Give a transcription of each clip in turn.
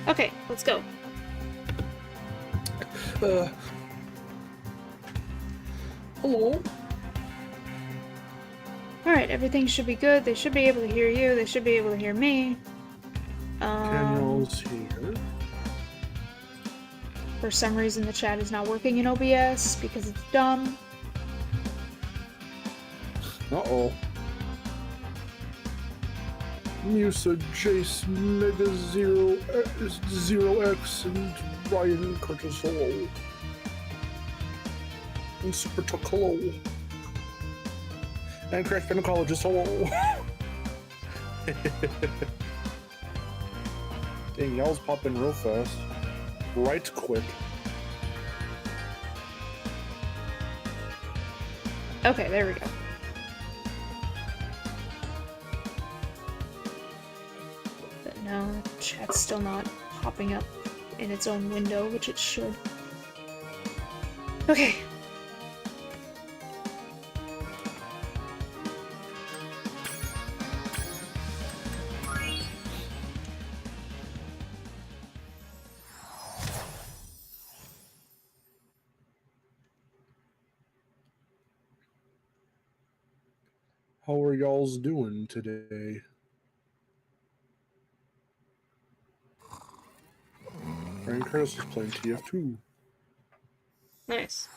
Okay, let's go. Hello? Alright, everything should be good. They should be able to hear you. They should be able to hear me. Daniel's here. For some reason, the chat is not working in OBS because it's dumb. Uh-oh. Musa, Jace, Mega Zero X, and Ryan Curtis, hello. And Super Tuck, hello. And Crash Gynecologist, hello. Dang, y'all's popping real fast. Right quick. Okay, there we go. But no, the chat's still not popping up in its own window, which it should. Okay. How are y'all's doing today? Ryan Curtis is playing TF2. Nice.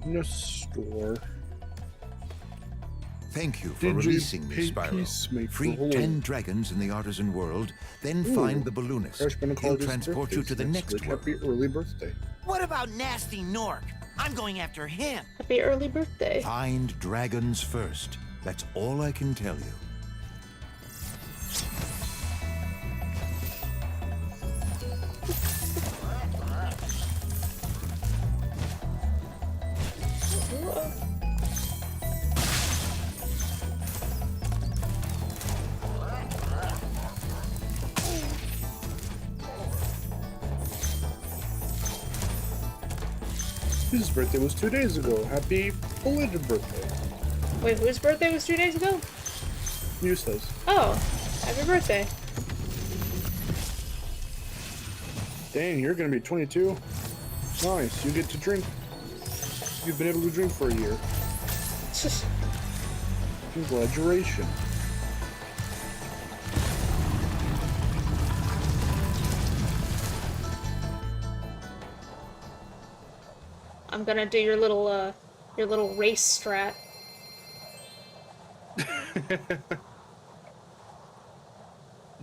In a store. Thank you for releasing me, Spyro. Free 10 dragons in the artisan world, then find the balloonist. He'll transport you to the next world. Happy early birthday. What about Nasty Nork? I'm going after him. Happy early birthday. Find dragons first. That's all I can tell you. His birthday was 2 days ago. Happy belated birthday. Wait, whose birthday was 2 days ago? Musa's. Oh, happy birthday. Dang, you're gonna be 22. Nice, you get to drink. You've been able to drink for a year. Congratulations. I'm gonna do your little race strat.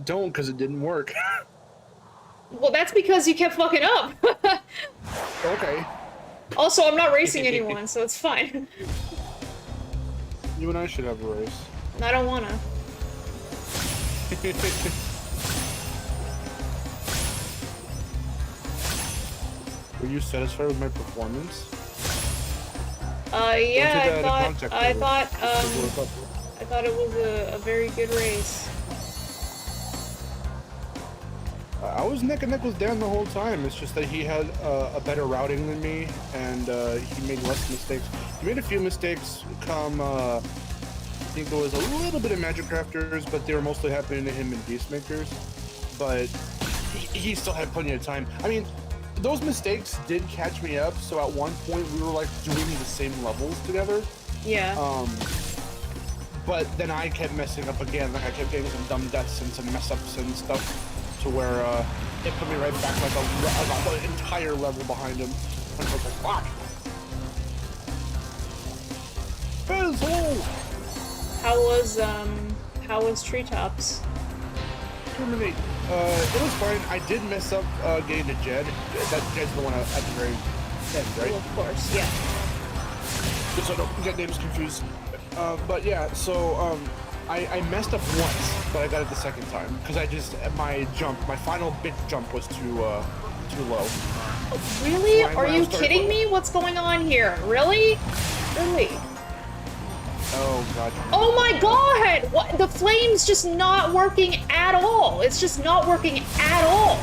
Don't, because it didn't work. Well, that's because you kept fucking up. Okay. Also, I'm not racing anyone, so it's fine. You and I should have a race. I don't wanna. Were you satisfied with my performance? Yeah, I thought it was a very good race. I was neck and neck with Dan the whole time. It's just that he had a better routing than me, and he made less mistakes. He made a few mistakes come, I think there was a little bit of Magic Crafters, but they were mostly happening to him in Beastmakers. But he still had plenty of time. I mean, those mistakes did catch me up, so at one point we were like doing the same levels together. Yeah. But then I kept messing up again. Like I kept getting some dumb deaths and some mess ups and stuff, to where it put me right back like an entire level behind him. And I was like, fuck. Fizzle! How was Treetops? Terminate. It was fine. I did mess up getting to Jed. That Jed's the one at the very end, right? Well, of course, yeah. Just so I don't get names confused. But yeah, so I messed up once, but I got it the second time because my final big jump was too low. Really? So Are you kidding me? What's going on here? Really? Really? Oh god. Oh my god! What? The flame's just not working at all. It's just not working at all.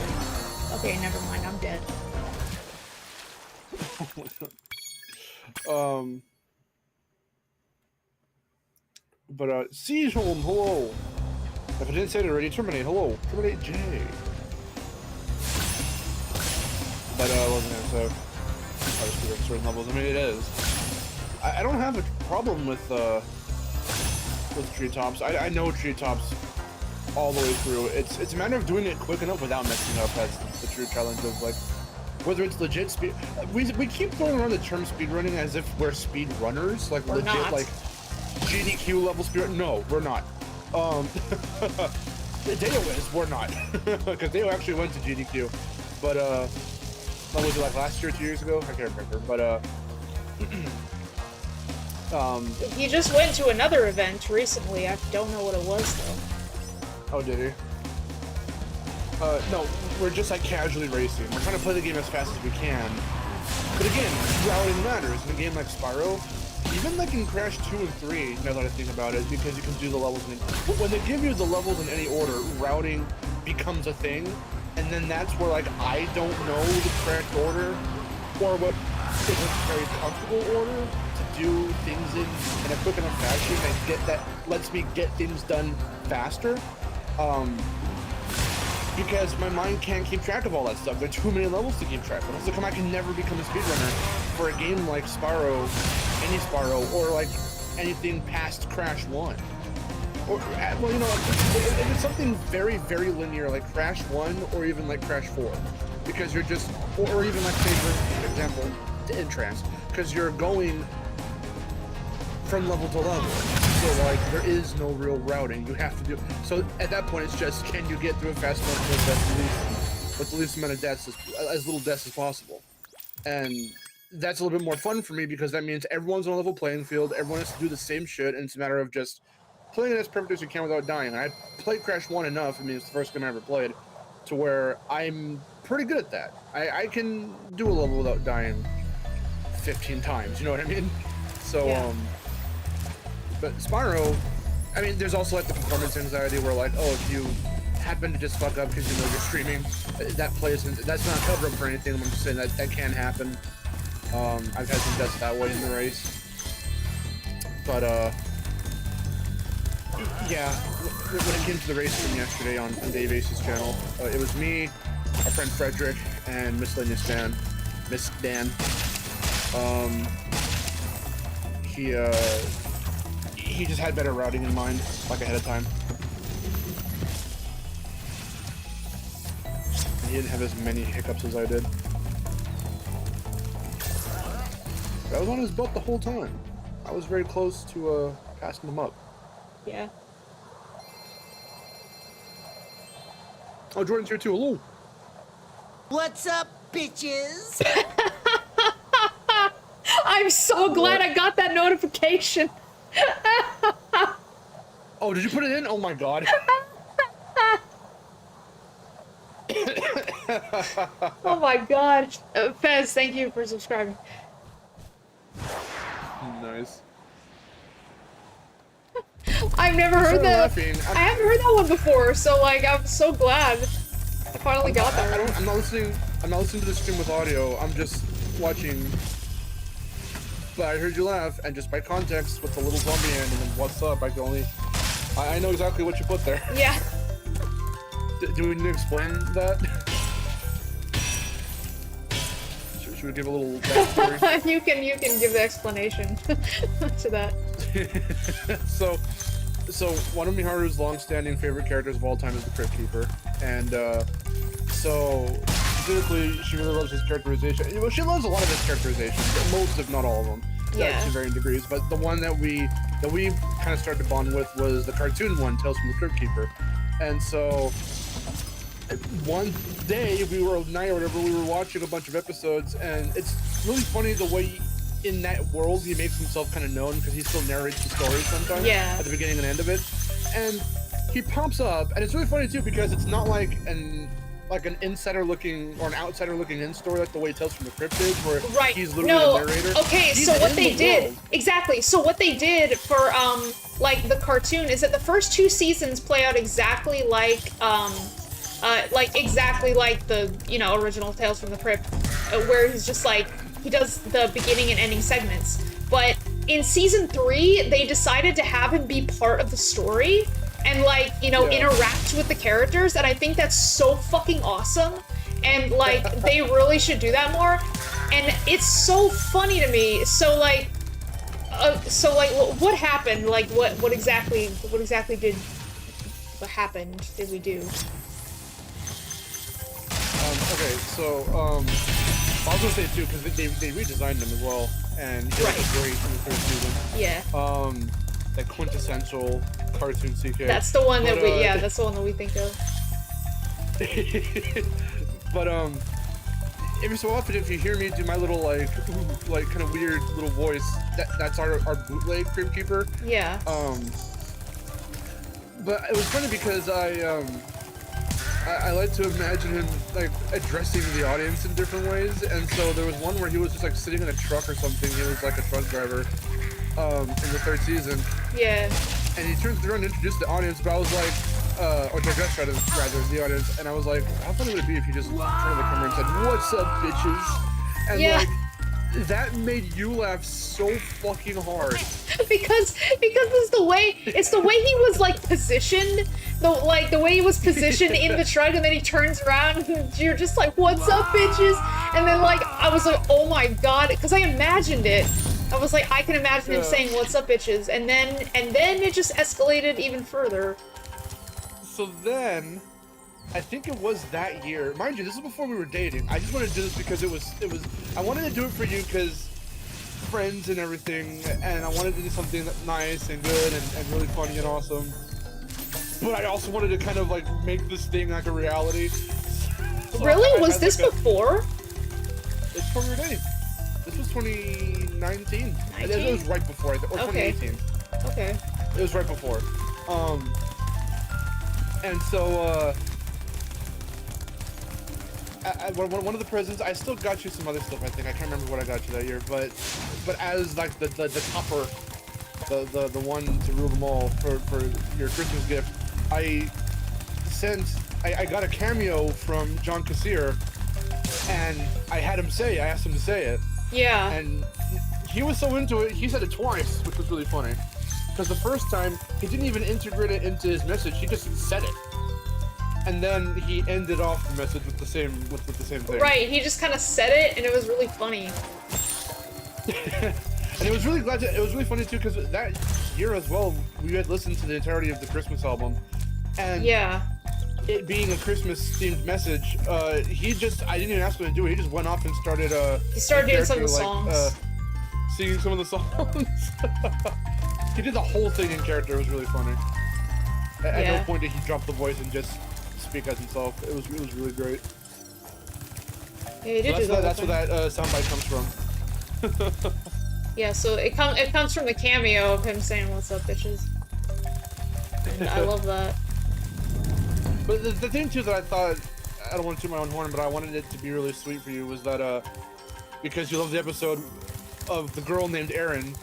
Okay, never mind. I'm dead. Siege Home, hello. If I didn't say it already, Terminate, hello. Terminate J. But I wasn't gonna say I was screwed up certain levels. I mean, it is. I don't have a problem with treetops. I know treetops all the way through. It's a matter of doing it quick enough without messing up. That's the true challenge of like whether it's legit speed. We keep throwing around the term speedrunning as if we're speedrunners, like we're legit not. like GDQ level speed. No, we're not. Deo is. We're not because Deo actually went to GDQ, but what was it like last year, 2 years ago? I can't remember, but he just went to another event recently. I don't know what it was though. Oh, did he? No, we're just like casually racing. We're trying to play the game as fast as we can. But again, routing matters. In a game like Spyro, even like in Crash 2 and 3, now that I think about it, because you can do the levels in... When they give you the levels in any order, routing becomes a thing. And then that's where like I don't know the correct order or what is a very comfortable order to do things in a quick enough fashion and get that lets me get things done faster. Because my mind can't keep track of all that stuff. There are too many levels to keep track of. So I can never become a speedrunner for a game like Spyro, any Spyro, or like anything past Crash 1. Or, well, you know, if it's something very, very linear, like Crash 1 or even like Crash 4. Because you're just, or even like, say, for example, in Trance, because you're going from level to level. So like there is no real routing. You have to do so at that point it's just can you get through it fast enough with the least amount of deaths as little deaths as possible. And that's a little bit more fun for me because that means everyone's on a level playing field, everyone has to do the same shit, and it's a matter of just playing it as perfect as you can without dying. I played Crash 1 enough, I mean it's the first game I ever played, to where I'm pretty good at that. I can do a level without dying 15 times, you know what I mean? So yeah. But Spyro, I mean, there's also like the performance anxiety where like, oh, if you happen to just fuck up because you know you're streaming, that plays, that's not cover up for anything, I'm just saying that can happen. I've had some deaths that way in the race. But, yeah, when it came to the race from yesterday on Dave Ace's channel, it was me, our friend Frederick, and Miscellaneous Dan. Miss Dan. He just had better routing in mind, like ahead of time. He didn't have as many hiccups as I did. But I was on his butt the whole time. I was very close to passing him up. Yeah. Oh, Jordan's here too. Hello. What's up, bitches? I'm so glad I got that notification. Oh, did you put it in? Oh my god. Oh my god. Fez, thank you for subscribing. Nice. I've never heard that. I haven't heard that one before, so like I'm so glad I finally got that. I'm not listening to the stream with audio. I'm just watching. But I heard you laugh, and just by context, with the little zombie hand and then what's up, I can only... I know exactly what you put there. Yeah. Do we need to explain that? Should we give a little backstory? you can give the explanation to that. So one of Miharu's long-standing favorite characters of all time is the Crypt Keeper, and so specifically, she really loves his characterization. Well, she loves a lot of his characterizations, most if not all of them, to varying degrees. But the one that we kind of started to bond with was the cartoon one, Tales from the Crypt Keeper. And so one day we were night or whatever, we were watching a bunch of episodes, and it's really funny the way in that world he makes himself kind of known because he still narrates the story sometimes at the beginning and end of it. And he pops up, and it's really funny too because it's not like an insider looking or an outsider looking in story like the way Tales from the Crypt is, where he's literally the narrator. Okay, so what they did exactly. So what they did for like the cartoon is that the first 2 seasons play out exactly like like exactly like the, you know, original Tales from the Crypt, where he's just like, he does the beginning and ending segments. But in season 3, they decided to have him be part of the story and like, you know, interact with the characters, and I think that's so fucking awesome. And like, they really should do that more. And it's so funny to me. So like, what happened? Like, what exactly happened? Did we do? Okay, so I was gonna say too, because they redesigned them as well, and it was great in the 3rd season. Yeah. That quintessential cartoon CK. That's the one that that's the one that we think of. But every so often, if you hear me do my little like kind of weird little voice, that's our bootleg Crypt Keeper. Yeah. But it was funny because I like to imagine him like addressing the audience in different ways, and so there was one where he was just like sitting in a truck or something. He was like a truck driver in the 3rd season. Yeah. And he turns around and introduced the audience, but I was like, or to address rather the audience, and I was like, how funny would it be if he just turned to the camera and said, "What's up, bitches?" And like, that made you laugh so fucking hard. because it's the way he was like positioned, the way he was positioned in the truck, and then he turns around and you're just like, "What's up, bitches?" And then like, I was like, oh my god, because I imagined it. I was like, I can imagine him saying, "What's up, bitches?" And then it just escalated even further. So then, I think it was that year. Mind you, this is before we were dating. I just wanted to do this because it was. I wanted to do it for you because friends and everything, and I wanted to do something nice and good and really funny and awesome. But I also wanted to kind of like make this thing like a reality. So really? Was this before? It's before we were dating. This was 2019. It was right before, or 2018. Okay. It was right before. And so, one of the presents, I still got you some other stuff, I think. I can't remember what I got you that year, but as like the topper, the one to rule them all for your Christmas gift, I got a cameo from John Cassier, and I asked him to say it. Yeah. And he was so into it, he said it twice, which was really funny. Because the first time, he didn't even integrate it into his message, he just said it. And then he ended off the message with the same thing. Right, he just kind of said it, and it was really funny. And it was really funny too, because that year as well, we had listened to the entirety of the Christmas album. And it being a Christmas-themed message, I didn't even ask him to do it, he just went off and started he started doing some of the songs. Singing some of the songs. He did the whole thing in character. It was really funny. At no point did he drop the voice and just speak as himself. It was really great. Yeah, he did that's where that soundbite comes from. Yeah, so it comes from the cameo of him saying, "What's up, bitches?" And I love that. But the thing too that I thought, I don't want to toot my own horn, but I wanted it to be really sweet for you was that because you love the episode of the girl named Erin.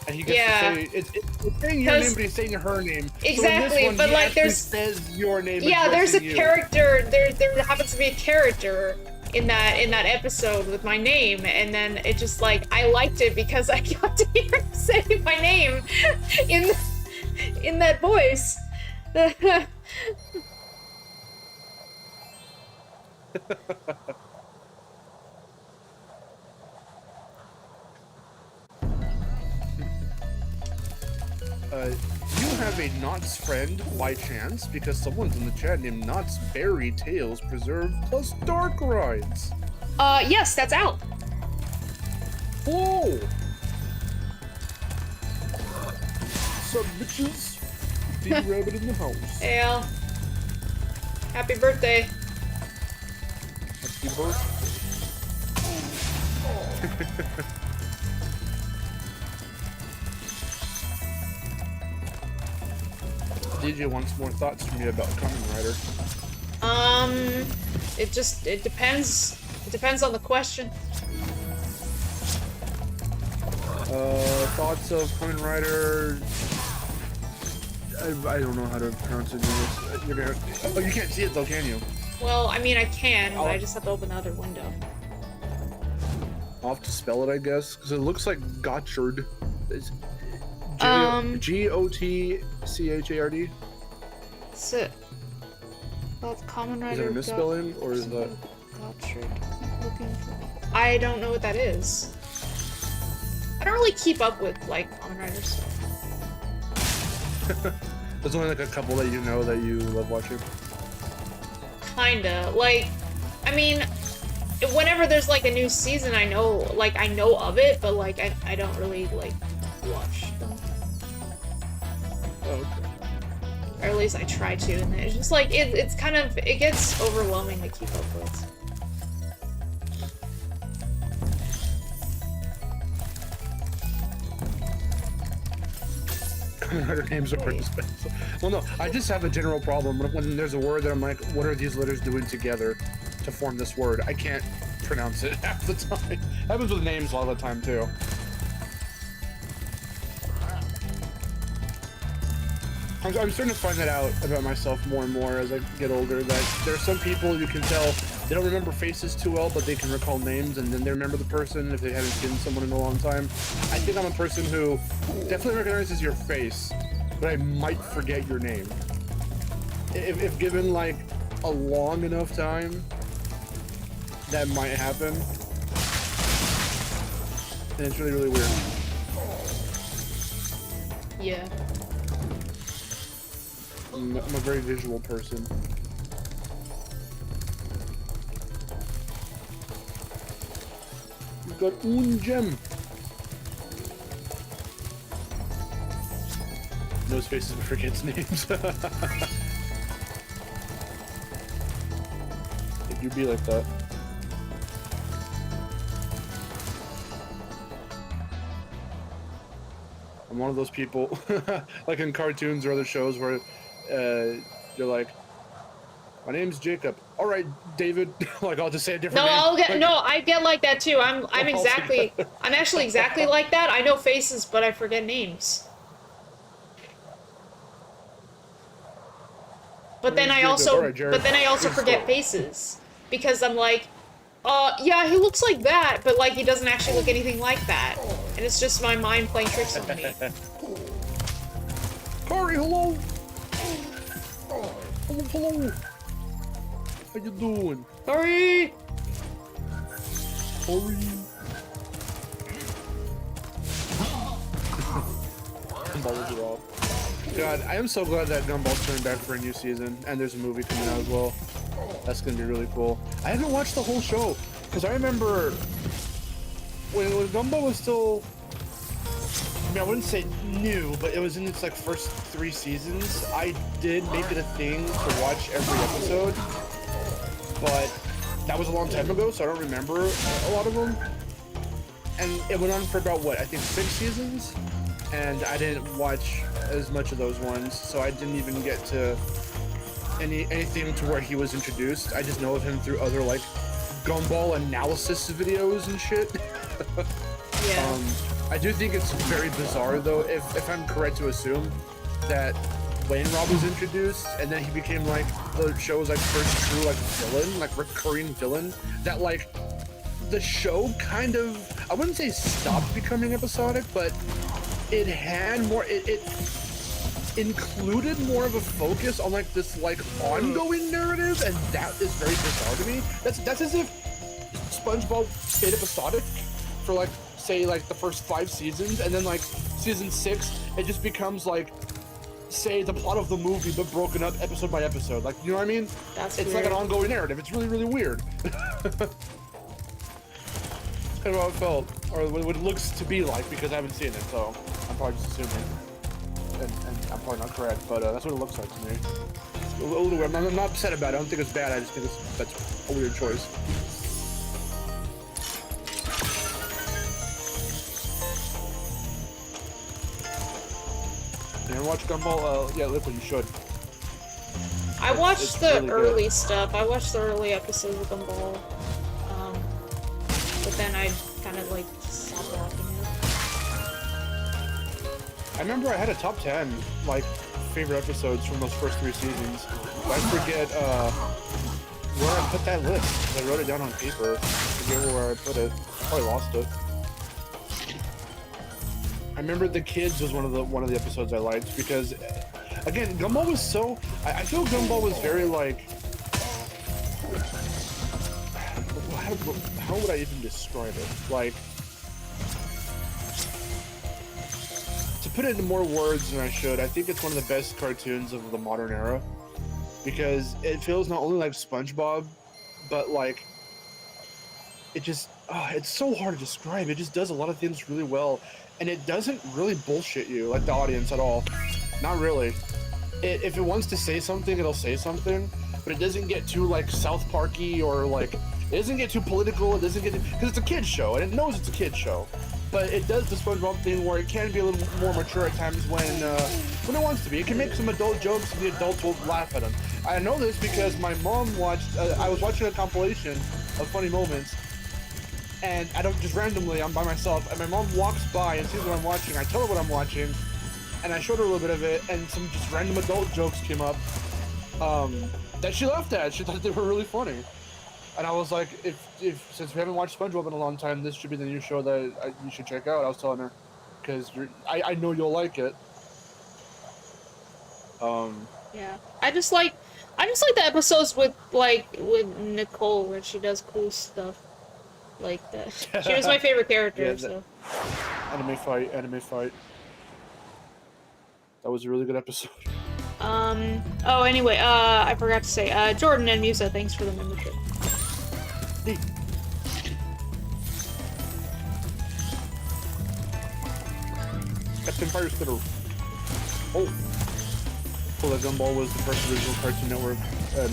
And he gets to say, it's saying your name, but he's saying her name. Exactly, so but like there's says your name. Yeah, there's a character. There happens to be a character in that episode with my name, and then it just like I liked it because I got to hear him say my name in that voice. You have a Knott's friend by chance because someone's in the chat named Knott's Berry Tales Preserved plus Dark Rides. Yes, that's out. Whoa! Sup, bitches? The rabbit in the house. Hey, Al. Happy birthday. Happy birthday. DJ wants more thoughts from you about Kamen Rider. It depends. It depends on the question. Thoughts of Kamen Rider. I don't know how to pronounce it. Oh, you can't see it though, can you? Well, I mean, I can, but I just have to open the other window. I'll have to spell it, I guess, because it looks like Gotchard. It's Gotchard. Is it about the common Is writer? it a misspelling, or is that? Gotchard. Looking for. I don't know what that is. I don't really keep up with like common writer stuff. There's only like a couple that you know that you love watching. Kinda. Like, I mean, whenever there's like a new season, I know of it, but like I don't really like watch them. Oh, okay. Or at least I try to, and it's just like it's kind of it gets overwhelming to keep up with. Her names are pretty special. Well, no, I just have a general problem when there's a word that I'm like, what are these letters doing together to form this word? I can't pronounce it half the time. Happens with names a lot of the time too. I'm starting to find that out about myself more and more as I get older, that there are some people you can tell they don't remember faces too well, but they can recall names, and then they remember the person if they haven't seen someone in a long time. I think I'm a person who definitely recognizes your face, but I might forget your name. If given like a long enough time, that might happen. And it's really, really weird. Yeah. I'm a very visual person. We've got un gem. Knows faces but forgets names. If you be like that. I'm one of those people, like in cartoons or other shows where you're like, my name's Jacob. All right, David. Like I'll just say a different name. I get like that too. I'm actually exactly like that. I know faces, but I forget names. But then I also forget faces because I'm like, yeah, he looks like that, but like he doesn't actually look anything like that, and it's just my mind playing tricks on me. Corey, hello. Hello. How you doing? Sorry. Gumball is off. God, I am so glad that Gumball's coming back for a new season, and there's a movie coming out as well. That's gonna be really cool. I haven't watched the whole show, because I remember when Gumball was still, I mean, I wouldn't say new, but it was in its like first 3 seasons. I did make it a thing to watch every episode, but that was a long time ago, so I don't remember a lot of them. And it went on for about, what, I think 6 seasons? And I didn't watch as much of those ones, so I didn't even get to anything to where he was introduced. I just know of him through other, like, Gumball analysis videos and shit. Yeah. I do think it's very bizarre, though, if I'm correct to assume, that Wayne Rob was introduced, and then he became, like, the show's, like, first true, like, villain, like, recurring villain, that, like, the show kind of, I wouldn't say stopped becoming episodic, but it had more, it included more of a focus on, like, this, like, ongoing narrative, and that is very bizarre to me. That's as if SpongeBob stayed episodic for, like, say, like, the first 5 seasons, and then, like, season 6, it just becomes, like, say, the plot of the movie, but broken up episode by episode. Like, you know what I mean? That's It's weird. like an ongoing narrative. It's really, really weird. Kind of how it felt, or what it looks to be like, because I haven't seen it, so I'm probably just assuming. And I'm probably not correct, but that's what it looks like to me. It's a little weird. I'm not upset about it. I don't think it's bad. I just think that's a weird choice. You ever watch Gumball? Yeah, Liquid, you should. I watched It's the really early good. stuff. I watched the early episodes of Gumball. But then I kind of like stopped watching it. I remember I had a top 10, like, favorite episodes from those first 3 seasons. But I forget where I put that list. I wrote it down on paper. I forget where I put it. Probably lost it. I remember The Kids was one of the episodes I liked because, again, Gumball was so. I feel Gumball was very like. How would I even describe it? Like, to put it into more words than I should, I think it's one of the best cartoons of the modern era because it feels not only like SpongeBob, but like it just it's so hard to describe. It just does a lot of things really well, and it doesn't really bullshit you like the audience at all. Not really. If it wants to say something, it'll say something, but it doesn't get too like South Parky or like. It doesn't get too political. It doesn't get because it's a kids show and it knows it's a kids show, but it does the SpongeBob thing where it can be a little more mature at times when it wants to be. It can make some adult jokes and the adults will laugh at them. I know this because my mom watched. I was watching a compilation of funny moments, and I don't just randomly. I'm by myself, and my mom walks by and sees what I'm watching. I tell her what I'm watching, and I showed her a little bit of it, and some just random adult jokes came up that she laughed at. She thought they were really funny. And I was like, if since we haven't watched SpongeBob in a long time, this should be the new show that you should check out. I was telling her, because I know you'll like it. Yeah, I just like the episodes with Nicole where she does cool stuff like that. She was my favorite character. Yeah, so. Anime fight. That was a really good episode. Oh, anyway, I forgot to say, Jordan and Musa, thanks for the membership. Hey. Captain Fire Spitter. Oh. Well, the Gumball was the first original Cartoon Network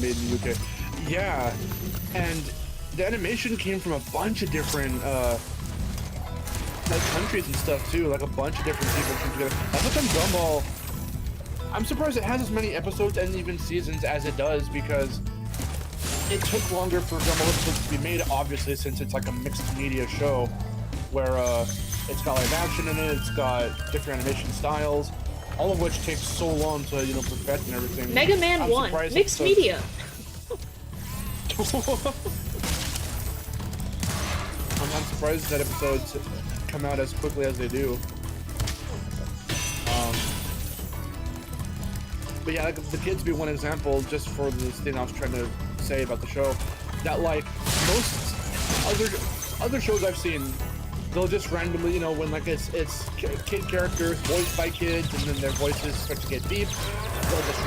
made in the UK. Yeah, and the animation came from a bunch of different like countries and stuff too. Like a bunch of different people came together. That's what Gumball. I'm surprised it has as many episodes and even seasons as it does because it took longer for Gumball episodes to be made, obviously, since it's like a mixed media show where it's got live action in it, it's got different animation styles, all of which takes so long to, perfect and everything. Mega Man 1, mixed media. I'm surprised that episodes come out as quickly as they do. But yeah, like, The Kids be one example, just for this thing I was trying to say about the show, that like most other shows I've seen, they'll just randomly, when like it's kid characters voiced by kids, and then their voices start to get beeped, they'll just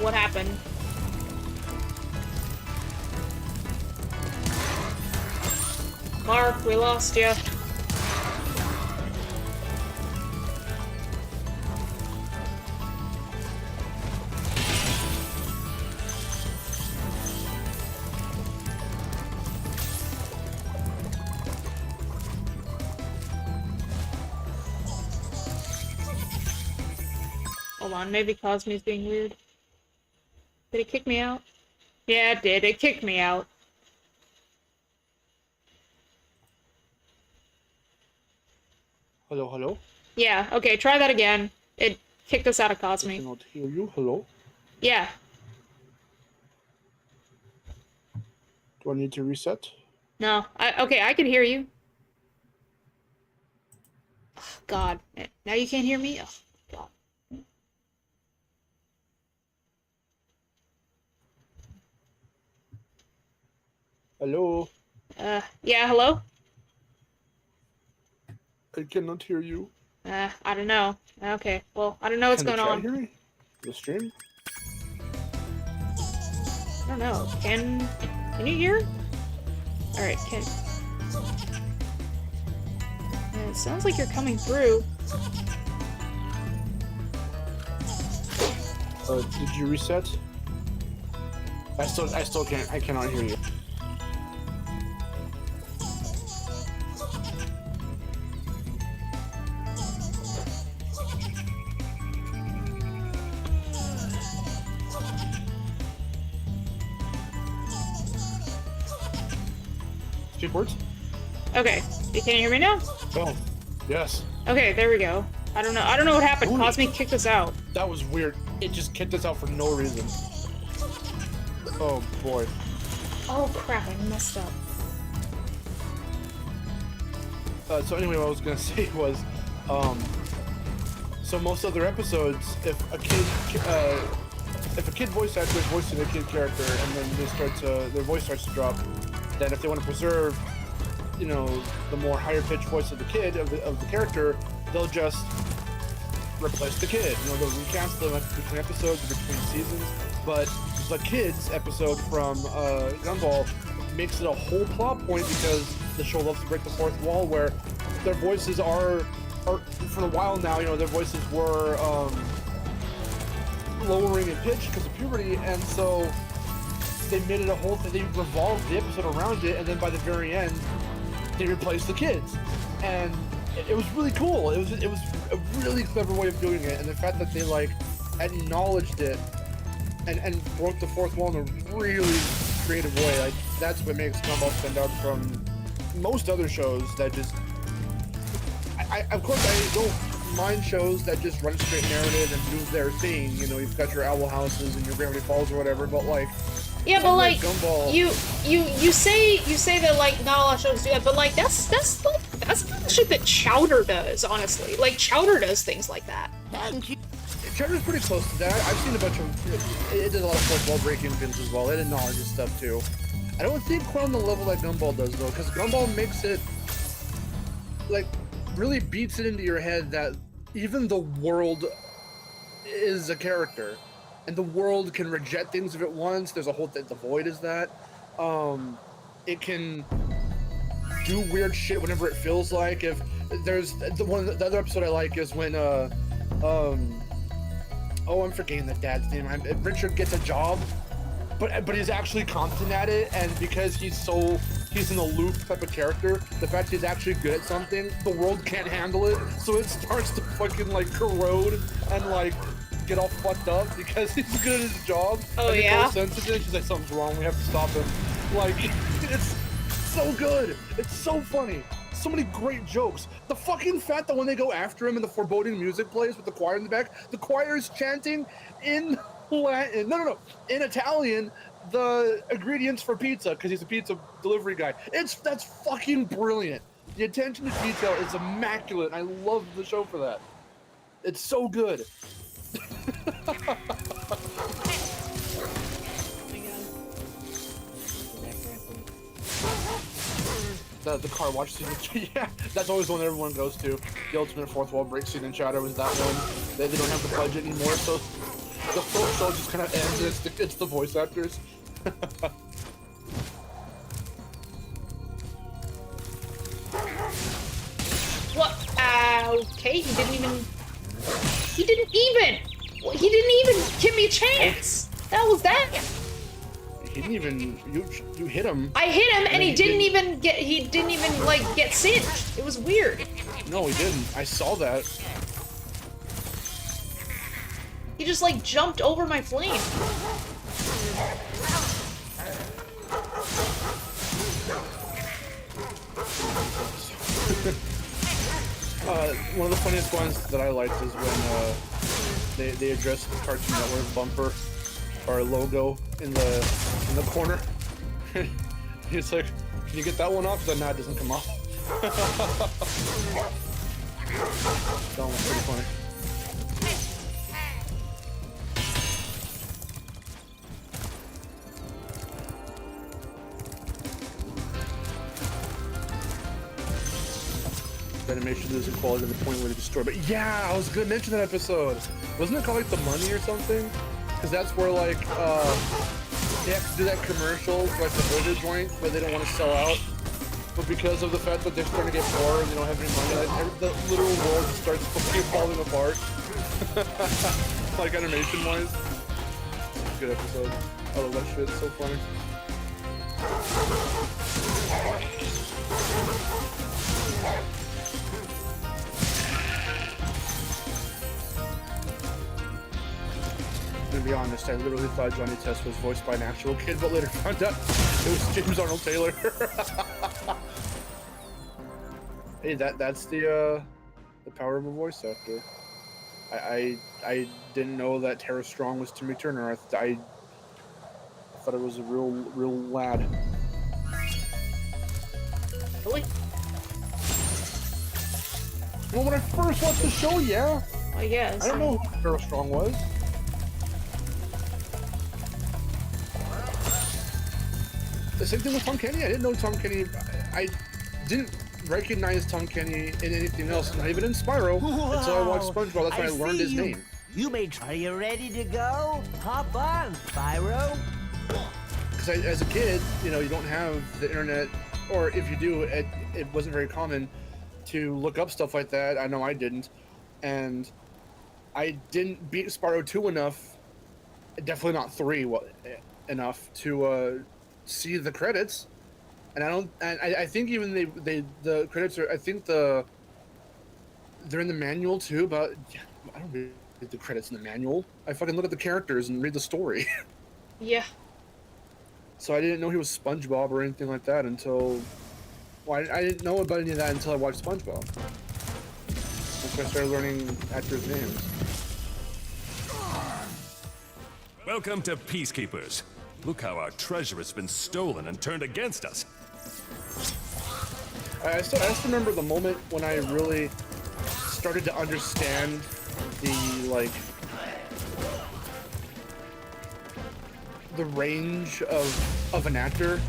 what happened? Mark, we lost you. Hold on, maybe Cosme's being weird. Did it kick me out? Yeah, it did. It kicked me out. Hello, hello? Yeah, okay, try that again. It kicked us out of Cosme. I cannot hear you. Hello? Yeah. Do I need to reset? No. Okay, I can hear you. Oh, God. Now you can't hear me? Oh, God. Hello? Yeah, hello? I cannot hear you. I don't know. Okay, well, I don't know what's going on. Can the chat hear me? The stream? I don't know. Can you hear? Alright, Yeah, it sounds like you're coming through. Did you reset? I still can't. I cannot hear you. Speak words. Okay, you can hear me now? Oh, yes. Okay, there we go. I don't know what happened. Ooh. Cosmic kicked us out. That was weird. It just kicked us out for no reason. Oh boy. Oh crap, I messed up. So anyway, what I was gonna say was, so most other episodes, if a kid voice actor is voicing a kid character, and then their voice starts to drop, then if they want to preserve, you know, the more higher pitched voice of the kid of the character, they'll just replace the kid. You know, they'll recast them between episodes or between seasons. But the kids episode from Gumball makes it a whole plot point because the show loves to break the fourth wall, where their voices are for a while now, you know, their voices were lowering in pitch because of puberty, and so they made it a whole thing. They revolved the episode around it, and then by the very end, they replaced the kids, and it was really cool. It was a really clever way of doing it, and the fact that they like acknowledged it and broke the fourth wall in a really creative way, like that's what makes Gumball stand out from most other shows that just. Of course, I don't mind shows that just run straight narrative and do their thing. You know, you've got your Owl Houses and your Gravity Falls or whatever, but like. Yeah, but like Gumball, you say that like not a lot of shows do that, but like that's the shit that Chowder does, honestly. Like Chowder does things like that. Chowder's pretty close to that. I've seen a bunch of it did a lot of fourth wall breaking things as well. It acknowledges stuff too. I don't think quite on the level that Gumball does though, because Gumball makes it like really beats it into your head that even the world is a character. And the world can reject things if it wants. There's a whole thing. The Void is that. It can do weird shit whenever it feels like. If there's the other episode I like is when I'm forgetting the dad's name. Richard gets a job, but he's actually competent at it, and because he's an aloof type of character, the fact he's actually good at something, the world can't handle it, so it starts to fucking like corrode and like get all fucked up because he's good at his job. Oh, and yeah? sensitive. She's like, something's wrong, we have to stop him. Like, it's so good. It's so funny. So many great jokes. The fucking fact that when they go after him and the foreboding music plays with the choir in the back, the choir is chanting in Latin, in Italian, the ingredients for pizza, because he's a pizza delivery guy. That's fucking brilliant. The attention to detail is immaculate. I love the show for that. It's so good. The car wash scene, yeah, that's always one everyone goes to. The ultimate fourth wall break scene in Shadow was that one. They don't have the budget anymore, so the whole show just kind of ends, and it's the voice actors. What? Okay, he didn't even give me a chance. That was that. He didn't even, you hit him. I hit him and he didn't even like get singed. It was weird. No, he didn't. I saw that. He just like jumped over my flame. One of the funniest ones that I liked is when they addressed the Cartoon Network bumper or logo in the corner. He's like, "Can you get that one off?" Then nah, it doesn't come off. That one was pretty funny. The animation loses quality to the point where they destroy. But yeah, I was gonna mention that episode. Wasn't it called like The Money or something? Because that's where like they have to do that commercial for like the burger joint where they don't want to sell out. But because of the fact that they're starting to get poor and they don't have any money, like, the literal world just starts fucking falling apart. Like animation wise. Good episode. I love that shit. It's so funny. To be honest, I literally thought Johnny Test was voiced by an actual kid, but later found out It was James Arnold Taylor. Hey, that's the power of a voice actor. I didn't know that Tara Strong was Timmy Turner. I thought it was a real lad. Really? Well, when I first watched the show, yeah. I guess. I don't know who Tara Strong was. The same thing with Tom Kenny. I didn't know Tom Kenny. I didn't recognize Tom Kenny in anything else, not even in Spyro, until I watched SpongeBob. That's when I learned his name. Are you ready to go? Hop on, Spyro. Because as a kid, you know, you don't have the internet, or if you do, it wasn't very common to look up stuff like that. I know I didn't, and I didn't beat Spyro 2 enough, definitely not 3 enough to see the credits. And I think even the credits are, I think they're in the manual too, but I don't read the credits in the manual. I fucking look at the characters and read the story. Yeah. So I didn't know he was SpongeBob or anything like that until, well, I didn't know about any of that until I watched SpongeBob. That's when I started learning actors' names. Welcome to Peacekeepers. Look how our treasure has been stolen and turned against us. I just remember the moment when I really started to understand the range of an actor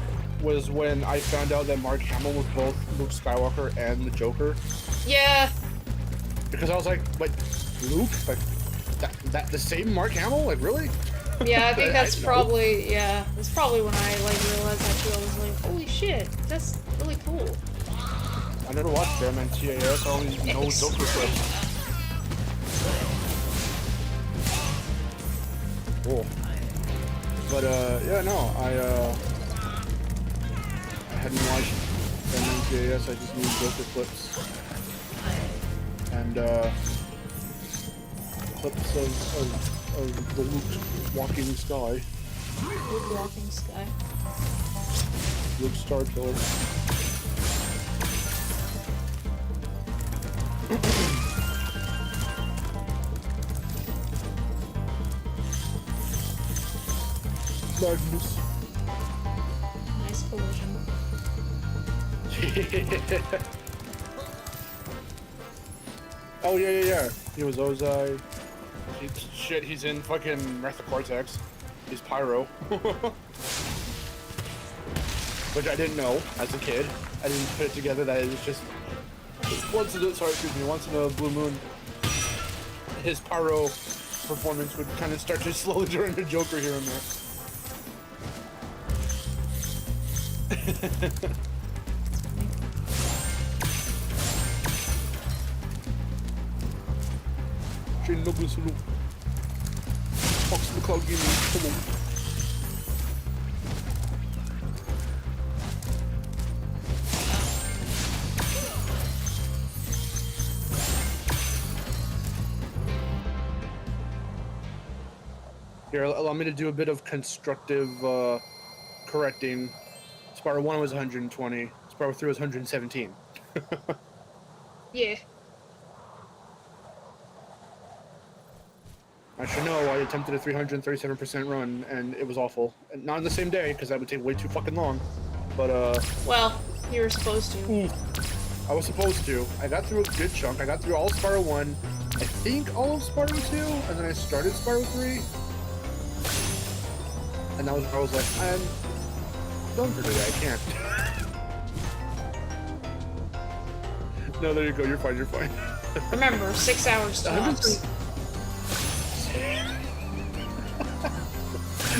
was when I found out that Mark Hamill was both Luke Skywalker and the Joker. Yeah. Because I was like Luke? Like, that the same Mark Hamill? Like, really? Yeah, I think that's probably, yeah. That's probably when I, realized that too. I was like, holy shit, that's really cool. I never watched Rayman TAS, I only know Joker clips. Cool. But, yeah, no, I hadn't watched Rayman TAS, I just knew Joker clips. And, clips of the Luke walking sky. Luke walking sky. Luke Star Killer. Magnus. Nice collision. Oh yeah. He was Ozai. Shit, he's in fucking Wrath of Cortex. He's Pyro. Which I didn't know as a kid. I didn't put it together that it was just once in a blue moon, his Pyro performance would kind of start to slowly turn into Joker here and there. Fox the Cloud Gaming, come on. Here, allow me to do a bit of constructive correcting. Spyro 1 was 120, Spyro 3 was 117. Yeah. I should know, I attempted a 337% run, and it was awful. And not on the same day, because that would take way too fucking long. But, well, you were supposed to. I was supposed to. I got through a good chunk. I got through all of Spyro 1, I think all of Spyro 2, and then I started Spyro 3. And that was where I was like, I'm done for today, I can't. No, there you go, you're fine. Remember, 6 hours tops.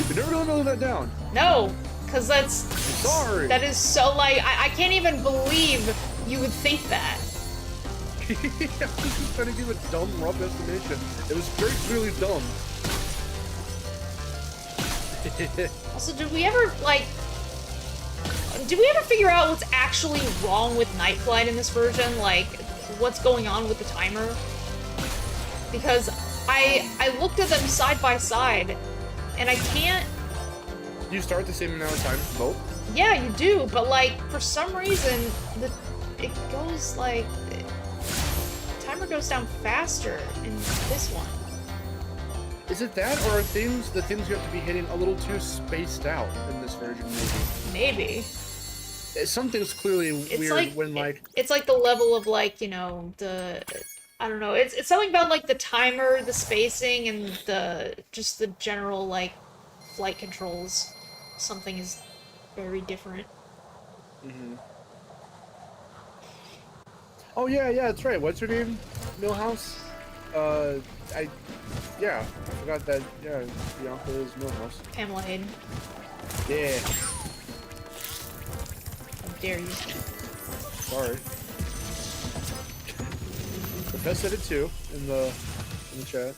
You never really know that down. No, because that is so, I can't even believe you would think that. I was just trying to give a dumb, rough estimation. It was very clearly dumb. Also, did we ever figure out what's actually wrong with Night Flight in this version? Like, what's going on with the timer? Because I looked at them side by side, and I can't... Do you start the same amount of time for both? Yeah, you do, but like for some reason it goes like the timer goes down faster in this one. Is it that, or are the things you have to be hitting a little too spaced out in this version? Maybe. Something's clearly weird like, when like it's like the level of like, you know, I don't know. It's something about like the timer, the spacing, and just the general like flight controls. Something is very different. Oh yeah, that's right. What's her name? Millhouse? I forgot that. Yeah, Bianca is Millhouse. Pamela Hayden. Yeah. How dare you? Sorry. The Fest said it too in the chat.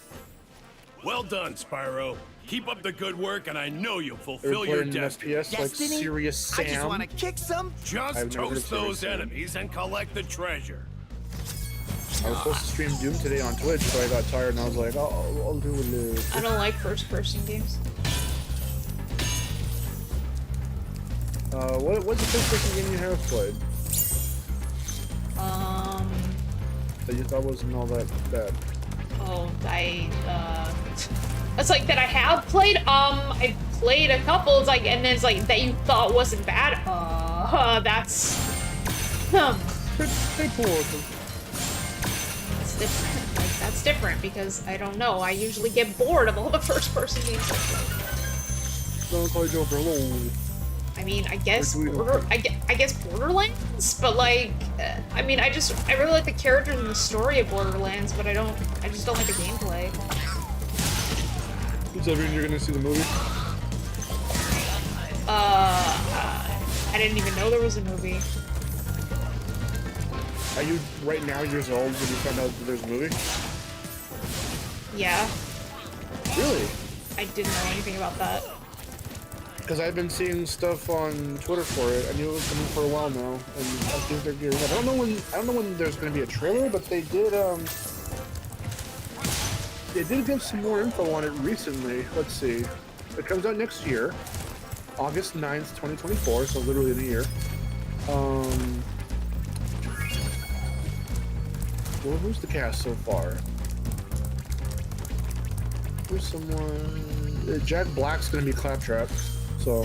Well done, Spyro. Keep up the good work, and I know you'll fulfill your destiny. FPS like Serious Sam. I just want to kick some. Just toast those enemies and collect the treasure. I was supposed to stream Doom today on Twitch, but I got tired and I was like, oh, I'll do it. I don't like first-person games. What's the first-person game you have played? That you thought wasn't all that bad? Oh, it's like that I have played. I played a couple. It's like, and then it's like that you thought wasn't bad. That's Pretty cool. It's different. Like that's different because I don't know. I usually get bored of all the first-person games I play. Don't call you hello. I mean, I guess Borderlands, but like, I mean, I really like the characters and the story of Borderlands, but I just don't like the gameplay. Does that mean you're gonna see the movie? I didn't even know there was a movie. Are you right now years old when you found out that there's a movie? Yeah. Really? I didn't know anything about that. Because I've been seeing stuff on Twitter for it. I knew it was coming for a while now, and I think they're gearing up. I don't know when there's going to be a trailer, but they did give some more info on it recently. Let's see. It comes out next year, August 9th, 2024, so literally in a year. Well, who's the cast so far? Who's someone? Jack Black's going to be Claptrap. So.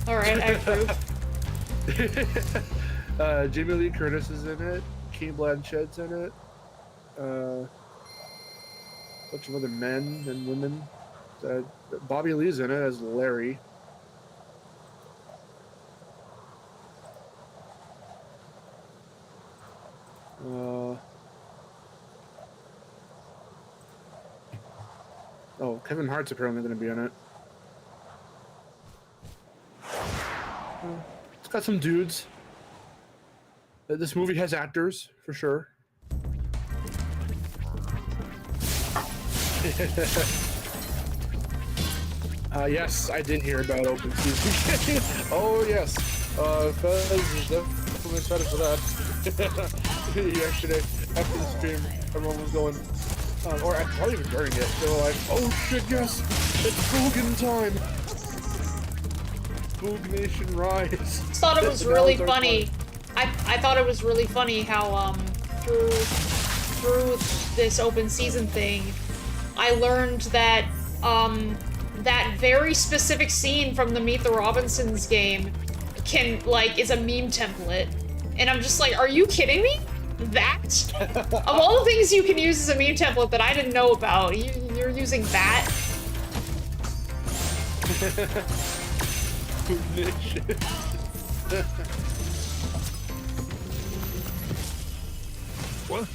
Alright, I approve. Jamie Lee Curtis is in it. Kate Blanchett's in it. A bunch of other men and women. Bobby Lee's in it as Larry. Oh, Kevin Hart's apparently going to be in it. It's got some dudes. This movie has actors, for sure. Yes, I did hear about Open Season. Oh, yes. Fez is definitely excited for that. Yesterday, after the stream, everyone was going, or probably even during it, they were like, oh shit, yes, it's Bogan time. Boog Nation rise. I thought it was really funny. I thought it was really funny how through this open season thing, I learned that that very specific scene from the Meet the Robinsons game is a meme template, and I'm just like, are you kidding me? That of all the things you can use as a meme template that I didn't know about, you're using that. What?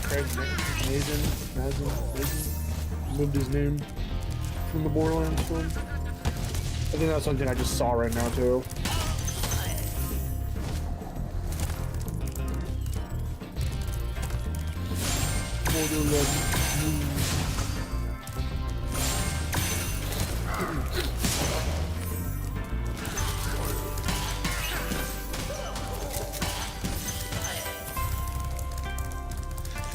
Craig Mazin moved his name from the Borderlands film. I think that's something I just saw right now too. Borderlands.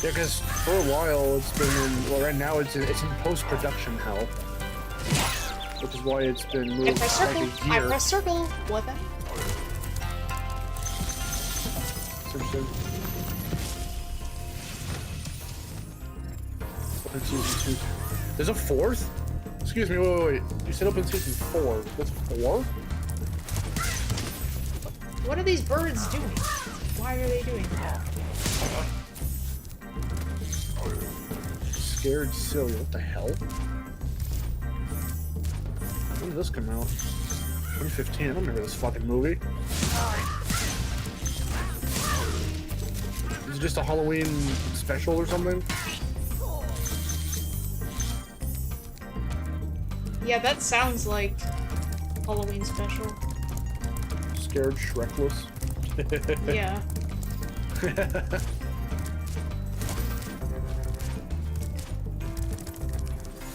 Yeah, because for a while it's been in, well, right now it's in post-production hell. which is why it's been I moved press like circle. a I year. press circle. What then? It's interesting. Open season 2. There's a 4th? Excuse me, wait. You said open season 4. That's 4? What are these birds doing? Why are they doing that? Scared silly. What the hell? When did this come out? 2015. I don't remember this fucking movie. Is it just a Halloween special or something? Yeah, that sounds like Halloween special. Scared Shrekless. Yeah.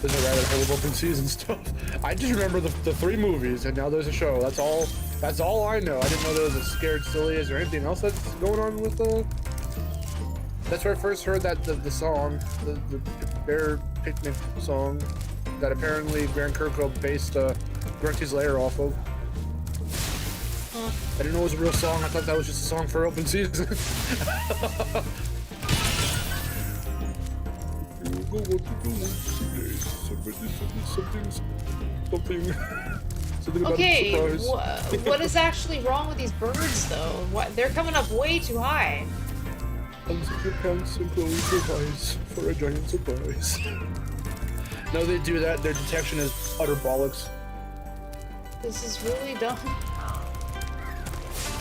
There's a rabbit hole of open season stuff. I just remember the 3 movies, and now there's a show. That's all I know. I didn't know there was a Scared Silly. Is there anything else that's going on with the? That's where I first heard that the song, the Bear Picnic song, that apparently Grant Kirkhope based Grunty's Lair off of. Huh. I didn't know it was a real song. I thought that was just a song for open season. Something Okay, about surprise. what is actually wrong with these birds, though? What, they're coming up way too high. Unzip your pants and close your eyes for a giant surprise. No, they do that. Their detection is utter bollocks. This is really dumb.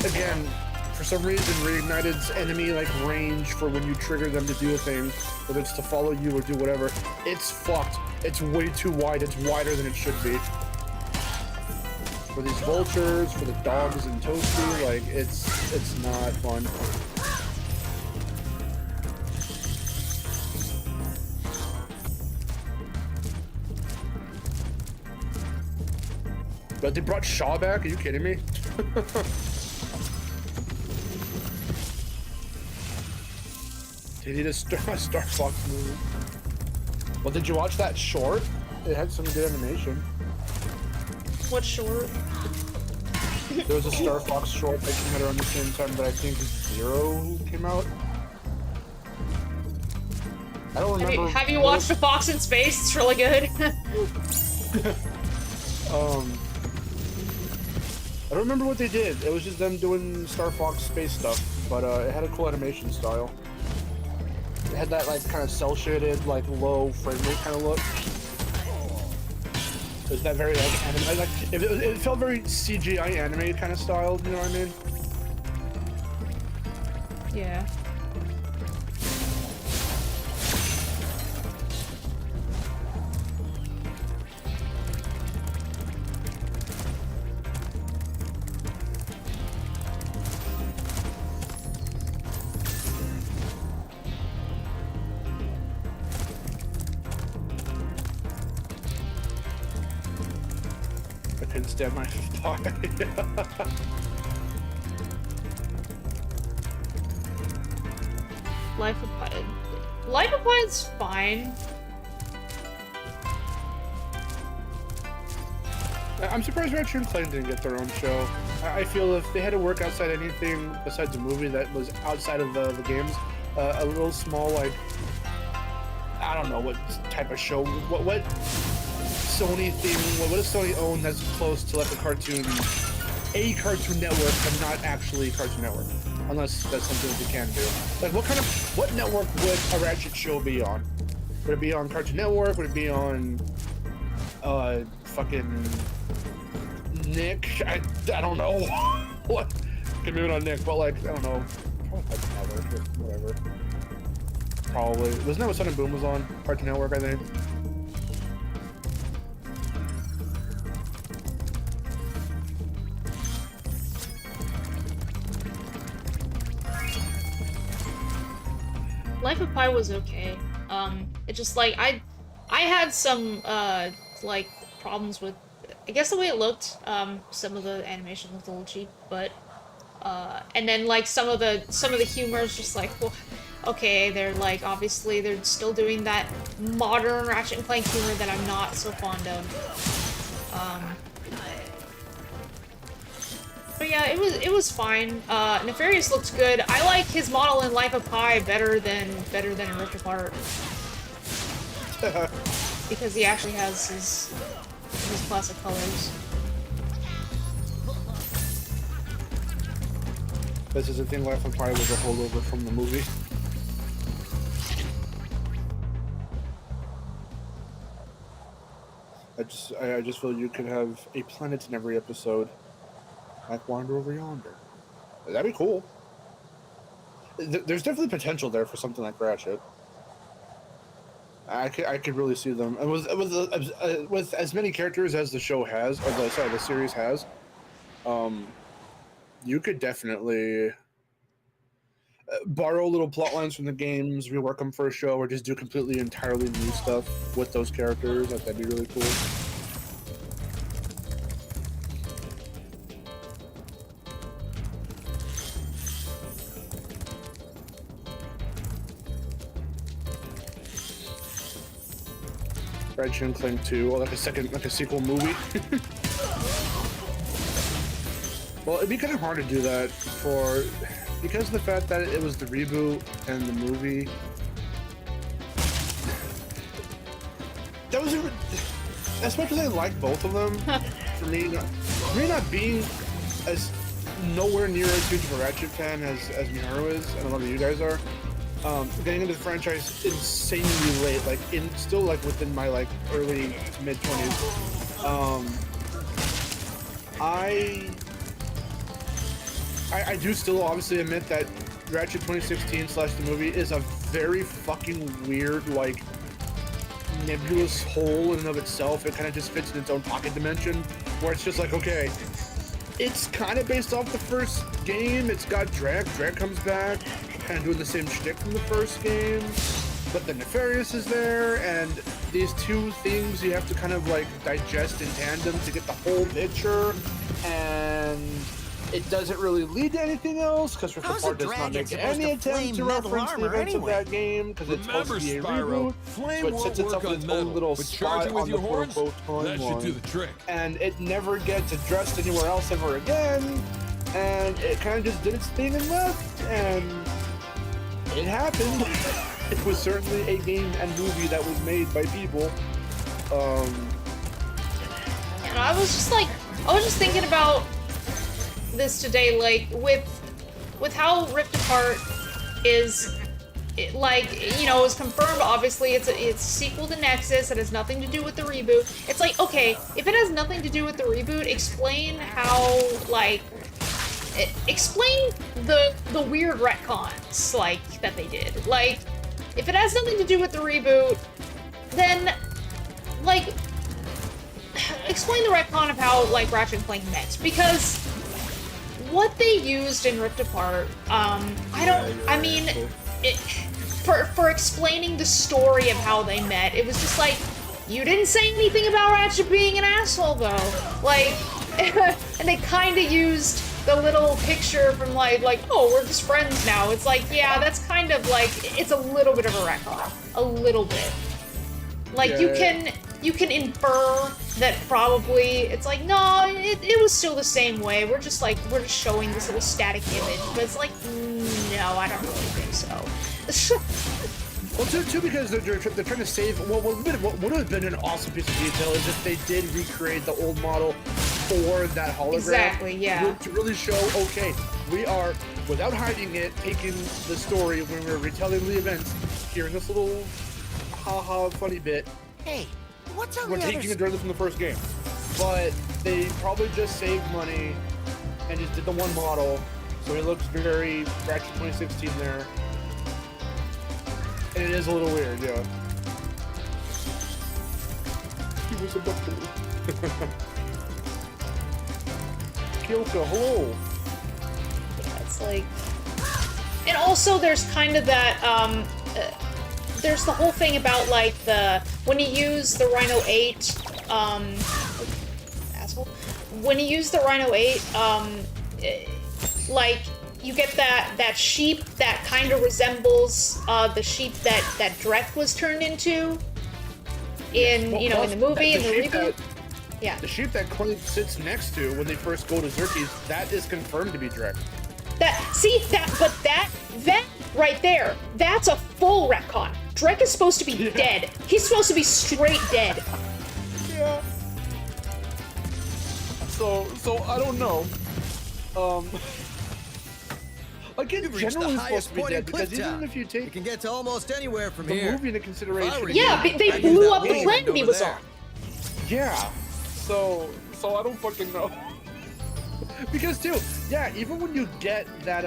Again, for some reason, Reignited's enemy range for when you trigger them to do a thing, whether it's to follow you or do whatever, it's fucked. It's way too wide. It's wider than it should be. For these vultures, for the dogs and Toasty, it's not fun. But they brought Shaw back? Are you kidding me? They need a Star Fox movie. Well, did you watch that short? It had some good animation. What short? There was a Star Fox short that came out around the same time that I think Zero came out. I don't remember. Have you watched A Fox in Space? It's really good. I don't remember what they did. It was just them doing Star Fox space stuff, but it had a cool animation style. It had that kind of cell shaded, low frame rate kind of look. It was that very anime. It felt very CGI anime kind of style. You know what I mean? Yeah. I couldn't stand my pie. Life of Pi. Life of Pi's fine. I'm surprised Ratchet and Clank didn't get their own show. I feel if they had to work outside anything besides a movie that was outside of the games, a little small, I don't know what type of show, what Sony thing, what does Sony own that's close to a Cartoon Network, but not actually Cartoon Network, unless that's something that they can do. What network would a Ratchet show be on? Would it be on Cartoon Network? Would it be on, fucking Nick? I don't know. What? Could be on Nick, but I don't know. Probably Cartoon Network or whatever. Probably. Wasn't that what Sun and Boom was on? Cartoon Network, I think. Life of Pi was okay. It just I had some problems with, I guess, the way it looked. Some of the animation looked a little cheap, but and then some of the humor is just well, okay, they're obviously they're still doing that modern Ratchet and Clank humor that I'm not so fond of. But yeah, it was fine. Nefarious looks good. I like his model in Life of Pi better than in Rift Apart. Because he actually has his classic colors. This is the thing, Life of Pi was a holdover from the movie. I just feel you could have a planet in every episode. Like Wander Over Yonder. That'd be cool. There's definitely potential there for something like Ratchet. I could really see them. And with as many characters as the show has, or the series has, you could definitely borrow little plot lines from the games, rework them for a show, or just do completely entirely new stuff with those characters. That'd be really cool. Ratchet and Clank 2, or like a sequel movie. Well, it'd be kind of hard to do that because of the fact that it was the reboot and the movie. That was as much as I like both of them. for me not being as nowhere near as huge of a Ratchet fan as Miharu is, and a lot of you guys are. Getting into the franchise insanely late, still within my early to mid 20s. I do still obviously admit that Ratchet 2016 / the movie is a very fucking weird, nebulous whole in and of itself. It kind of just fits in its own pocket dimension, where it's just okay, it's kind of based off the first game. It's got Drake comes back, kind of doing the same shtick from the first game, but the Nefarious is there, and these two things you have to kind of digest in tandem to get the whole picture, and it doesn't really lead to anything else because Rift Apart does not make any attempt to reference the events of that game because it's supposed to be a reboot, so it sets itself in its own little spot on the quote-unquote timeline, and it never gets addressed anywhere else ever again, and it kind of just did its thing and left, and it happened. It was certainly a game and movie that was made by people. And I was just thinking about this today, with how Rift Apart is, it was confirmed. Obviously, it's a sequel to Nexus. It has nothing to do with the reboot. It's okay, if it has nothing to do with the reboot, explain how explain the weird retcons that they did. If it has nothing to do with the reboot, then explain the retcon of how Ratchet and Clank met, because what they used in Rift Apart, for explaining the story of how they met, it was just you didn't say anything about Ratchet being an asshole though, and they kind of used the little picture from oh, we're just friends now. It's yeah, that's kind of it's a little bit of a retcon, a little bit. You can infer that probably it's no, it was still the same way. We're just showing this little static image, but it's no, I don't really think so. Well, too, because they're trying to save. What would have been an awesome piece of detail is if they did recreate the old model for that hologram. Exactly, yeah. To really show, okay, we are, without hiding it, taking the story when we're retelling the events here in this little ha-ha funny bit. Hey, what's on We're the taking it directly from the first game. But they probably just saved money and just did the one model, so it looks very Ratchet 2016 there. And it is a little weird, yeah. He was a buffalo. Kyoko, hello. Yeah, it's and also there's kind of that, there's the whole thing about when you use the Rhino 8, asshole. When you use the Rhino 8, you get that sheep that kind of resembles the sheep that Drek was turned into in in the movie, in the reboot. Yeah. The sheep that Clank sits next to when they first go to Xerxes, that is confirmed to be Drek. That right there, that's a full retcon. Drek is supposed to be dead. He's supposed to be straight dead. Yeah. So I don't know. Like, it's generally supposed to be dead, because even if you take... You can get to almost anywhere from the here. movie into consideration... Yeah, they blew up the planet he was on. Yeah. So I don't fucking know. Because, too, yeah, even when you get that,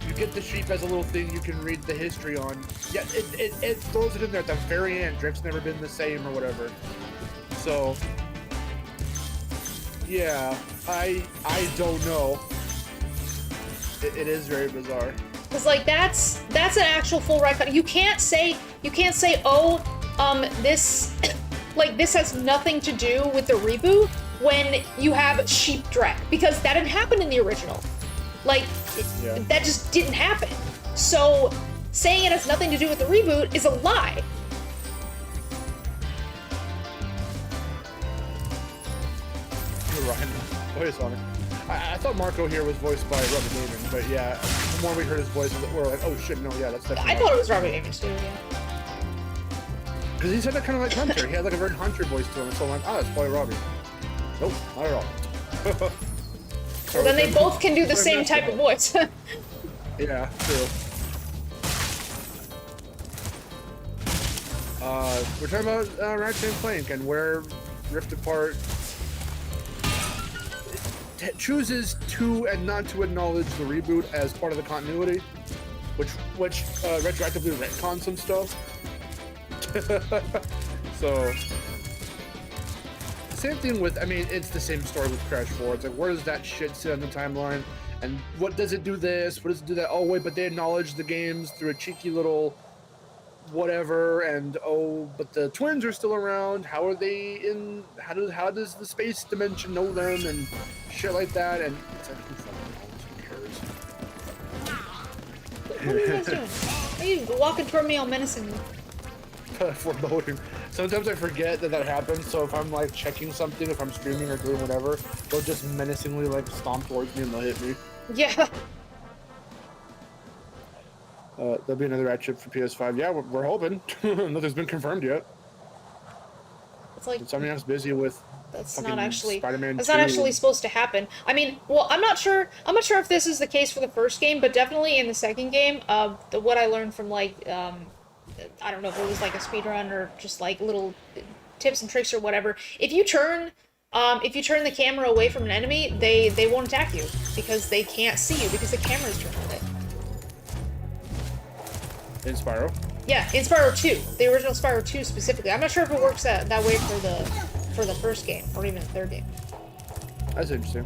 you get the sheep as a little thing you can read the history on, yeah, it throws it in there at the very end. Drek's never been the same or whatever. So... yeah, I don't know. It is very bizarre. Cause like that's an actual full retcon. You can't say oh this like this has nothing to do with the reboot when you have sheep Drek, because that didn't happen in the original. Like that just didn't happen. So saying it has nothing to do with the reboot is a lie. Ryan, voice on it. I thought Marco here was voiced by Robert Damon, but yeah, the more we heard his voice, we're like, oh shit, no, yeah, that's definitely. I thought it was Robert Damon too, yeah. Because he said that kind of like Hunter. He had like a very Hunter voice to him, so I'm like, that's probably Robbie. Nope, not at all. Well, then they both can do the same type of voice. Yeah, true. We're talking about Ratchet and Clank and where Rift Apart chooses to and not to acknowledge the reboot as part of the continuity, which retroactively retcons some stuff. So same thing with, I mean, it's the same story with Crash 4. It's like, where does that shit sit on the timeline, and what does it do this, what does it do that? Oh wait, but they acknowledge the games through a cheeky little whatever, and oh, but the twins are still around. How are they in? How does the space dimension know them and shit like that? And it's like, who fucking knows? Who cares? What are you guys doing? Why are you walking toward me all menacingly? Foreboding. Sometimes I forget that happens. So if I'm like checking something, if I'm streaming or doing whatever, they'll just menacingly like stomp towards me and they'll hit me. Yeah. There'll be another Ratchet for PS5. Yeah, we're hoping. Nothing's been confirmed yet. It's like Insomniac's busy with. That's not actually. Spider-Man That's 2. not actually supposed to happen. I mean, well, I'm not sure if this is the case for the first game, but definitely in the second game, what I learned from like, I don't know if it was like a speedrun or just like little tips and tricks or whatever. If you turn the camera away from an enemy, they won't attack you because they can't see you because the camera's turned away. In Spyro? Yeah, in Spyro 2. The original Spyro 2 specifically. I'm not sure if it works that way for the first game, or even the third game. That's interesting.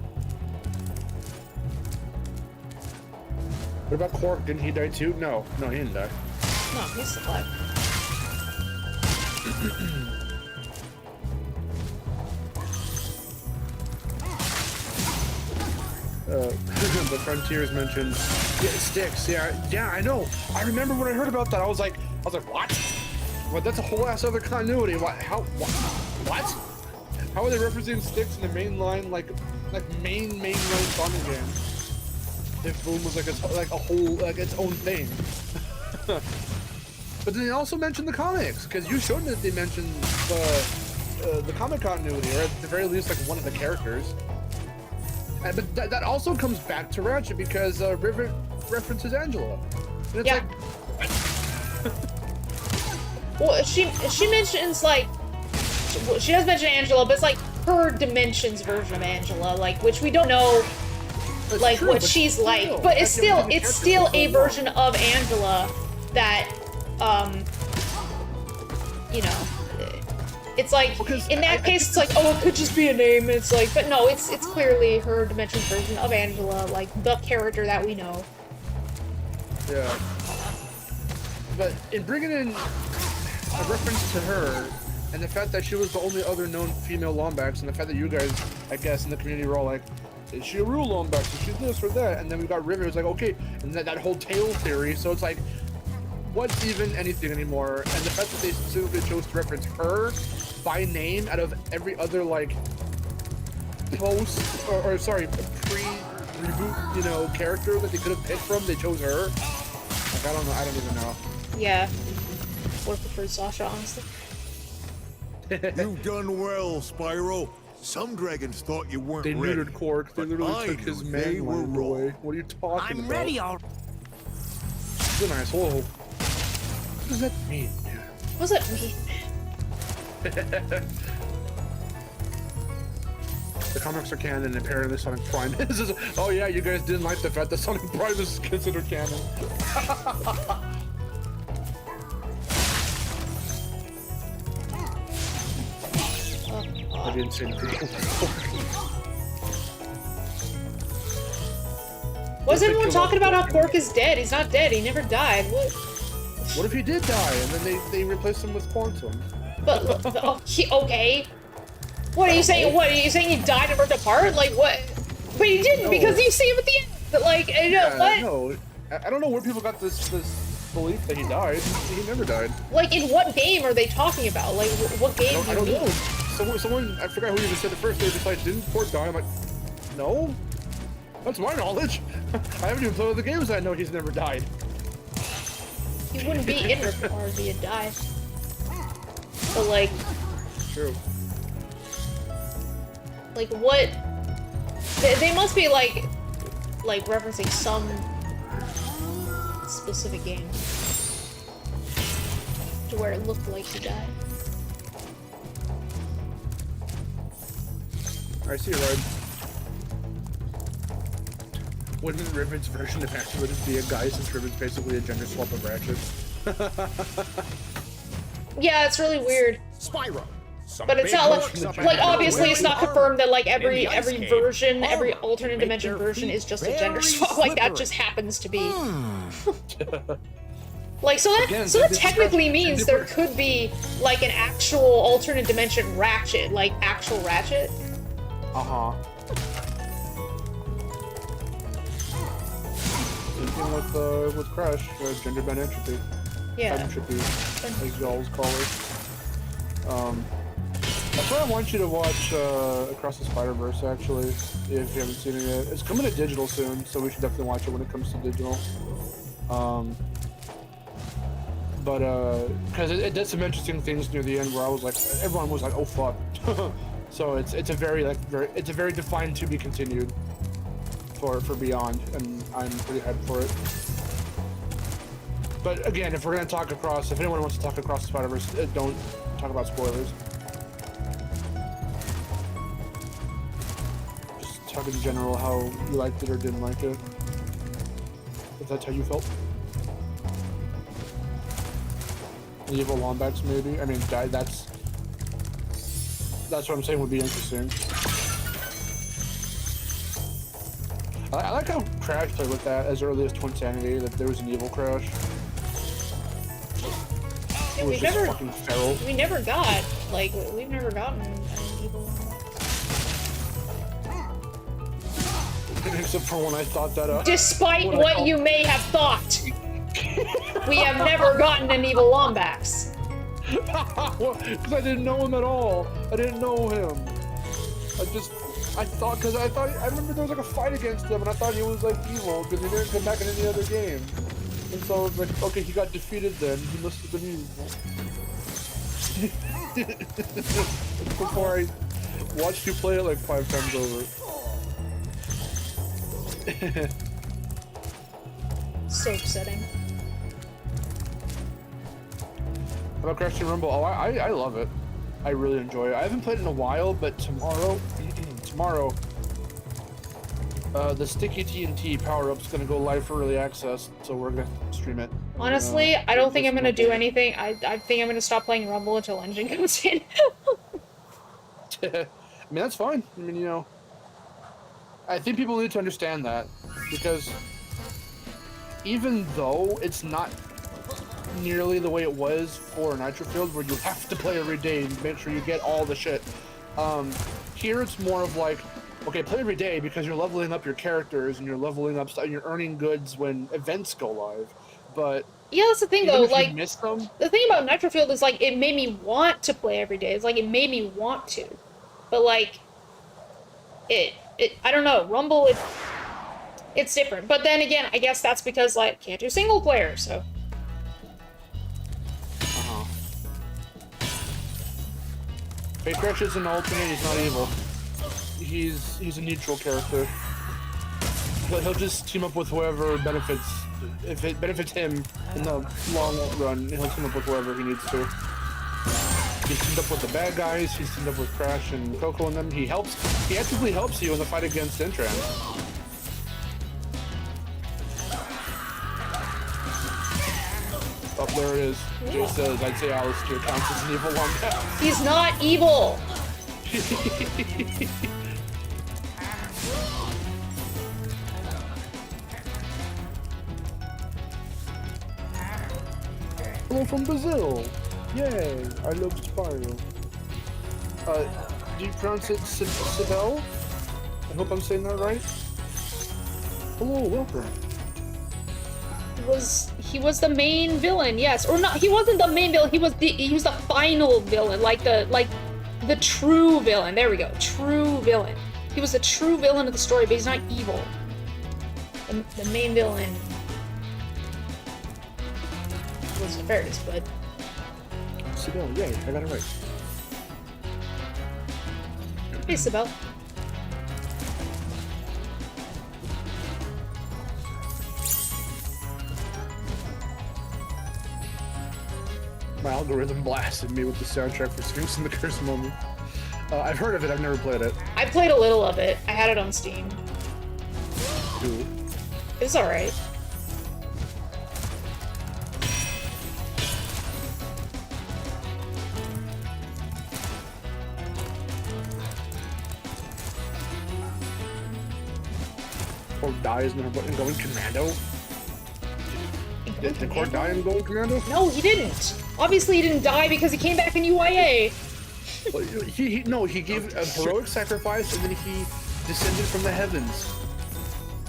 What about Quark? Didn't he die too? No, he didn't die. No, he's alive. The Frontiers mentioned sticks. Yeah, I know. I remember when I heard about that. I was like, what? What? That's a whole ass other continuity. What? How? What? How are they referencing sticks in the main line, like main line Sonic game? If Boom was like a whole its own thing. But then they also mentioned the comics, because you showed me that they mentioned the comic continuity, or at the very least like one of the characters. But that also comes back to Ratchet, because Rivet references Angela. And it's like... Well, she mentions, like... She does mention Angela, but it's like her Dimensions version of Angela, like, which we don't know, like, true, what she's still, like. But it's still a version of Angela that, you know... It's like, because in that case, it's like, oh, it could just be a name. It's like, but no, it's clearly her Dimensions version of Angela, like the character that we know. Yeah. But in bringing in a reference to her, and the fact that she was the only other known female Lombax, and the fact that you guys, I guess, in the community were all like, is she a real Lombax? Is she this or that? And then we got Rivet, it was like, okay, and that whole tail theory, so it's like, what's even anything anymore? And the fact that they specifically chose to reference her by name out of every other like post or sorry, pre-reboot, you know, character that they could have picked from. They chose her. Like, I don't know. I don't even know. Yeah. Would have preferred Sasha, honestly. You've done well, Spyro. Some dragons thought you weren't They ready. neutered Cork. They literally took his man land away. What are you talking about? I'm ready, all. He's an asshole. What does that mean, dude? What does that mean? The comics are canon, and apparently Sonic Prime is. Oh yeah, you guys didn't like the fact that Sonic Prime is considered canon. I didn't say anything. Was everyone talking about how Quark is dead? He's not dead. He never died. What if he did die, and then they replaced him with Quantum? But okay. What are you saying? What are you saying? He died and ripped apart? Like what? But he didn't, because you see him at the end. But like, you know, what? No, I don't know where people got this belief that he died. He never died. Like, in what game are they talking about? Like, what game? I don't know. Someone, I forgot who even said it first. They just like, didn't Quark die? I'm like, no. That's my knowledge. I haven't even played other games. I know he's never died. He wouldn't be in Repar if he had died. But like, true. Like what? They must be like referencing some specific game to where it looked like he died. I see it right. Wouldn't Riven's version of Activate just be a guy, since Riven's basically a gender swap of Ratchet? Yeah, it's really weird. Spyro. But it's not like obviously it's not confirmed that like every version, every alternate dimension version is just a gender swap. Like that just happens to be. Like so that technically means there could be like an actual alternate dimension Ratchet, like actual Ratchet. Uh-huh. Same thing with Crash, gender bend entropy. Yeah. Entropy, as you always call it. That's why I want you to watch Across the Spider-Verse, actually, if you haven't seen it yet. It's coming to digital soon, so we should definitely watch it when it comes to digital. Because it did some interesting things near the end where I was like, everyone was like, oh fuck. So it's a very defined to be continued for Beyond, and I'm pretty hyped for it. But again, if we're gonna talk across, if anyone wants to talk Across the Spider-Verse, don't talk about spoilers. Just talk in general how you liked it or didn't like it. If that's how you felt. The evil Lombax, maybe. I mean, that's what I'm saying would be interesting. I like how Crash played with that as early as Twinsanity, that there was an evil Crash. Yeah, we've never gotten an evil. Except for when I thought that Despite what you may have thought, we have never gotten an evil Lombax. Well, because I didn't know him at all. I didn't know him. I remember there was like a fight against him, and I thought he was like evil because he didn't come back in any other game. And so I was like, okay, he got defeated then. He must have been evil. Before I watched you play it like 5 times over. So upsetting. How about Crash Team Rumble? Oh, I love it. I really enjoy it. I haven't played it in a while, but tomorrow, the Sticky TNT power-up's gonna go live for early access, so we're gonna stream it. Honestly, I don't think I'm gonna do anything. I think I'm gonna stop playing Rumble until Engine comes in. I mean, that's fine. I mean, you know, I think people need to understand that, because even though it's not nearly the way it was for Nitro Field, where you have to play every day and make sure you get all the shit, here it's more of like, okay, play every day because you're leveling up your characters and you're leveling up stuff and you're earning goods when events go live. But Yeah, that's the thing Even though. if you Like, miss them, the thing about Nitrofield is like it made me want to play every day. It's like it made me want to, but like I don't know. Rumble, it's different. But then again, I guess that's because like can't do single player. So Fake Crash is an alternate. He's not evil. He's a neutral character. He'll just team up with whoever benefits. If it benefits him in the long run, he'll team up with whoever he needs to. He's teamed up with the bad guys. He's teamed up with Crash and Coco and them. He actively helps you in the fight against Intran. Oh, there it is. Jay says, I'd say Alistair counts as an evil one now. he's not evil. Hello from Brazil. Yay, I love Spyro. Do you pronounce it Sibel? I hope I'm saying that right. Hello, welcome. He was the main villain, yes, or not? He wasn't the main villain. He was the final villain, like the true villain. There we go, true villain. He was the true villain of the story, but he's not evil. The main villain was nefarious, but Sibel, yay, I got it right. hey, Sibel. My algorithm blasted me with the soundtrack for Sphinx and the Curse Moment. I've heard of it, I've never played it. I played a little of it. I had it on Steam. Cool. It was alright. Or dies and going commando? Did the Core die in Going Commando? No, he didn't. Obviously, he didn't die because he came back in UIA. Well, he gave a heroic sacrifice and then he descended from the heavens.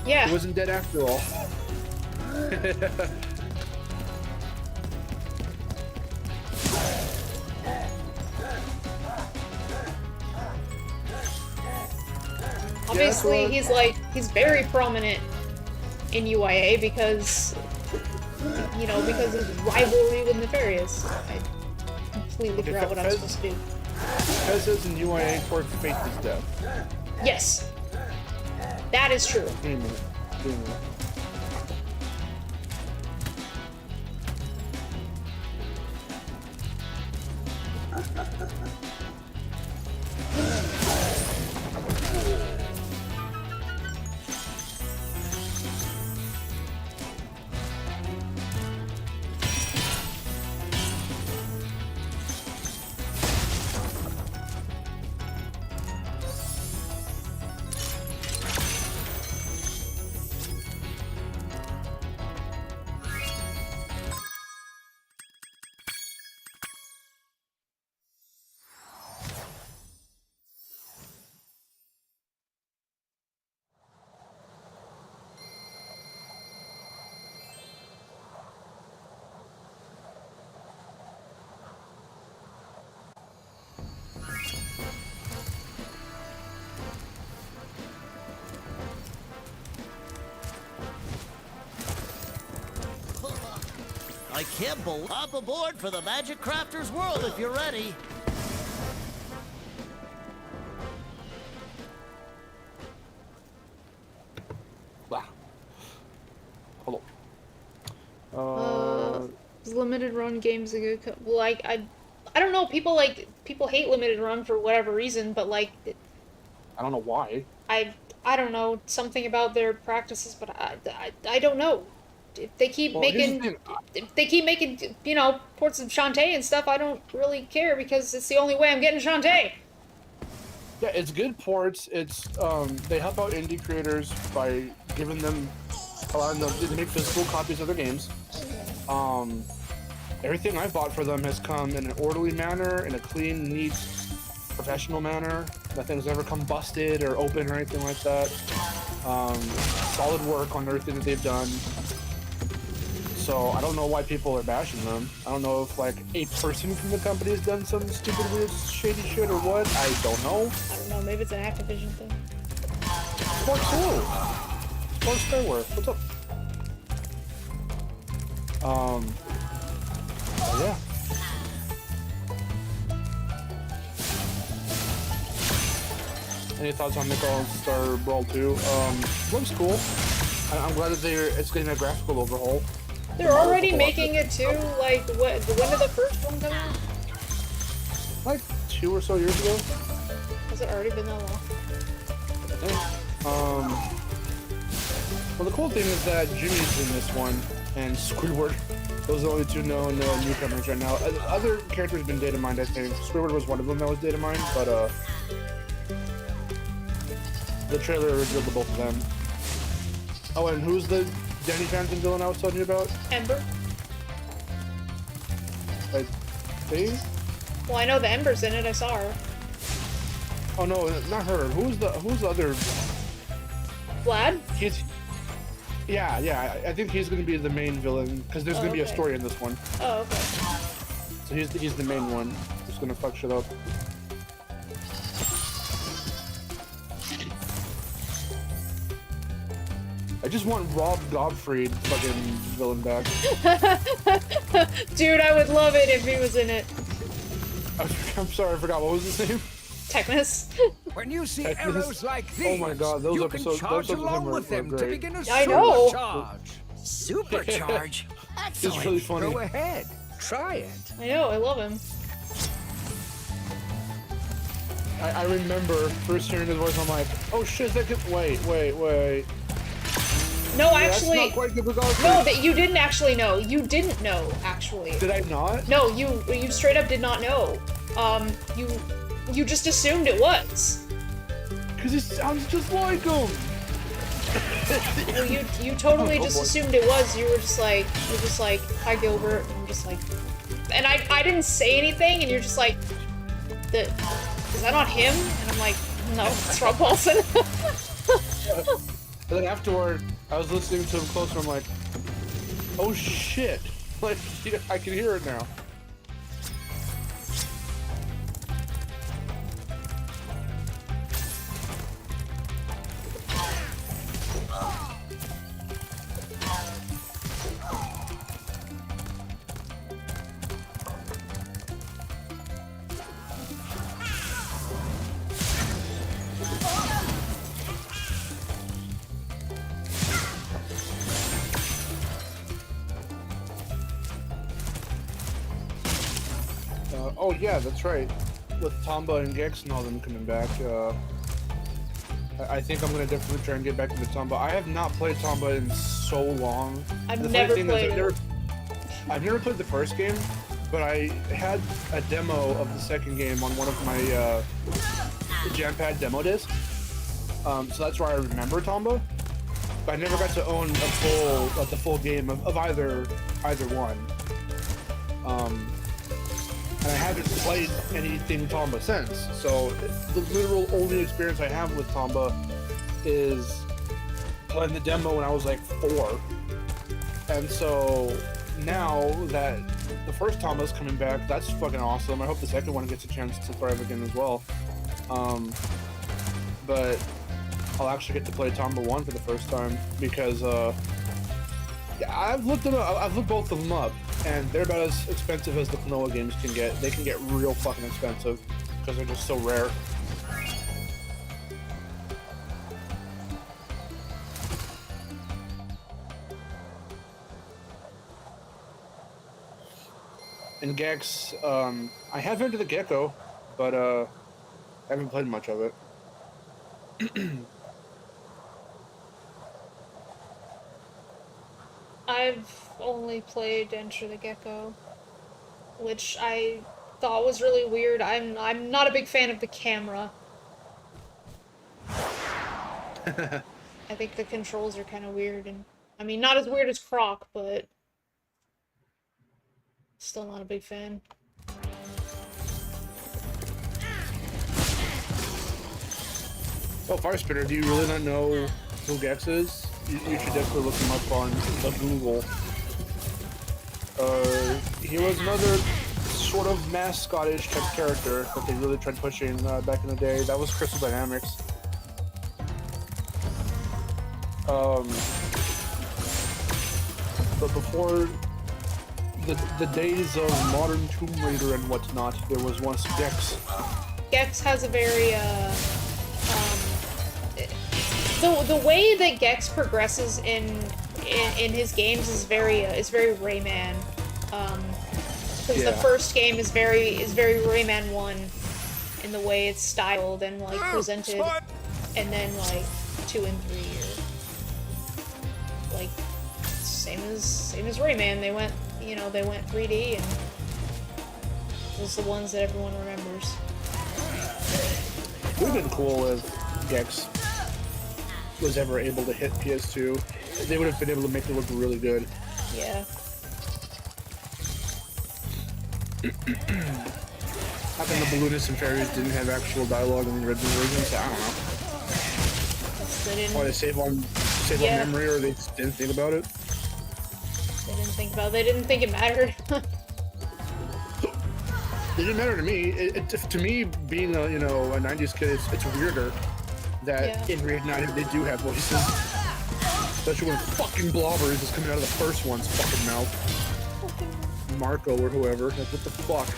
Yeah. He wasn't dead after all. Obviously, he's very prominent in UIA because, you know, because of his rivalry with Nefarious. I completely forgot what I was supposed to do. Fez in UIA Court faked his death. Yes. That is true. Give me a minute. Give me a minute. I can't believe. Hop aboard for the Magic Crafter's world if you're ready. Wow. Hello. Limited run games a good. Like I don't know. People hate limited run for whatever reason, but like I don't know why. I don't know something about their practices, but I don't know. If they keep making you know ports of Shantae and stuff, I don't really care because it's the only way I'm getting Shantae. Yeah, it's good ports. It's they help out indie creators by giving them, allowing them to make physical copies of their games. Everything I've bought for them has come in an orderly manner, in a clean, neat, professional manner. Nothing's ever come busted or open or anything like that. Solid work on everything that they've done. So I don't know why people are bashing them. I don't know if like a person from the company has done some stupid, weird, shady shit or what. I don't know. I don't know. Maybe it's an Activision thing. Spark Soul. Spark Spareware. What's up? Yeah. Any thoughts on Nickel and Star Brawl 2? Looks cool. I'm glad that it's getting a graphical overhaul. They're already making it too. Like, when did the first one come out? Like 2 or so years ago. Has it already been that long? I think. Well, the cool thing is that Jimmy's in this one, and Squidward. Those are the only 2 known newcomers right now. Other characters have been data mined, I think. Squidward was one of them that was data mined, but the trailer revealed the both of them. Oh, and who's the Danny Phantom villain I was telling you about? Ember. I think? Well, I know the Ember's in it. I saw her. Oh no, not her. Who's the other? Vlad? Yeah. I think he's gonna be the main villain because there's gonna be a story in this one. Oh, okay. So he's the main one. Just gonna fuck shit up. I just want Rob Godfrey fucking villain back. Dude, I would love it if he was in it. I'm sorry, I forgot. What was his name? Technus. When you see Technus. arrows like these, Oh my god, those you episodes, can charge those along with were them to great. begin a I know. supercharge. Supercharge? It's really funny. Go ahead, try it. I know, I love him. I remember first hearing his voice, I'm like, oh shit, that could wait. No, Yeah, actually, that's not quite good regardless. no, that you didn't actually know. You didn't know, actually. Did I not? No, you straight up did not know. You just assumed it was. Because it sounds just like him. Well, you totally just assumed it was. You're just like, hi Gilbert, and I'm just like, and I didn't say anything, and you're just like, is that not him? And I'm like, no, it's Rob Paulson. And then afterward, I was listening to him closer. I'm like, oh shit! Like I can hear it now. Oh yeah, that's right. With Tomba and Gex and all them coming back, I think I'm gonna definitely try and get back into Tomba. I have not played Tomba in so long. I've never played it. I've never played the first game, but I had a demo of the second game on one of my Jampad demo discs. So that's where I remember Tomba. But I never got to own the full game of either one. And I haven't played anything Tomba since. So the literal only experience I have with Tomba is playing the demo when I was like 4. And so now that the first Tomba's coming back, that's fucking awesome. I hope the second one gets a chance to thrive again as well. But I'll actually get to play Tomba 1 for the first time because yeah, I've looked both of them up, and they're about as expensive as the Klonoa games can get. They can get real fucking expensive because they're just so rare. And Gex, I have entered the Gecko, but I haven't played much of it. I've only played Enter the Gecko, which I thought was really weird. I'm not a big fan of the camera. I think the controls are kind of weird, and I mean, not as weird as Croc, but still not a big fan. Oh, Fire Spitter, do you really not know who Gex is? You should definitely look him up on Google. He was another sort of mascot-ish type character that they really tried pushing back in the day. That was Crystal Dynamics. But before the days of modern Tomb Raider and whatnot, there was once Gex. Gex has a very the way that Gex progresses in his games is very Rayman. Because the first game is very Rayman 1 in the way it's styled and like presented, and then like 2 and 3 are like same as Rayman. They went 3D, and those are the ones that everyone remembers. It would have been cool if Gex was ever able to hit PS2. They would have been able to make it look really good. Yeah. How come the balloonists and fairies didn't have actual dialogue in the original versions? I don't know. They didn't. Why they save on memory, or they just didn't think about it? They didn't think about it. They didn't think it mattered. It didn't matter to me. To me, being a 90s kid, it's weirder that in Reignited they do have voices. Especially when fucking Blobber is just coming out of the first one's fucking mouth. Marco or whoever. Like, what the fuck?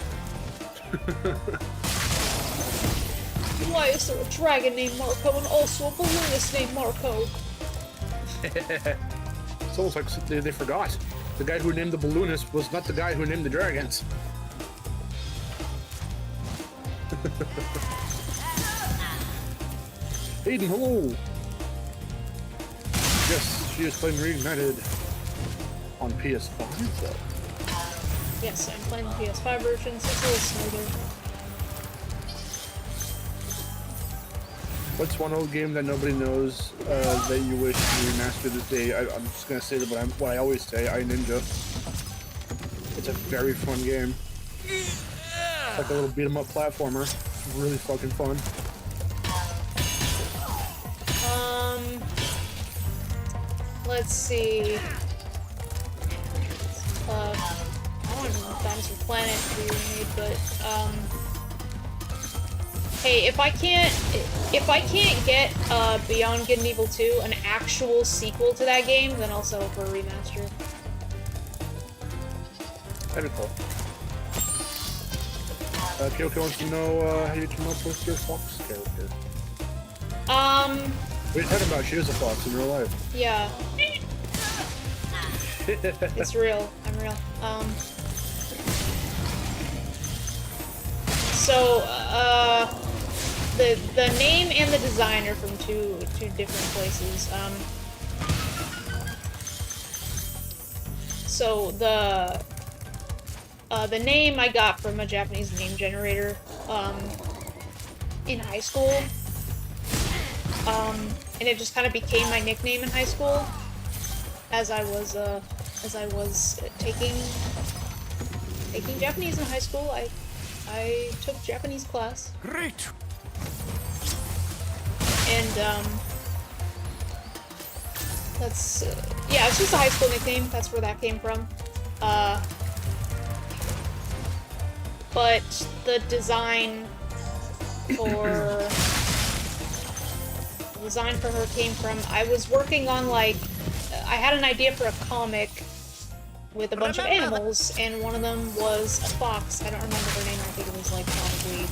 Why is there a dragon named Marco and also a balloonist named Marco? It's almost like they forgot. The guy who named the balloonist was not the guy who named the dragons. Aiden, hello! Yes, she is playing Reignited on PS5, though. Yes, I'm playing the PS5 version, so it's a little smoother. What's one old game that nobody knows that you wish you remastered this day? I'm just gonna say what I always say, iNinja. It's a very fun game. It's like a little beat-em-up platformer. It's really fucking fun. Let's see. I don't know if Dinosaur Planet to be remade, but hey, if I can't get Beyond Good and Evil 2 an actual sequel to that game, then I'll settle for a remaster. That'd be cool. Kyoko wants to know how you come up with your fox character. What are you talking about? She is a fox in real life. Yeah. It's real. I'm real. So, the name and the design are from two different places. So the name I got from a Japanese name generator, in high school. And it just kind of became my nickname in high school, as I was taking Japanese in high school. I took Japanese class. Great. And that's yeah, it's just a high school nickname. That's where that came from. But the design for her came from, I was working on, like, I had an idea for a comic with a bunch of animals, and one of them was a fox. I don't remember her name. I think it was, like, probably,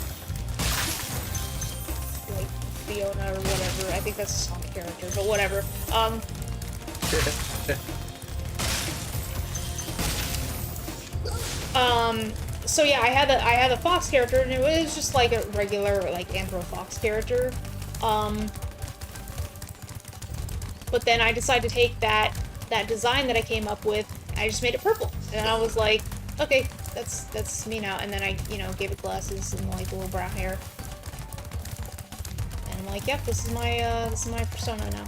like, Fiona or whatever. I think that's a Sonic character, but whatever. So yeah, I had a fox character, and it was just like a regular, like, Anthro Fox character. But then I decided to take that design that I came up with, I just made it purple. And I was like, okay, that's me now. And then I, gave it glasses and, like, a little brown hair. And I'm like, yep, this is my persona now.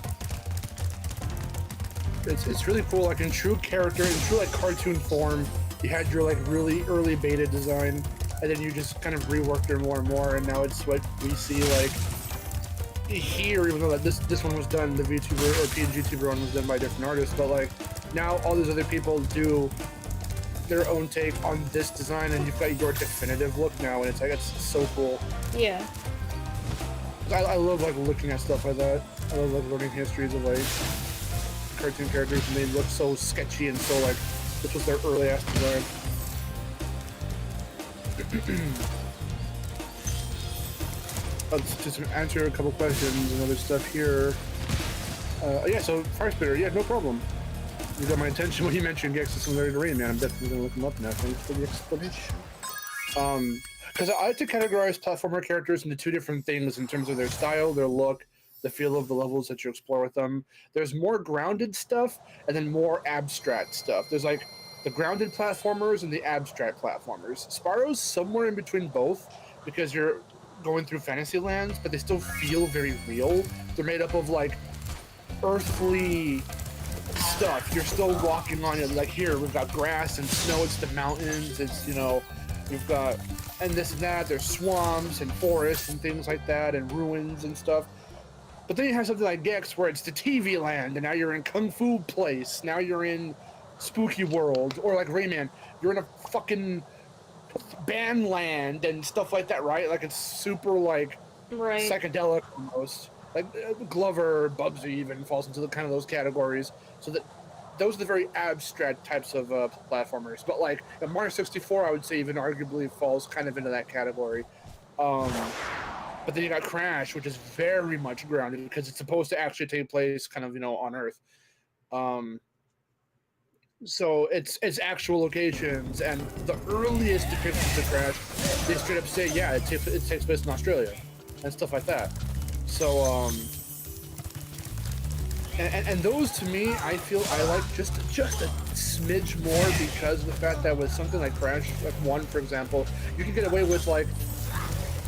It's really cool. Like, in true character, in true, like, cartoon form, you had your, like, really early beta design, and then you just kind of reworked her more and more, and now it's what we see, like, here, even though that this one was done, the VTuber or PNG Tuber one was done by a different artist, but, like, now all these other people do their own take on this design, and you've got your definitive look now, and it's like, it's so cool. Yeah. I love like looking at stuff like that. I love like learning histories of like cartoon characters, and they look so sketchy and so like this was their early ass design. Let's just answer a couple questions and other stuff here. Yeah, so Fire Spitter, yeah, no problem. You got my attention when you mentioned Gex and similarity to Rayman. I'm definitely gonna look them up now. Thanks for the explanation. Because I like to categorize platformer characters into two different things in terms of their style, their look, the feel of the levels that you explore with them. There's more grounded stuff and then more abstract stuff. There's like the grounded platformers and the abstract platformers. Spyro's somewhere in between both because you're going through fantasy lands, but they still feel very real. They're made up of like earthly stuff. You're still walking on it. Like here, we've got grass and snow. It's the mountains. It's, you know, you've got, and this and that. There's swamps and forests and things like that and ruins and stuff. But then you have something like Gex where it's the TV land and now you're in Kung Fu Place. Now you're in Spooky World. Or like Rayman, you're in a fucking band land and stuff like that, right? Like it's super like psychedelic almost. Like Glover, Bubsy even falls into the kind of those categories. So that those are the very abstract types of platformers. But like Mario 64, I would say even arguably falls kind of into that category. But then you got Crash, which is very much grounded because it's supposed to actually take place kind of, you know, on Earth. So it's actual locations, and the earliest depictions of Crash, they straight up say, yeah, it takes place in Australia and stuff like that. So, and those to me, I feel I like just a smidge more because of the fact that with something like Crash, like 1, for example, you can get away with like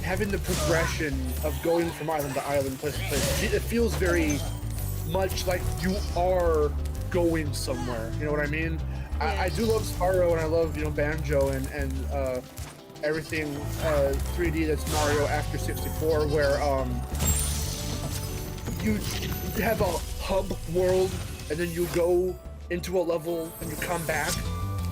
having the progression of going from island to island, place to place. It feels very much like you are going somewhere. You know what I mean? Yeah. I do love Spyro, and I love, you know, Banjo and everything 3D that's Mario after 64, where you have a hub world, and then you go into a level and you come back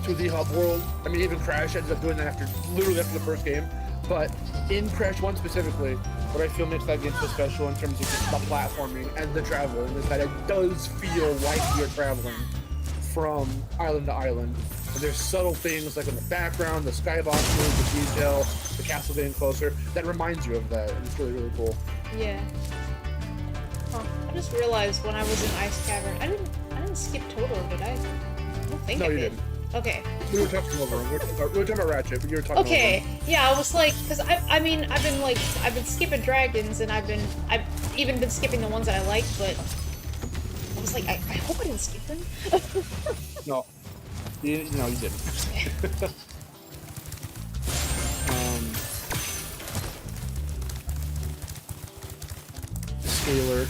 to the hub world. I mean, even Crash ended up doing that literally after the first game. But in Crash 1 specifically, what I feel makes that game so special in terms of just the platforming and the traveling is that it does feel like you're traveling from island to island. And there's subtle things like in the background, the skybox moves, the detail, the castle getting closer, that reminds you of that, and it's really, really cool. Yeah. Huh. I just realized when I was in Ice Cavern, I didn't skip Totoro, did I? I don't think I did. No, you didn't. Okay. We were talking over. We were talking about Ratchet, but you were talking over. Okay. Yeah, I was like, because I mean, I've been skipping dragons, and I've even been skipping the ones that I like, but I was like, I hope I didn't skip them. No. No, you didn't. Scalar.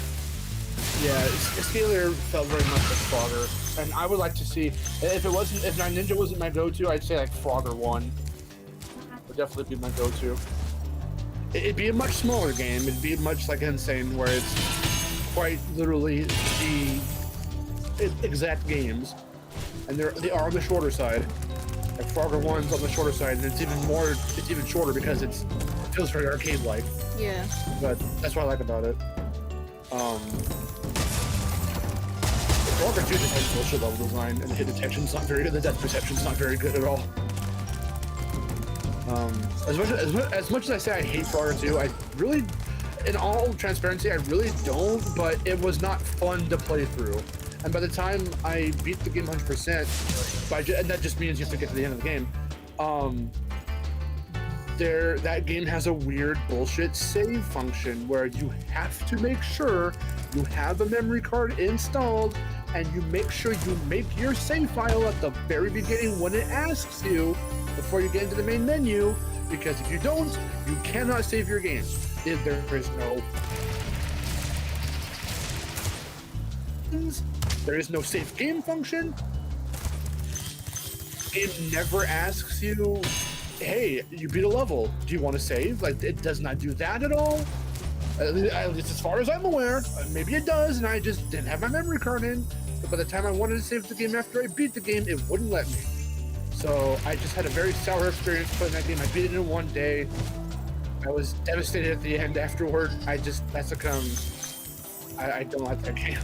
Yeah, Scalar felt very much like Frogger, and I would like to see if Ninja wasn't my go-to, I'd say like Frogger 1 would definitely be my go-to. It'd be a much smaller game. It'd be much like Insane, where it's quite literally the exact games, and they are on the shorter side. Like Frogger 1's on the shorter side, and it's even shorter because it feels very arcade-like. Yeah. But that's what I like about it. Frogger 2 just has bullshit level design, and the hit detection's not very good. The depth perception's not very good at all. As much as I say I hate Frogger 2, I really, in all transparency, I really don't. But it was not fun to play through. And by the time I beat the game 100%, and that just means you have to get to the end of the game. That game has a weird bullshit save function where you have to make sure you have a memory card installed, and you make sure you make your save file at the very beginning when it asks you before you get into the main menu, because if you don't, you cannot save your game. There is no save game function. It never asks you, hey, you beat a level, do you want to save? Like, it does not do that at all. At least as far as I'm aware. Maybe it does, and I just didn't have my memory card in. But by the time I wanted to save the game after I beat the game, it wouldn't let me. So I just had a very sour experience playing that game. I beat it in one day. I was devastated at the end afterward. I succumbed. I don't like that game.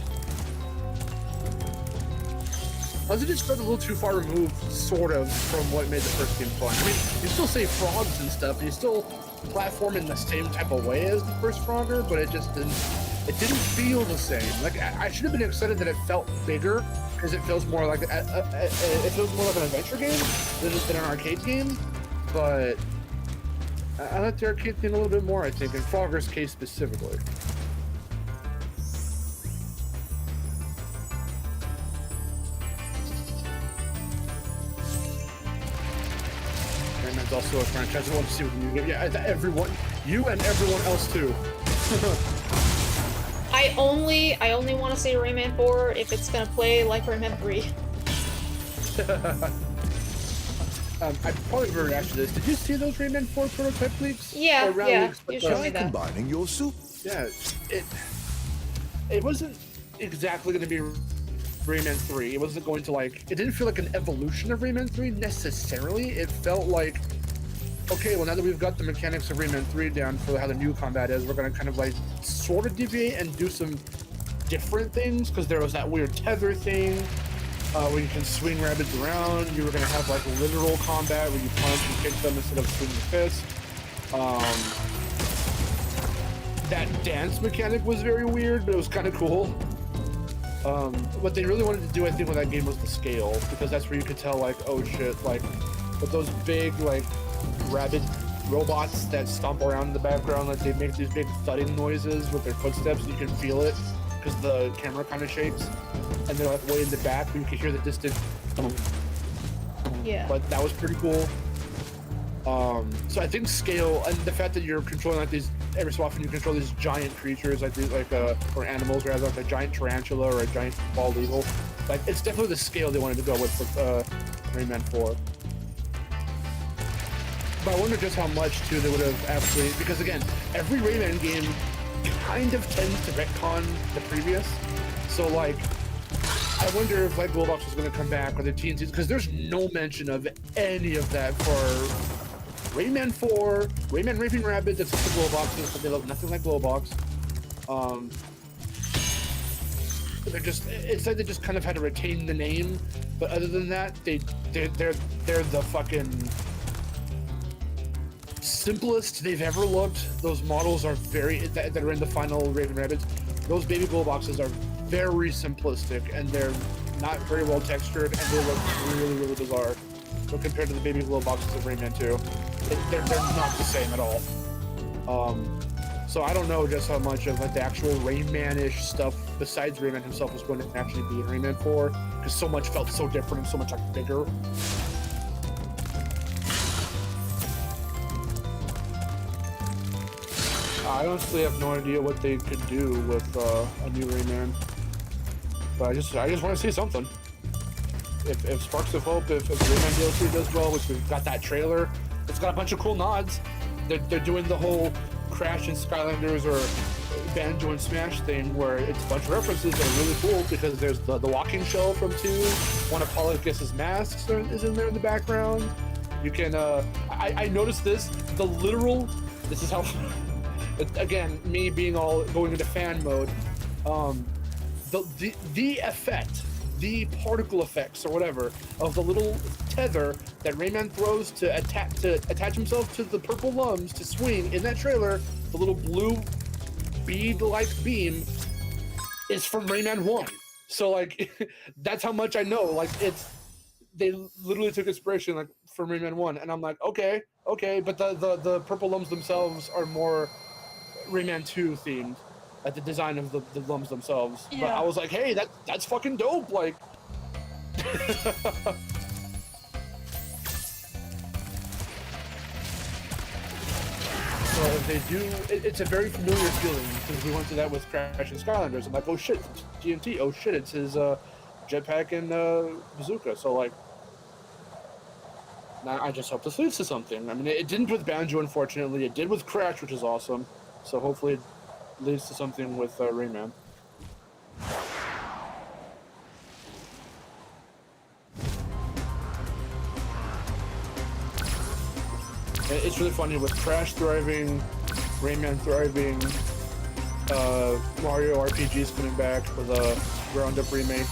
Plus, it just felt a little too far removed, sort of, from what made the first game fun. I mean, you still say frogs and stuff, and you still platform in the same type of way as the first Frogger, but it didn't feel the same. Like, I should have been excited that it felt bigger, because it feels more like an adventure game than an arcade game, but I like the arcade thing a little bit more, I think, in Frogger's case specifically. Rayman's also a franchise. I want to see what you get. Yeah, everyone, you and everyone else too. I only want to see Rayman 4 if it's gonna play like Rayman 3. I probably already asked you this. Did you see those Rayman 4 prototype leaks? Yeah, yeah. You showed me that. Combining your soup. Yeah, it wasn't exactly going to be Rayman 3. It wasn't going to, like, it didn't feel like an evolution of Rayman 3 necessarily. It felt like, okay, well, now that we've got the mechanics of Rayman 3 down for how the new combat is, we're going to kind of, like, sort of deviate and do some different things, because there was that weird tether thing where you can swing rabbits around. You were going to have, like, literal combat where you punch and kick them instead of swinging your fists. That dance mechanic was very weird, but it was kind of cool. What they really wanted to do, I think, with that game was the scale, because that's where you could tell, like, oh shit, like, with those big, like, rabbit robots that stomp around in the background, like, they make these big thudding noises with their footsteps, and you can feel it, because the camera kind of shakes, and they're, like, way in the back, but you can hear the distant, Yeah. but that was pretty cool. So I think scale, and the fact that you're controlling, like, these, every so often you control these giant creatures, like these, like, or animals, rather, like a giant tarantula or a giant bald eagle. Like, it's definitely the scale they wanted to go with Rayman 4. But I wonder just how much, too, they would have actually, because again, every Rayman game kind of tends to retcon the previous. So, like, I wonder if, like, Glowbox was going to come back, or the TNT, because there's no mention of any of that for Rayman 4, Rayman Raving Rabbids, except for Glowboxes, but they look nothing like Glowbox. They're just, it's like they just kind of had to retain the name, but other than that, they're the fucking simplest they've ever looked. Those models are that are in the final Raving Rabbids. Those baby Glowboxes are very simplistic, and they're not very well textured, and they look really, really bizarre. So compared to the baby Glowboxes of Rayman 2. They're not the same at all. So I don't know just how much of, like, the actual Rayman-ish stuff besides Rayman himself was going to actually be in Rayman 4, because so much felt so different and so much, like, bigger. I honestly have no idea what they could do with a new Rayman, but I just want to see something. If Sparks of Hope, if Rayman DLC does well, which we've got that trailer. It's got a bunch of cool nods. They're doing the whole Crash and Skylanders or Banjo and Smash thing, where it's a bunch of references that are really cool, because there's the walking shell from 2. One of Polygus' masks is in there in the background. You can, I noticed this, this is how, again, me being all going into fan mode, the effect, the particle effects or whatever of the little tether that Rayman throws to attach himself to the purple lums to swing in that trailer, the little blue bead-like beam, is from Rayman 1. So, like, that's how much I know. Like, they literally took inspiration, like, from Rayman 1, and I'm like, okay, but the purple lums themselves are more Rayman 2 themed. At the design of the lums themselves. Yeah. But I was like, hey, that's fucking dope, like. So if they do, it's a very familiar feeling, because we went through that with Crash and Skylanders. I'm like, oh shit, it's GMT, oh shit, it's his jetpack and bazooka. So, like, now I just hope this leads to something. I mean, it didn't with Banjo, unfortunately. It did with Crash, which is awesome. So hopefully leads to something with Rayman. It's really funny with Crash thriving, Rayman thriving, Mario RPGs coming back with a ground-up remake.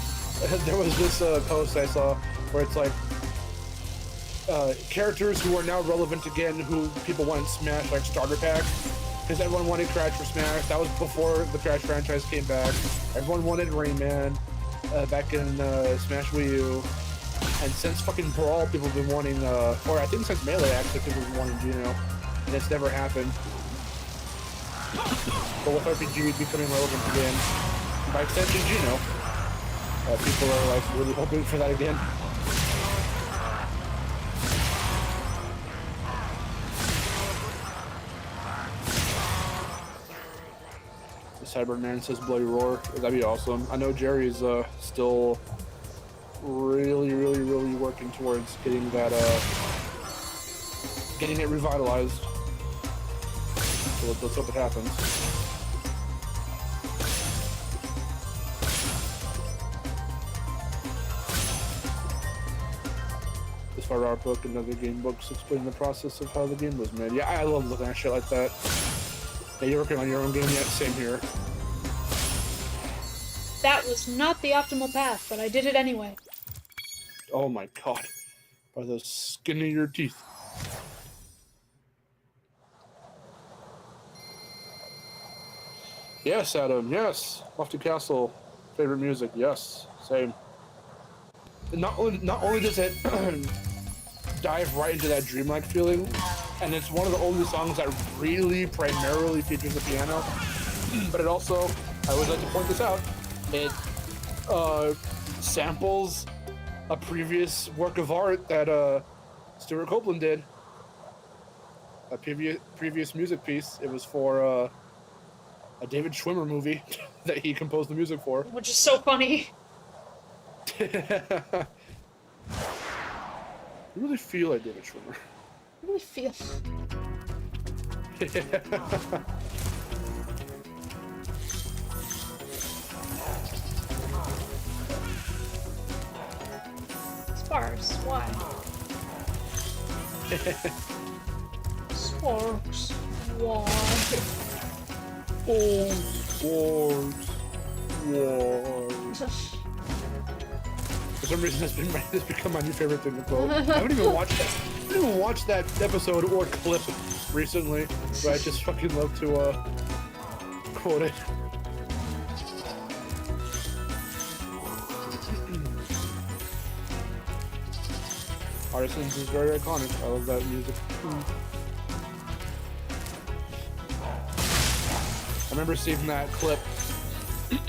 There was this post I saw where it's like characters who are now relevant again, who people want in Smash, like starter pack, because everyone wanted Crash for Smash. That was before the Crash franchise came back. Everyone wanted Rayman back in Smash Wii U. And since fucking Brawl, people have been wanting, or I think since Melee, actually, people have been wanting Geno, and it's never happened. But with RPG becoming relevant again, by extension, Geno, people are like really hoping for that again. The Cyberman says Bloody Roar. That'd be awesome. I know Jerry's still really working towards getting that getting it revitalized. So let's hope it happens. This Spyro art book and other game books explaining the process of how the game was made. Yeah, I love looking at shit like that. Yeah, you're working on your own game yet? Same here. That was not the optimal path, but I did it anyway. Oh my god. By the skin of your teeth. Yes, Adam, yes. Lofty Castle. Favorite music, yes. Same. Not only does it dive right into that dreamlike feeling, and it's one of the only songs that really primarily features the piano, but it also, I would like to point this out, it samples a previous work of art that Stuart Copeland did. A previous music piece. It was for a David Schwimmer movie that he composed the music for. Which is so funny. You really feel like David Schwimmer. I really feel. Sparks, why? Sparks, why? Oh, Sparks, why? For some reason, it's become my new favorite thing to quote. I haven't even watched that episode or clip recently, but I just fucking love to quote it. Artisans is very iconic. I love that music. I remember seeing that clip from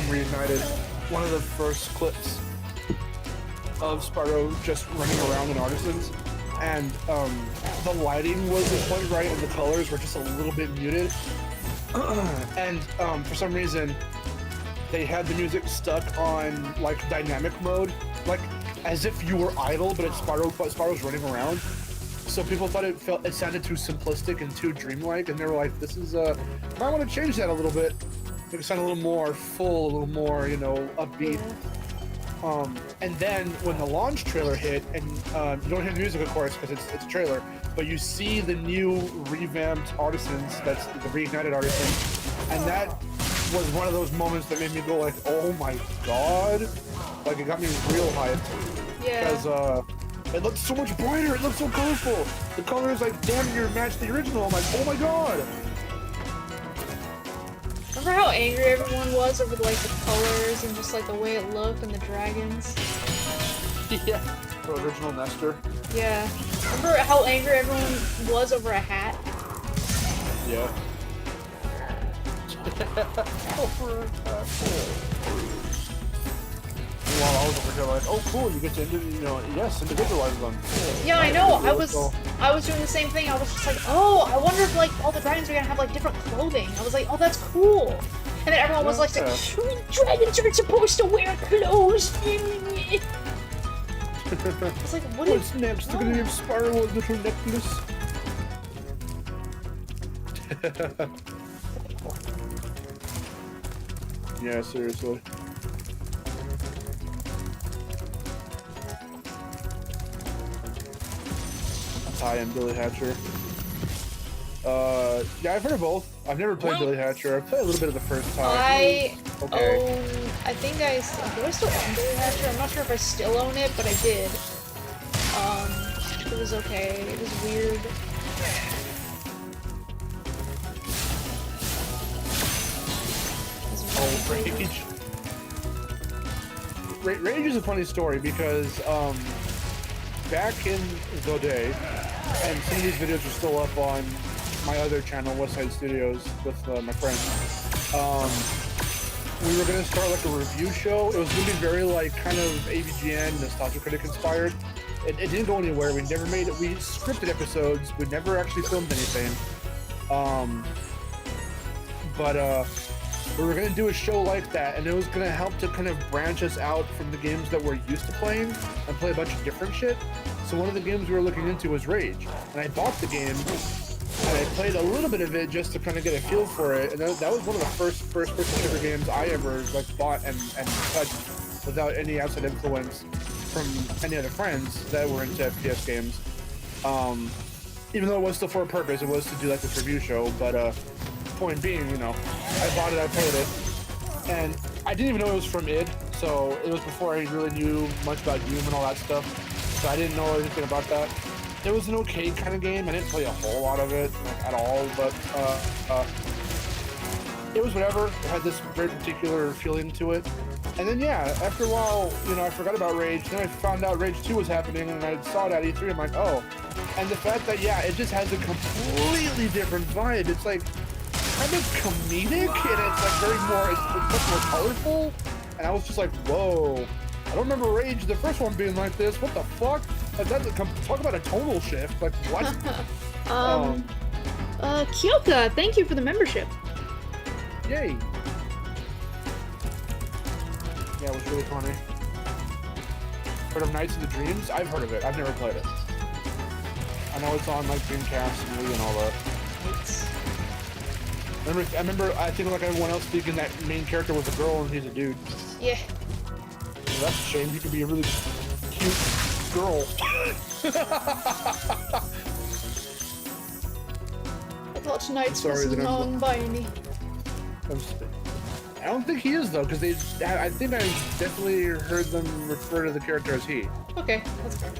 Reignited. One of the first clips of Spyro just running around in Artisans, and the lighting wasn't quite right and the colors were just a little bit muted. And for some reason, they had the music stuck on like dynamic mode, like as if you were idle, but Spyro's running around. So people thought it sounded too simplistic and too dreamlike, and they were like, "This is might want to change that a little bit, make it sound a little more full, a little more, you know, upbeat." And then when the launch trailer hit, and you don't hear the music, of course, because it's a trailer, but you see the new revamped Artisans, that's the Reignited Artisans, and that was one of those moments that made me go like, "Oh my god!" Like it got me real hyped. Yeah. Because it looked so much brighter. It looked so colorful. The colors like damn near matched the original. I'm like, oh my god. Remember how angry everyone was over like the colors and just like the way it looked and the dragons? Yeah. The original Nestor. Yeah. Remember how angry everyone was over a hat? Yeah. While I was over here like, oh cool, you get to individualize them. Yeah, I know. I was doing the same thing. I was just like, oh, I wonder if like all the dragons are gonna have like different clothing. I was like, oh, that's cool. And then everyone was like, dragons aren't supposed to wear clothes. I was like, what's next? They're gonna give Spyro a little necklace. Yeah, seriously. Ty and Billy Hatcher. Yeah, I've heard of both. I've never played Billy Hatcher. I've played a little bit of the first Ty. I think I do I still own Billy Hatcher? I'm not sure if I still own it, but I did. It was okay. It was weird. Rage. Rage is a funny story because back in the day, and some of these videos are still up on my other channel, Westside Studios, with my friend. We were gonna start like a review show. It was gonna be very like kind of AVGN, Nostalgia Critic inspired. It didn't go anywhere. We never made it. We scripted episodes. We never actually filmed anything. But we were gonna do a show like that, and it was gonna help to kind of branch us out from the games that we're used to playing and play a bunch of different shit. So one of the games we were looking into was Rage, and I bought the game and I played a little bit of it just to kind of get a feel for it. And that was one of the first-person shooter games I ever like bought and touched without any outside influence from any other friends that were into FPS games. Even though it was still for a purpose, it was to do like this review show. But point being, you know, I bought it, I played it, and I didn't even know it was from id. So it was before I really knew much about Doom and all that stuff. So I didn't know anything about that. It was an okay kind of game. I didn't play a whole lot of it like, at all, but it was whatever. It had this very particular feeling to it. And then yeah, after a while, you know, I forgot about Rage. Then I found out Rage 2 was happening, and I saw it at E3. I'm like, oh. And the fact that yeah, it just has a completely different vibe. It's like kind of comedic, and it's like very more, it's much more colorful. And I was just like, whoa. I don't remember Rage, the first one, being like this. What the fuck? Talk about a tonal shift. Like, what? Kyoka, thank you for the membership. Yay. Yeah, it was really funny. Heard of Knights of the Dreams? I've heard of it. I've never played it. I know it's on, like, Dreamcast and Wii and all that. I remember, I think like everyone else thinking that main character was a girl and he's a dude. Yeah. Well, that's a shame. He could be a really cute girl. I thought Knights was non-binary. I don't think he is though, because I think I definitely heard them refer to the character as he. Okay, that's fair.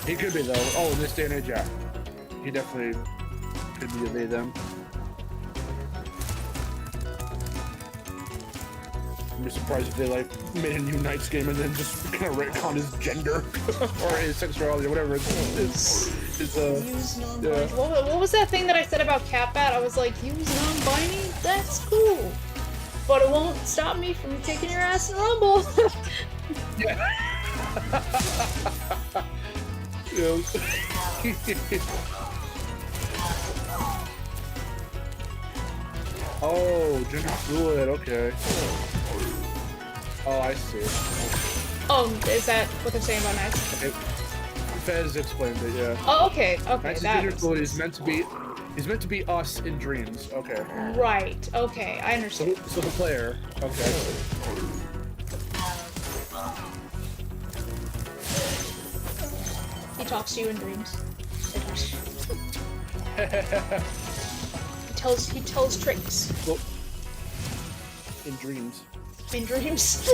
He could be though. Oh, in this day and age, yeah. He definitely could be a they, them. I'd be surprised if they like made a new Knights game and then just kind of retcon his gender or his sexuality or whatever. Yeah. What was that thing that I said about Catbat? I was like, use non-binary? That's cool. But it won't stop me from kicking your ass in Rumble. Yeah. Yeah. Oh, gender fluid, okay. Oh, I see. Oh, is that what they're saying about Knights? Okay. Fez explained it, yeah. Oh, okay, okay. Knights gender fluid is meant to be. He's meant to be us in dreams. Okay. Right. Okay, I understand. So the player. Okay. He talks to you in dreams. He tells tricks. Well, in dreams. In dreams.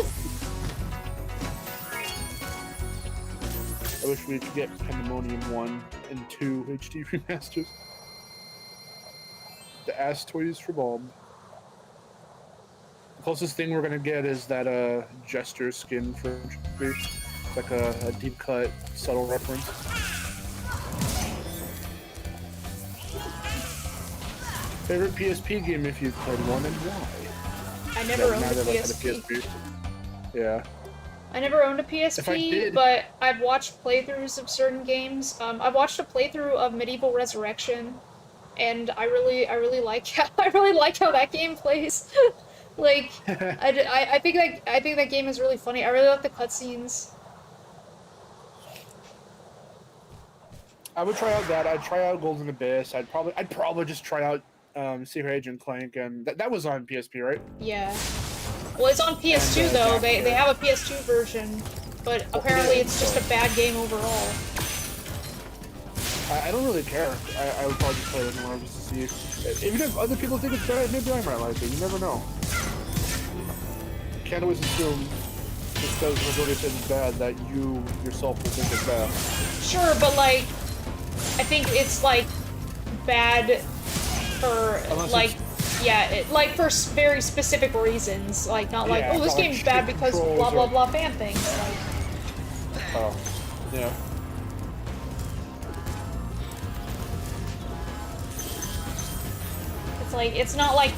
I wish we could get Pandemonium 1 and 2 HD remasters. The ass toys for Bob. The closest thing we're gonna get is that Jester skin for it's like a deep cut, subtle reference. Favorite PSP game if you've played one and why? I never owned a PSP. Yeah. I never owned a PSP, but I've watched playthroughs of certain games. I watched a playthrough of Medieval Resurrection, and I really like how that game plays. Like, I think that game is really funny. I really like the cutscenes. I would try out that. I'd try out Golden Abyss. I'd probably just try out Ratchet and Clank, and that was on PSP, right? Yeah. Well, it's on PS2 though. They have a PS2 version, but apparently it's just a bad game overall. I don't really care. I would probably just play it anymore just to see. Even if other people think it's bad, maybe I might like it. You never know. Can't always assume just because the majority of things bad that you yourself will think it's bad. Sure, but like, I think it's like bad for like, yeah, like for very specific reasons. Like not like, oh, this game's bad because blah blah blah fan things. Like, oh, yeah. Like, it's not like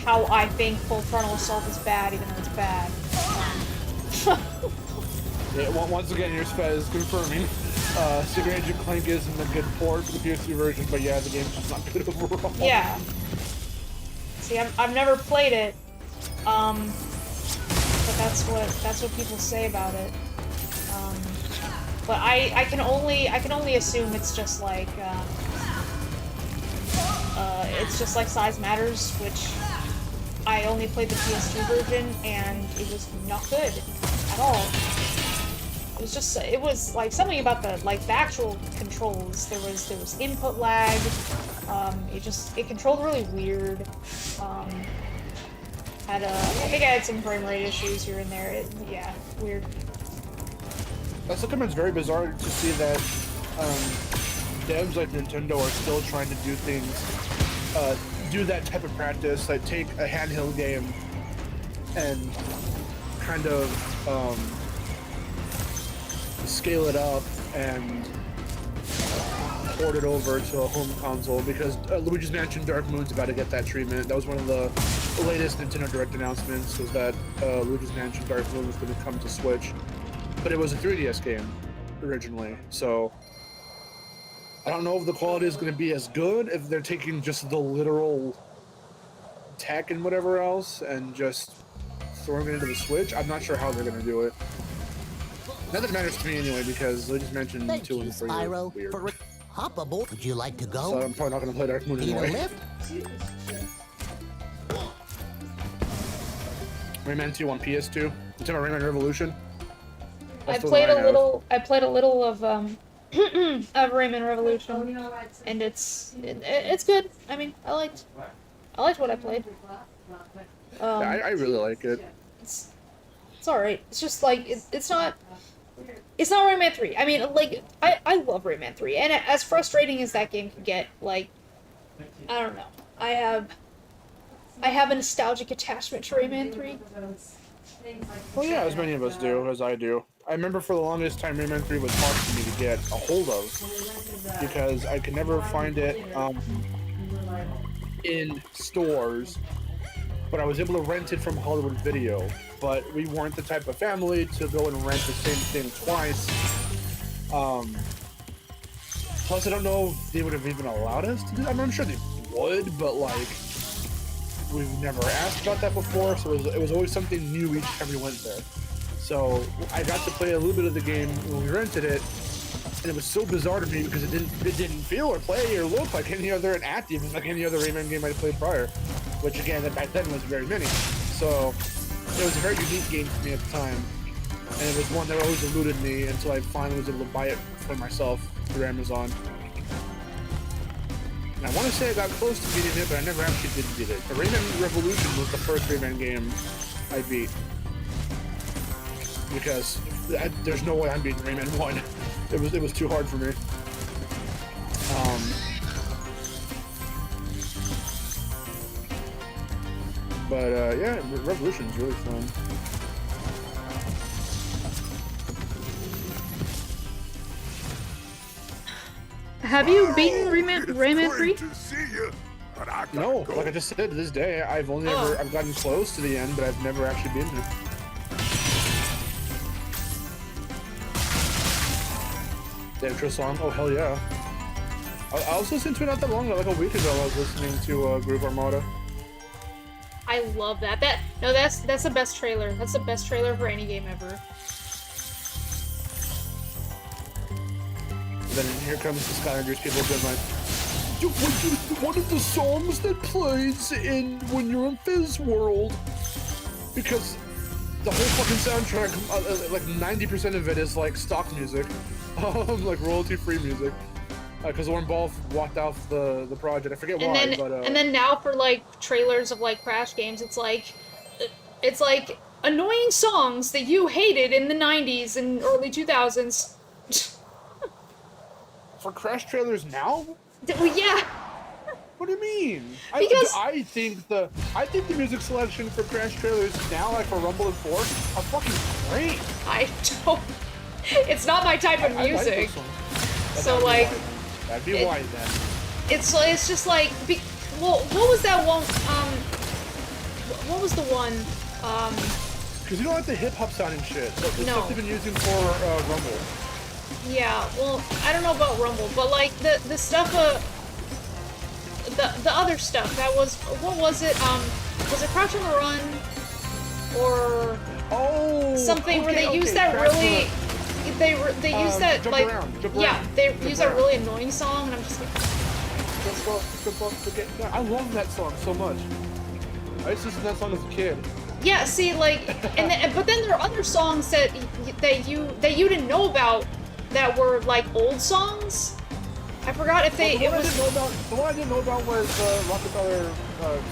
how I think Full Frontal Assault is bad, even though it's bad. Yeah, once again, your Spez is confirming. Ratchet and Clank isn't a good port for the PS2 version, but yeah, the game's just not good overall. Yeah. See, I've never played it, but that's what people say about it. But I can only assume it's just like. It's just like size matters, which I only played the PS2 version, and it was not good at all. It was like something about the actual controls. There was input lag. It controlled really weird. I think I had some frame rate issues here and there. Yeah, weird. That's something very bizarre to see that devs like Nintendo are still trying to do things, do that type of practice, like take a handheld game and kind of scale it up and port it over to a home console, because Luigi's Mansion Dark Moon's about to get that treatment. That was one of the latest Nintendo Direct announcements, was that Luigi's Mansion Dark Moon was going to come to Switch, but it was a 3DS game originally, so I don't know if the quality is going to be as good if they're taking just the literal tech and whatever else and just throwing it into the Switch. I'm not sure how they're going to do it. Not that it matters to me anyway, because I just mentioned 2 and 3 are weird. For hop aboard. Would you like to go? So I'm probably not going to play Dark Moon Need a anyway. lift? Rayman 2 on PS2. You talking about Rayman Revolution? I played a little of Rayman Revolution, and it's good. I mean, I liked what I played. Yeah, I really like it. It's alright. It's just like it's not Rayman 3. I mean, like I love Rayman 3, and as frustrating as that game can get, like I don't know. I have a nostalgic attachment to Rayman 3. Well, yeah, as many of us do, as I do. I remember for the longest time Rayman 3 was hard for me to get a hold of because I could never find it in stores, but I was able to rent it from Hollywood Video. But we weren't the type of family to go and rent the same thing twice. Plus, I don't know if they would have even allowed us to do that. I'm sure they would, but like, we've never asked about that before, so it was always something new each time we went there. So I got to play a little bit of the game when we rented it, and it was so bizarre to me because it didn't feel or play or look like any other, and act even like any other Rayman game I'd played prior, which again back then was very many. So it was a very unique game for me at the time, and it was one that always eluded me until I finally was able to buy it for myself through Amazon. And I want to say I got close to beating it, but I never actually did beat it. The Rayman Revolution was the first Rayman game I beat, because there's no way I'm beating Rayman 1. It was too hard for me. But yeah, Revolution's really fun. Have you beaten Rayman 3? No, like I just said, to this day, I've gotten close to the end, but I've never actually beaten it. The intro song, oh hell yeah. I was listening to it not that long ago, like a week ago. I was listening to Groove Armada. I love that. That's the best trailer. That's the best trailer for any game ever. And then here comes the Skylanders people being like, one of the songs that plays in when you're in Fizz World, because the whole fucking soundtrack, like 90% of it is like stock music, like royalty-free music. Because Warren Ball walked off the project. I forget why, but and then now for like trailers of like Crash games, it's like annoying songs that you hated in the 90s and early 2000s. for Crash trailers now? Well, yeah. What do you mean? Because I think the music selection for Crash trailers now, like for Rumble and 4, are fucking great. I don't. It's not my type of music. So like. That'd be why then. It's just like, well, what was that one? What was the one? Because you don't like the hip hop sounding shit. The stuff they've been using for Rumble. Yeah, well, I don't know about Rumble, but like the stuff the other stuff that was, what was it? Was it Crouch on the Run or something where they used that really? They use that jump like around. They use that really annoying song, and I'm just like, I love that song so much. I used to listen to that song as a kid. yeah. See, like, but then there are other songs that you didn't know about that were like old songs. I forgot if they. The one I didn't know about was Rockefeller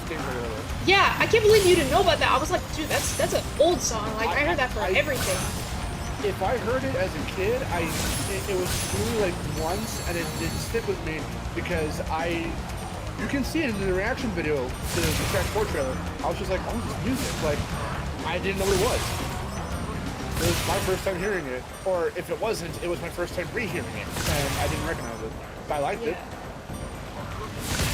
Sting Radio. Yeah, I can't believe you didn't know about that. I was like, dude, that's an old song. Like I heard that for everything. If I heard it as a kid, it was really like once, and it didn't stick with me because you can see it in the reaction video to the Crash 4 trailer. I was just like, oh, this music, like, I didn't know what it was. It was my first time hearing it, or if it wasn't, it was my first time rehearing it, and I didn't recognize it. But I liked it.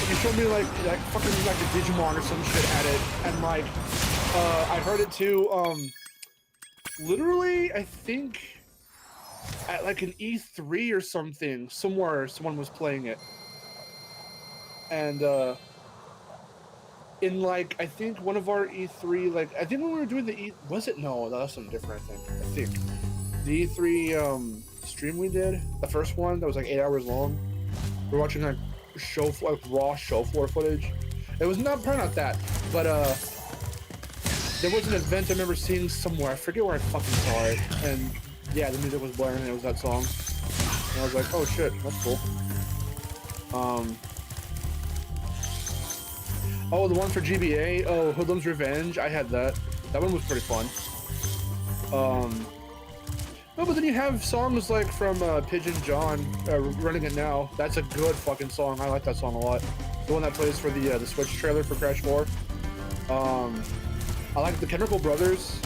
You showed me like fucking like a Digimon or some shit at it, and like, I heard it too, literally, I think at like an E3 or something, somewhere someone was playing it. And in like, I think one of our E3, like, I think when we were doing the was it? No, that was something different, I think. The E3 stream we did, the first one that was like 8 hours long, we were watching like raw show floor footage. It was probably not that, but there was an event I remember seeing somewhere. I forget where I fucking saw it. And yeah, the music was blaring and it was that song. And I was like, oh shit, that's cool. Oh, the one for GBA. Oh, Hoodlum's Revenge. I had that. That one was pretty fun. No, but then you have songs like from Pigeon John, Running It Now. That's a good fucking song. I like that song a lot. The one that plays for the Switch trailer for Crash 4. I like the Chemical Brothers,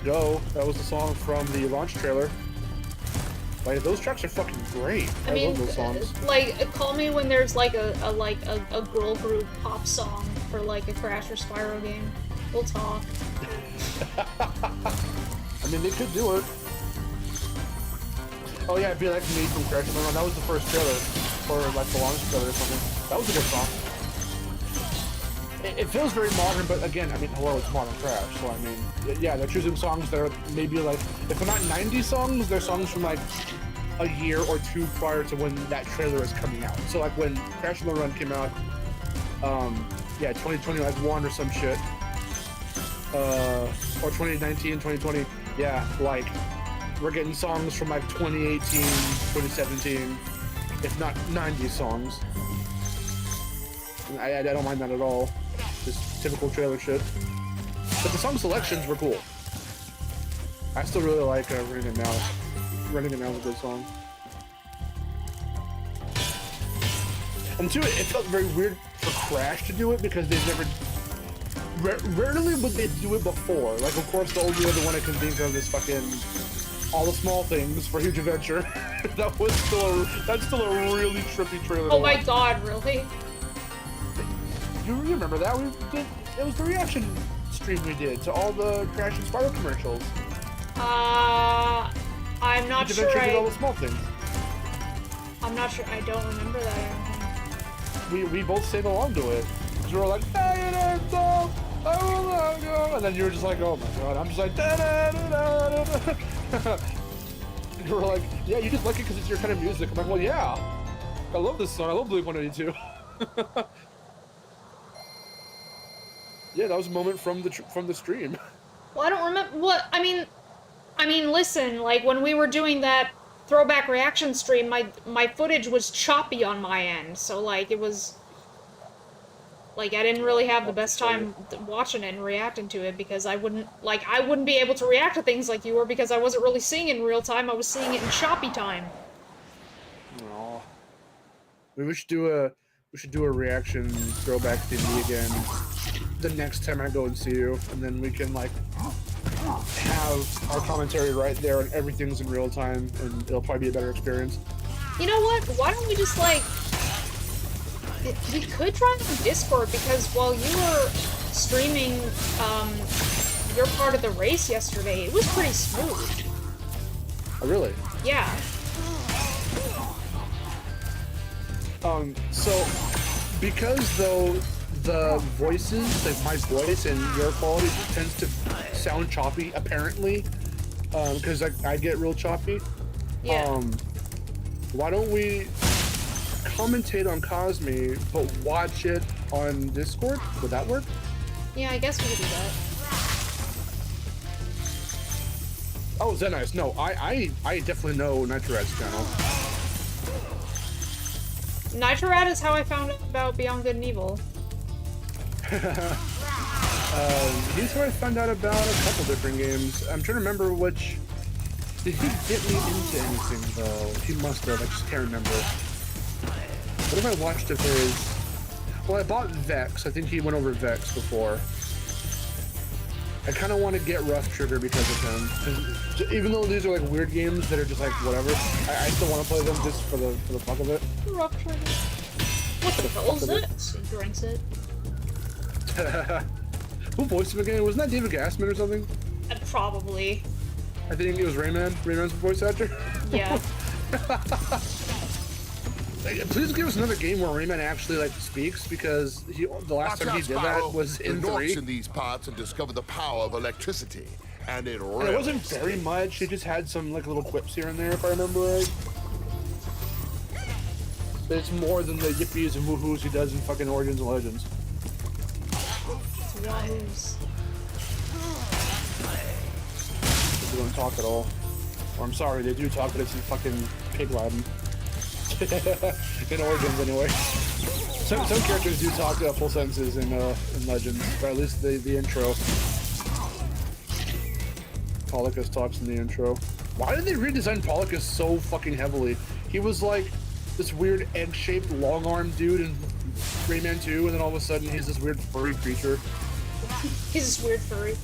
Go. That was the song from the launch trailer. Like, those tracks are fucking great. I mean, love those songs. Like, call me when there's like a girl group pop song for like a Crash or Spyro game. We'll talk. I mean, they could do it. Oh yeah, Be Like Me from Crash. That was the first trailer, or like the launch trailer or something. That was a good song. It feels very modern, but again, I mean, hello, it's modern Crash, so I mean, yeah, they're choosing songs that are maybe like, if they're not 90s songs, they're songs from like a year or two prior to when that trailer is coming out. So like when Crash on the Run came out, yeah, 2020, like one or some shit, or 2019, 2020, yeah, like, we're getting songs from like 2018, 2017, if not 90s songs. I don't mind that at all. Just typical trailer shit. But the song selections were cool. I still really like Running It Now. Running It Now is a good song. And too, it felt very weird for Crash to do it because they've never... Rarely would they do it before. Like, of course, the only other one I can think of is fucking All the Small Things for Huge Adventure. That's still a really trippy trailer. Oh my god, really? You remember that? It was the reaction stream we did to all the Crash and Spyro commercials. I'm not Huge sure Adventure did All the Small Things. I'm not sure, I don't remember that. We both sang along to it. Because we were like, and then you were just like, oh my god. I'm just like, you were like, yeah, you just like it because it's your kind of music. I'm like, well, yeah. I love this song. I love Blink-182. Yeah, that was a moment from the stream. Well, I don't remember what I mean, listen, like when we were doing that throwback reaction stream, my footage was choppy on my end, so like it was like I didn't really have the best time watching it and reacting to it because I wouldn't be able to react to things like you were because I wasn't really seeing it in real time. I was seeing it in choppy time. Oh. We should do a reaction throwback thingy again the next time I go and see you, and then we can like have our commentary right there and everything's in real time, and it'll probably be a better experience. You know what? Why don't we just like we could try it on Discord because while you were streaming your part of the race yesterday, it was pretty smooth. Oh, really? Yeah. So because though the voices, like my voice and your quality tends to sound choppy, apparently, because I get real choppy. Yeah. Why don't we commentate on Cosme, but watch it on Discord? Would that work? Yeah, I guess we could do that. Oh, Zenice, no, I definitely know Nitrorad's channel. Nitrorad is how I found out about Beyond Good and Evil. He's where I found out about a couple different games. I'm trying to remember which. Did he get me into anything though? He must have. I just can't remember. What have I watched of his? Well, I bought Vex. I think he went over Vex before. I kind of want to get Rough Trigger because of him. 'Cause even though these are like weird games that are just like whatever, I still want to play them just for the fuck of it. Rough Trigger. What the hell is this? He drinks it. Who voiced him again? Wasn't that David Gassman or something? Probably. I think it was Rayman. Rayman's the voice actor. Yeah. Please give us another game where Rayman actually like speaks, because the last time he did that was in 3. In these parts and discovered the power of electricity, and it wasn't very much. He just had some like little quips here and there, if I remember right. But it's more than the yippies and woohoos he does in fucking Origins and Legends. Wahoos. They don't talk at all. Or I'm sorry, they do talk, but it's in fucking pig Latin. In Origins, anyway. Some characters do talk full sentences in Legends, or at least the intro. Polycus talks in the intro. Why did they redesign Polycus so fucking heavily? He was like this weird egg-shaped long-armed dude in Rayman 2, and then all of a sudden he's this weird furry creature. He's this weird furry.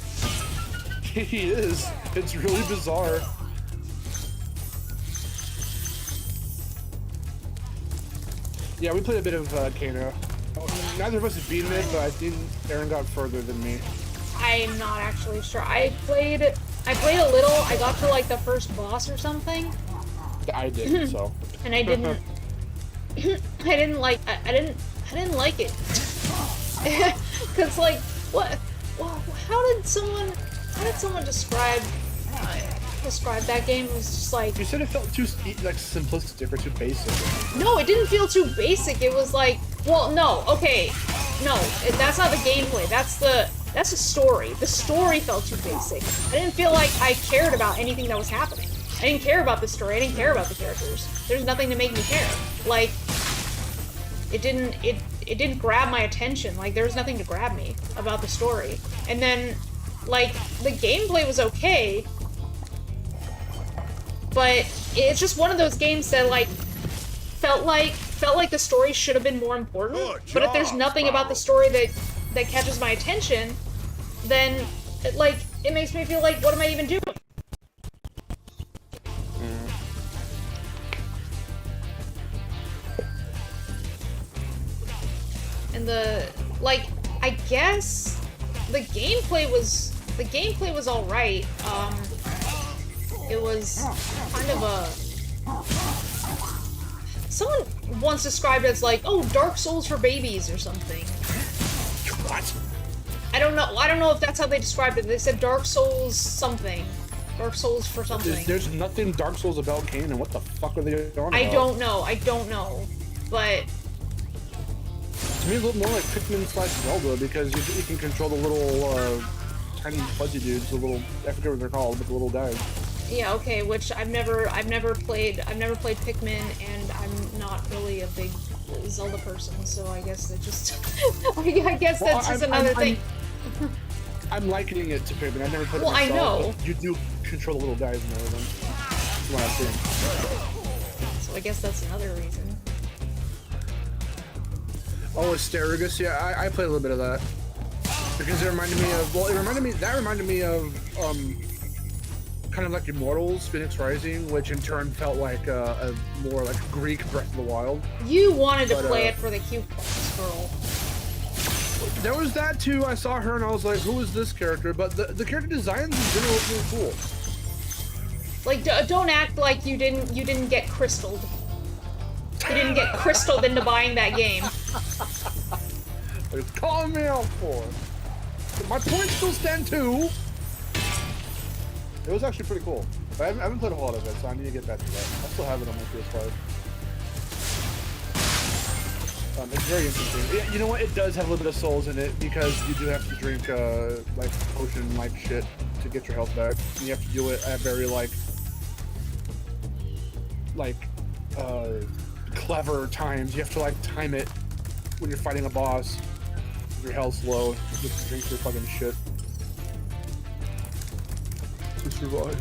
He is. It's really bizarre. Yeah, we played a bit of Kano. Neither of us have beaten it, but I think Aaron got further than me. I'm not actually sure. I played a little. I got to like the first boss or something. I did, so. And I didn't. I didn't like it. Cause like what? Well, how did someone describe that game? It was just like, you said it felt too like simplistic or too basic. No, it didn't feel too basic. It was like, well, no, okay, no, that's not the gameplay. That's the story. The story felt too basic. I didn't feel like I cared about anything that was happening. I didn't care about the story. I didn't care about the characters. There's nothing to make me care. Like, it didn't grab my attention. Like, there was nothing to grab me about the story. And then, like, the gameplay was okay, but it's just one of those games that like felt like the story should have been more important. But if there's nothing about the story that catches my attention, then it makes me feel like, what am I even doing? And I guess the gameplay was all right. It was kind of someone once described it as like, oh, Dark Souls for babies or something. What? I don't know if that's how they described it. They said Dark Souls something. Dark Souls for something. There's nothing Dark Souls about Kanan. What the fuck are they on about? I don't know. But to me, it looked more like Pikmin / Zelda, because you can control the little tiny fuzzy dudes, the little, I forget what they're called, but the little guys. Yeah, okay, which I've never played Pikmin, and I'm not really a big Zelda person, so I guess it just, I guess that's just another thing. I'm likening it to Pikmin. I've never played it Well, myself. I know. You do control the little guys and everything. That's what I'm saying. So I guess that's another reason. Oh, Astragalus, yeah, I played a little bit of that. Because it reminded me of, well, that reminded me of, kind of like Immortals, Phoenix Rising, which in turn felt like a more like Greek Breath of the Wild. You wanted to play it for the cute girl. There was that too. I saw her and I was like, who is this character? But the character designs in general look really cool. Like, don't act like you didn't get crystalled. You didn't get crystalled into buying that game. What are you calling me out for? My points still stand too. It was actually pretty cool. I haven't played a whole lot of it, so I need to get back to that. I still have it on my PS5. It's very interesting. Yeah, you know what? It does have a little bit of souls in it because you do have to drink like potion-like shit to get your health back. And you have to do it at very clever times. You have to like time it when you're fighting a boss. If your health's low, you have to drink your fucking shit to survive.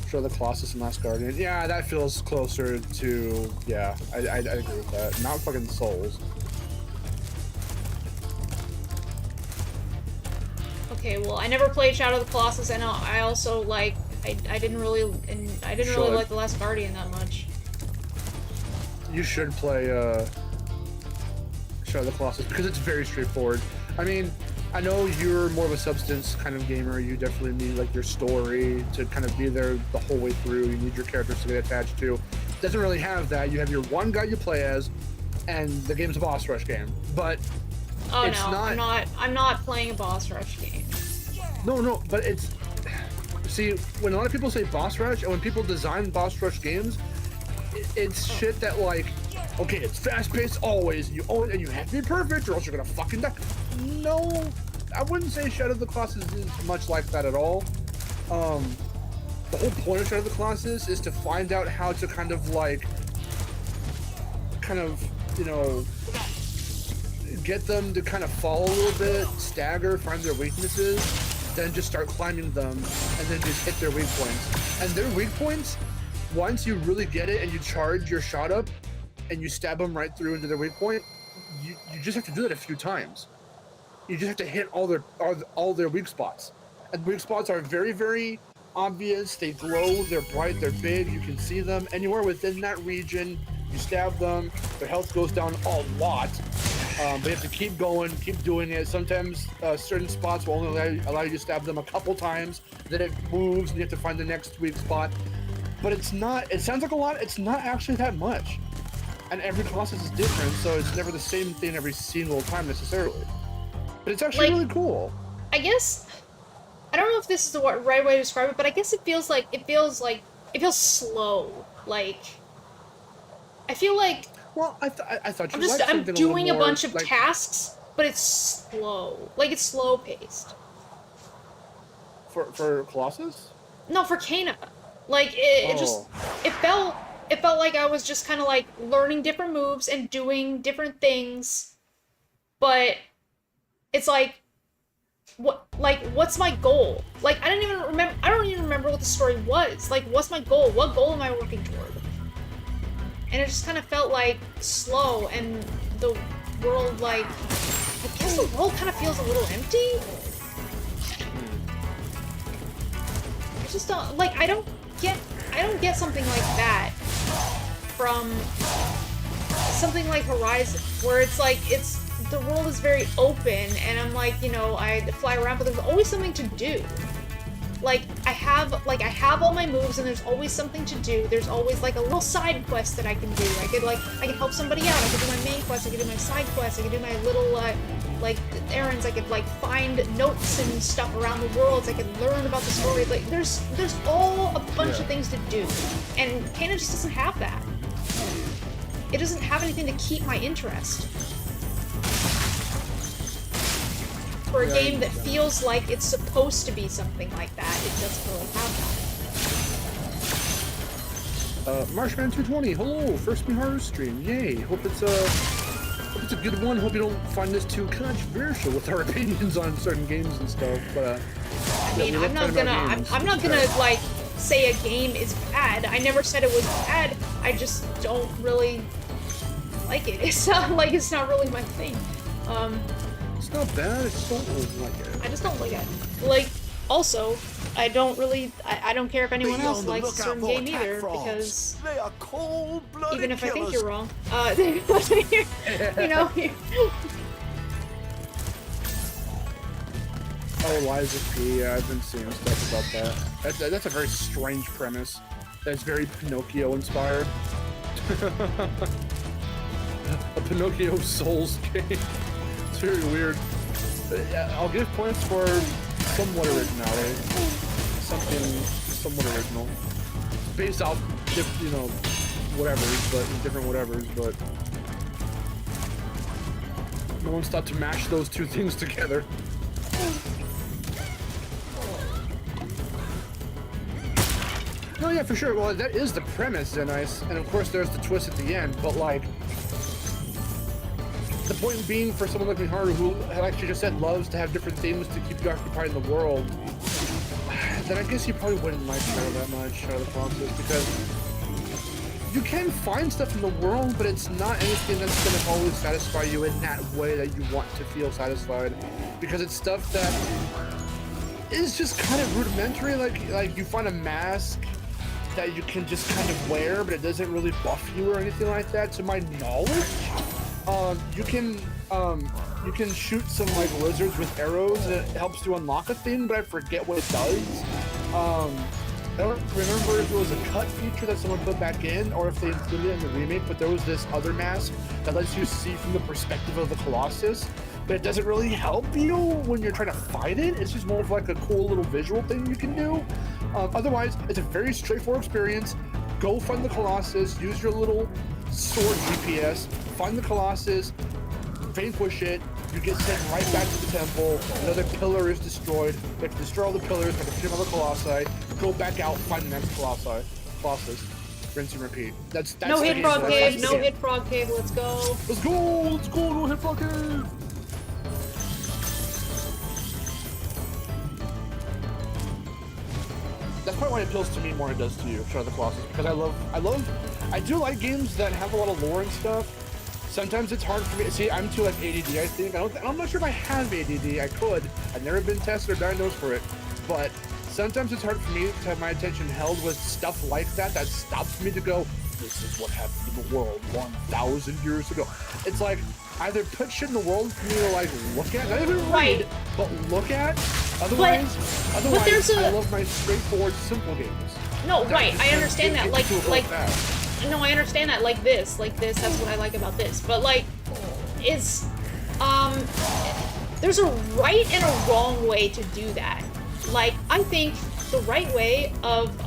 Show the Colossus and Last Guardian. Yeah, that feels closer to, yeah, I agree with that. Not fucking Souls. Okay, well, I never played Shadow of the Colossus, and I also like I didn't really like the Last Guardian that much. You should play Shadow of the Colossus because it's very straightforward. I mean, I know you're more of a substance kind of gamer. You definitely need like your story to kind of be there the whole way through. You need your characters to get attached to. It doesn't really have that. You have your one guy you play as, and the game's a boss rush game. But oh no, I'm not playing a boss rush game. No, but it's, see, when a lot of people say boss rush, and when people design boss rush games, it's shit that like, okay, it's fast-paced always, you own it, and you have to be perfect, or else you're gonna fucking die. No, I wouldn't say Shadow of the Colossus is much like that at all. The whole point of Shadow of the Colossus is to find out how to kind of, you know, get them to kind of fall a little bit, stagger, find their weaknesses, then just start climbing them, and then just hit their weak points. And their weak points, once you really get it and you charge your shot up, and you stab them right through into their weak point, you just have to do that a few times. You just have to hit all their weak spots. And weak spots are very, very obvious. They glow, they're bright, they're big, you can see them. Anywhere within that region, you stab them, their health goes down a lot. But you have to keep going, keep doing it. Sometimes certain spots will only allow you to stab them a couple times, then it moves and you have to find the next weak spot. But it's not, it sounds like a lot, it's not actually that much. And every Colossus is different, so it's never the same thing every single time necessarily. But it's actually really cool. I guess, I don't know if this is the right way to describe it, but I guess it feels slow. Like, I feel like, well, I thought you I'm doing a bunch of tasks, but it's slow. Like, it's slow paced. For Colossus? No, for Kana. Like, it felt like I was just kind of like learning different moves and doing different things, but it's like, what's my goal? Like, I don't even remember what the story was. Like, what's my goal? What goal am I working toward? And it just kind of felt like slow, and the world, like, I guess the world kind of feels a little empty. I just don't, like, I don't get something like that from something like Horizon, where it's like, the world is very open, and I'm like, you know, I fly around, but there's always something to do. Like, I have all my moves, and there's always something to do. There's always, like, a little side quest that I can do. I can help somebody out. I can do my main quest. I can do my side quest. I can do my little, like, errands. I could, like, find notes and stuff around the worlds. I could learn about the story. Like, there's all a bunch of things to do. And Kana just doesn't have that. It doesn't have anything to keep my interest. for a game that feels like it's supposed to be something like that, it doesn't really have that. Marshman220, hello, first Miharu stream, yay, hope it's a good one, hope you don't find this too controversial with our opinions on certain games and stuff, but I mean, I'm not gonna like say a game is bad. I never said it was bad. I just don't really like it. It's not really my thing. It's not bad. I just don't like it. I just don't like it. Like, also, I don't care if anyone else likes a certain game either, because they are cold-blooded even if I think killers. you're wrong, you know. Oh, Liza P. Yeah, I've been seeing stuff about that. That's a very strange premise. That's very Pinocchio inspired. A Pinocchio Souls game. It's very weird. I'll give points for somewhat originality. Something somewhat original. Based off, you know, whatevers, but different whatevers, but no one's thought to mash those two things together. No, yeah, for sure. Well, that is the premise, and of course there's the twist at the end, but like, the point being for someone like Miharu, who, like she just said, loves to have different things to keep you occupied in the world, then I guess you probably wouldn't like Shadow that much, Shadow of the Colossus, because you can find stuff in the world, but it's not anything that's going to always satisfy you in that way that you want to feel satisfied, because it's stuff that is just kind of rudimentary. Like you find a mask that you can just kind of wear, but it doesn't really buff you or anything like that. To my knowledge, you can shoot some like lizards with arrows, and it helps you unlock a thing, but I forget what it does. I don't remember if it was a cut feature that someone put back in, or if they included it in the remake. But there was this other mask that lets you see from the perspective of the Colossus, but it doesn't really help you when you're trying to fight it. It's just more of like a cool little visual thing you can do. Otherwise, it's a very straightforward experience. Go find the Colossus, use your little sword GPS, find the Colossus, vanquish it, you get sent right back to the temple, another pillar is destroyed, you have to destroy all the pillars, you have to kill all the Colossi, go back out, find the next Colossus, rinse and repeat. That's no hit frog cave, no hit frog cave, let's go. Let's go, no hit frog cave! That's probably why it appeals to me more than it does to you, Shadow of the Colossus, because I do like games that have a lot of lore and stuff. Sometimes it's hard for me. See, I'm too like ADD, I think. I'm not sure if I have ADD. I could. I've never been tested or diagnosed for it. But sometimes it's hard for me to have my attention held with stuff like that stops me to go, this is what happened in the world 1,000 years ago. It's like, either put shit in the world for me to like look at, not even read, but look at. Otherwise, I love my straightforward, simple games. No, right, I understand that. No, I understand that. Like this, that's what I like about this. But like, it's, there's a right and a wrong way to do that. Like, I think the right way of,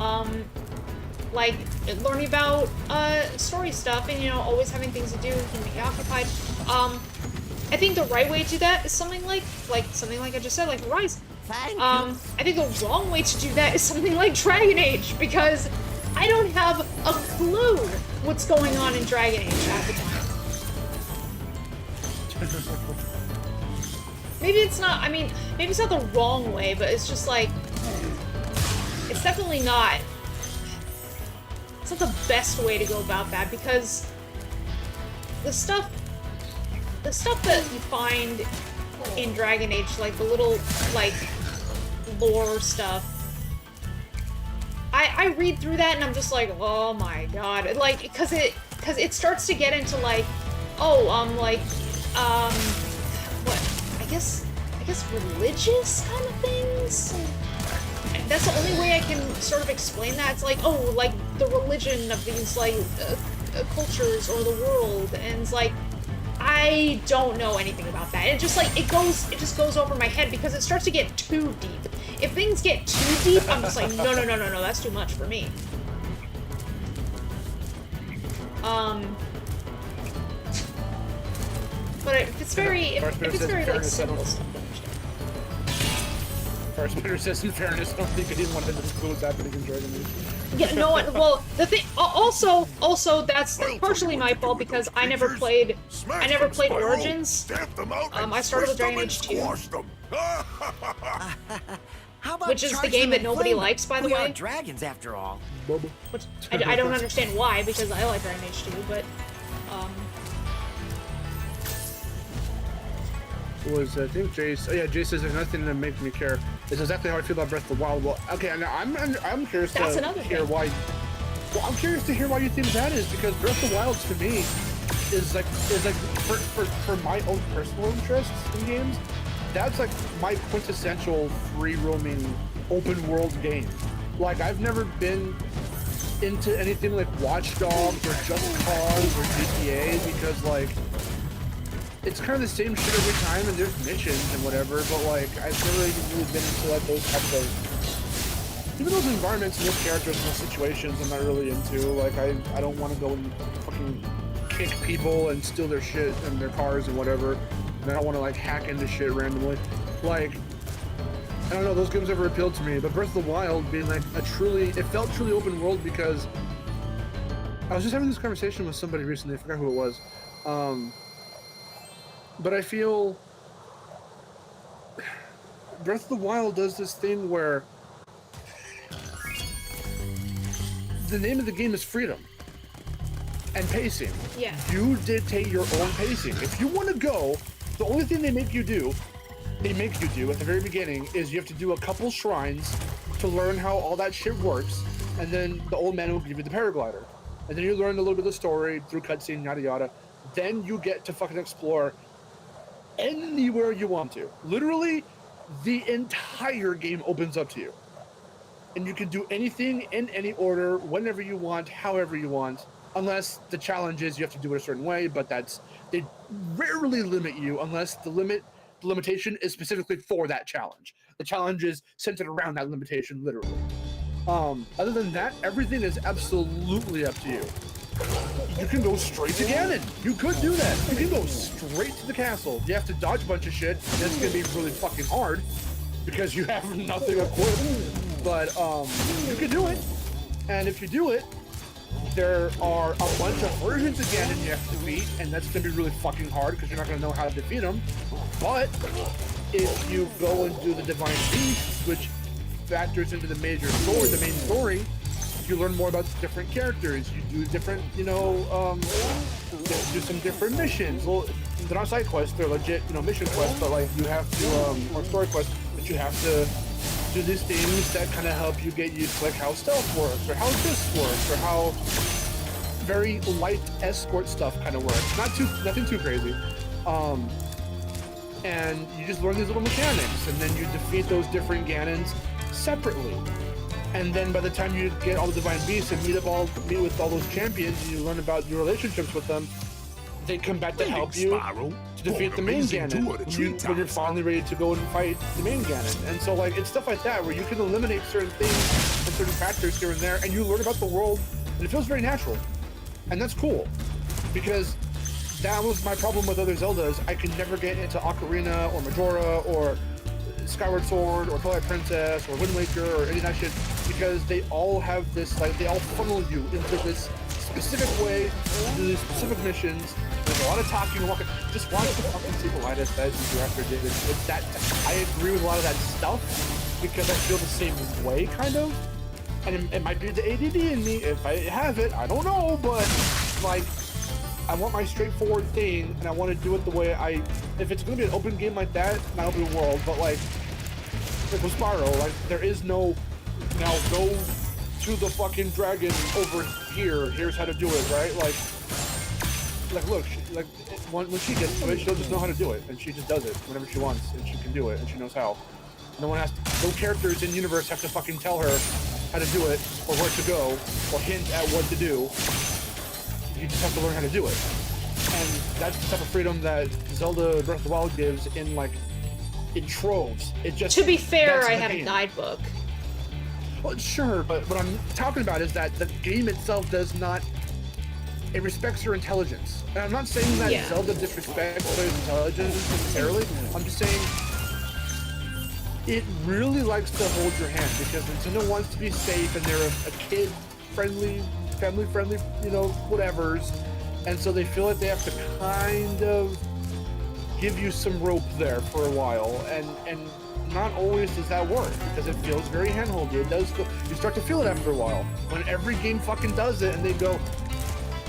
like, learning about, story stuff and, you know, always having things to do and keeping me occupied, I think the right way to do that is something like I just said, like Rise. I think the wrong way to do that is something like Dragon Age, because I don't have a clue what's going on in Dragon Age at the time. Maybe it's not, I mean, maybe it's not the wrong way, but it's just like, it's definitely not, it's not the best way to go about that, because the stuff that you find in Dragon Age, like the little, like, lore stuff, I read through that and I'm just like, oh my god, like, because it starts to get into like, what, I guess religious kind of things? That's the only way I can sort of explain that. It's like, oh, like the religion of these like cultures or the world, and it's like, I don't know anything about that. It just like, it just goes over my head because it starts to get too deep. If things get too deep, I'm just like, no, that's too much for me. But if it's very like simple stuff, I understand. Or Spider says, in fairness, I don't think anyone wanted to disclose what's happening in Dragon Age. Yeah, no. Well, the thing. Also, that's partially my fault because I never played Origins. I started with Dragon Age 2. How about Which is the charge game them that and nobody flame them? likes, by the We way. are dragons, after all. Which I don't understand why, because I like Dragon Age 2, but Was I think Jace? Oh yeah, Jace says there's nothing that makes me care. It's exactly how I feel about Breath of the Wild. Well, okay, now I'm curious That's to another hear thing. why. Well, I'm curious to hear why you think that is, because Breath of the Wild to me is like for my own personal interests in games, that's like my quintessential free roaming open world game. Like I've never been into anything like Watch Dogs or Just Cause or GTA because like it's kind of the same shit every time and there's missions and whatever, but like I've never even really been into like those types of even those environments and those characters and those situations I'm not really into. Like I don't want to go and fucking kick people and steal their shit and their cars and whatever. And I don't want to like hack into shit randomly. Like I don't know, those games never appealed to me, but Breath of the Wild being like it felt truly open world because I was just having this conversation with somebody recently, I forgot who it was. But I feel Breath of the Wild does this thing where the name of the game is freedom and pacing. yeah. You dictate your own pacing. If you want to go, the only thing they make you do at the very beginning is you have to do a couple shrines to learn how all that shit works, and then the old man will give you the paraglider. And then you learn a little bit of the story through cutscene, yada yada. Then you get to fucking explore anywhere you want to. Literally, the entire game opens up to you. And you can do anything in any order, whenever you want, however you want, unless the challenge is you have to do it a certain way, but they rarely limit you unless the limitation is specifically for that challenge. The challenge is centered around that limitation, literally. Other than that, everything is absolutely up to you. You can go straight to Ganon. You could do that. You can go straight to the castle. You have to dodge a bunch of shit, and it's gonna be really fucking hard because you have nothing equipped. But you can do it. And if you do it, there are a bunch of versions of Ganon you have to defeat, and that's gonna be really fucking hard because you're not gonna know how to defeat them. But if you go and do the Divine Beasts, which factors into the main story, you learn more about different characters. You do different, do some different missions. Well, they're not side quests; they're legit, mission quests. But like you have to, or story quests, but you have to do these things that kind of help you get used to like how stealth works, or how this works, or how very light escort stuff kind of works. Nothing too crazy. And you just learn these little mechanics, and then you defeat those different Ganons separately. And then by the time you get all the Divine Beasts and meet with all those champions, and you learn about your relationships with them, they come back to help you to defeat the main Ganon when you're finally ready to go and fight the main Ganon. And so like it's stuff like that where you can eliminate certain things and certain factors here and there, and you learn about the world, and it feels very natural. And that's cool, because that was my problem with other Zeldas. I could never get into Ocarina or Majora or Skyward Sword or Twilight Princess or Wind Waker or any of that shit, because they all have this, like, they all funnel you into this specific way, to these specific missions. There's a lot of talking and walking. Just watch the fucking sequelitis that director did. It's that, I agree with a lot of that stuff, because I feel the same way, kind of. And it might be the ADD in me. If I have it, I don't know, but, like, I want my straightforward thing, and I want to do it the way if it's going to be an open game like that, not open world, but like with Spyro, like, there is no, now go to the fucking dragon over here, here's how to do it, right? Like look, when she gets to it, she'll just know how to do it, and she just does it whenever she wants, and she can do it, and she knows how. No characters in the universe have to fucking tell her how to do it, or where to go, or hint at what to do. You just have to learn how to do it. And that's the type of freedom that Zelda Breath of the Wild gives in troves. It just, to be fair, I have a guidebook. Well, sure, but what I'm talking about is that the game itself does not, it respects your intelligence. And I'm not saying that Zelda disrespects players' intelligence necessarily. I'm just saying it really likes to hold your hand because Nintendo wants to be safe and they're a kid-friendly, family-friendly, you know, whatevers. And so they feel like they have to kind of give you some rope there for a while. And not always does that work because it feels very handholdy. It does feel, you start to feel it after a while. When every game fucking does it and they go,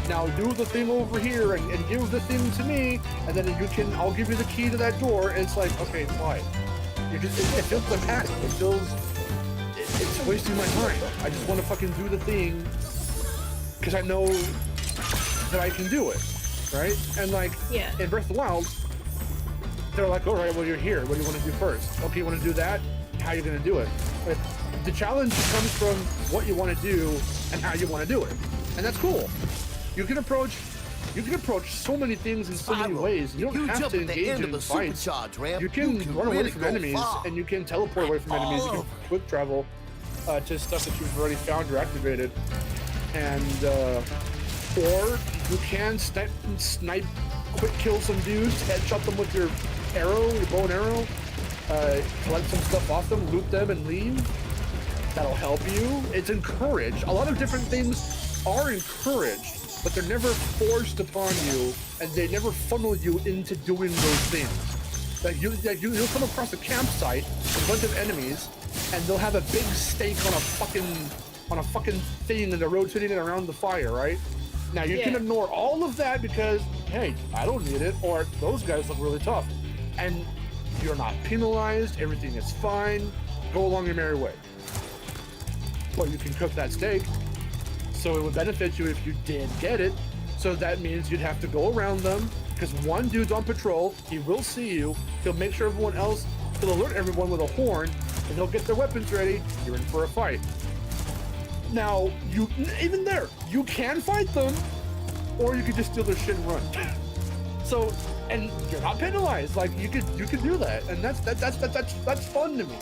now do the thing over here and give the thing to me, and then I'll give you the key to that door. And it's like, okay, why? It feels like panic. It feels, it's wasting my time. I just want to fucking do the thing because I know that I can do it, right? And like, in Breath of the Wild, they're like, all right, well, you're here. What do you want to do first? Okay, you want to do that? How are you going to do it? But the challenge comes from what you want to do and how you want to do it. And that's cool. You can approach so many things in so many ways. You don't have to engage in fights. You can run away from enemies, and you can teleport away from enemies. You can quick travel to stuff that you've already found or activated. And, or you can snipe, quick kill some dudes, headshot them with your arrow, your bow and arrow, collect some stuff off them, loot them, and leave. That'll help you. It's encouraged. A lot of different things are encouraged, but they're never forced upon you, and they never funnel you into doing those things. Like you'll come across a campsite with a bunch of enemies, and they'll have a big stake on a fucking thing, and they're rotating it around the fire, right? Now you can ignore all of that because, hey, I don't need it, or those guys look really tough, and you're not penalized. Everything is fine. Go along your merry way. But you can cook that steak. So it would benefit you if you did get it. So that means you'd have to go around them because one dude's on patrol. He will see you. He'll make sure everyone else, he'll alert everyone with a horn, and they'll get their weapons ready. You're in for a fight. Now, even there, you can fight them, or you could just steal their shit and run. So, and you're not penalized. Like you could do that, and that's fun to me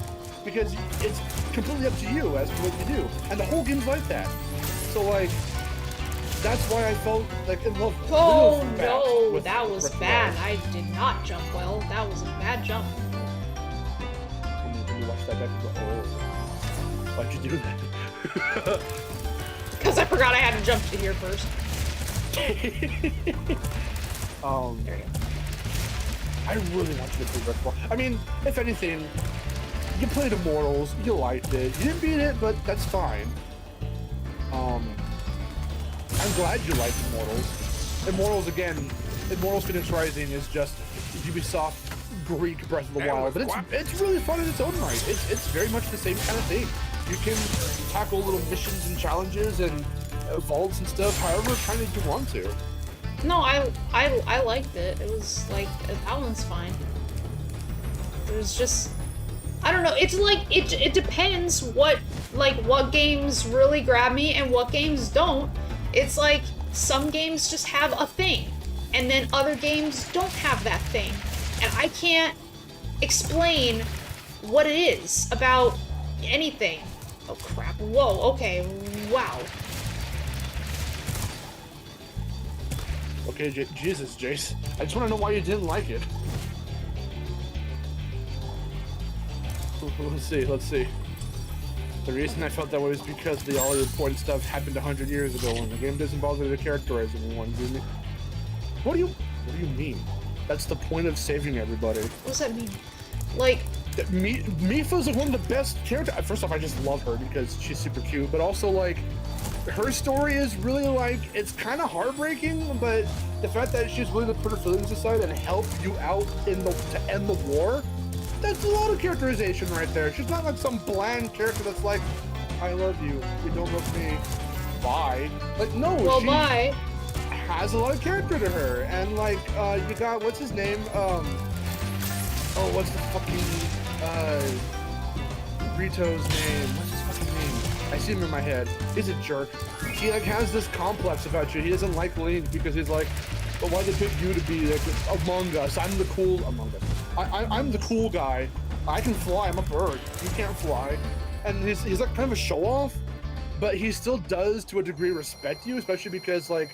because it's completely up to you as to what you do, and the whole game's like that. So like, that's why I felt like in love. Oh no, that was bad. I did not jump well. That was a bad jump. When you watch that back, you go, oh, why'd you do that? Because I forgot I had to jump to here first. There you go. I really want you to play Breath of the Wild. I mean, if anything, you played Immortals, you liked it. You didn't beat it, but that's fine. I'm glad you liked Immortals. Immortals Phoenix Rising is just Ubisoft Greek Breath of the Wild, but it's really fun in its own right. It's very much the same kind of thing. You can tackle little missions and challenges and vaults and stuff however kind of you want to. No, I liked it. It was like, that one's fine. It was just, I don't know, it's like, it depends what games really grab me and what games don't. It's like, some games just have a thing, and then other games don't have that thing. And I can't explain what it is about anything. Oh crap, whoa, okay, wow. Okay, Jesus, Jace. I just want to know why you didn't like it. Let's see. The reason I felt that way was because the all important stuff happened 100 years ago, and the game doesn't bother to characterize anyone. What do you mean? That's the point of saving everybody. What does that mean? Like, Mifa's like one of the best characters. First off, I just love her because she's super cute, but also like, her story is really like, it's kind of heartbreaking, but the fact that she's willing to put her feelings aside and help you out to end the war, that's a lot of characterization right there. She's not like some bland character that's like, I love you, you don't love me, bye. Like, no, well, she bye. has a lot of character to her, and like, you got, what's his name? What's the fucking, Rito's name? What's his fucking name? I see him in my head. He's a jerk. He like has this complex about you. He doesn't like Link because he's like, but why they pick you to be like among us? I'm the cool among us. I'm the cool guy. I can fly. I'm a bird. You can't fly. And he's like kind of a show off, but he still does to a degree respect you, especially because well,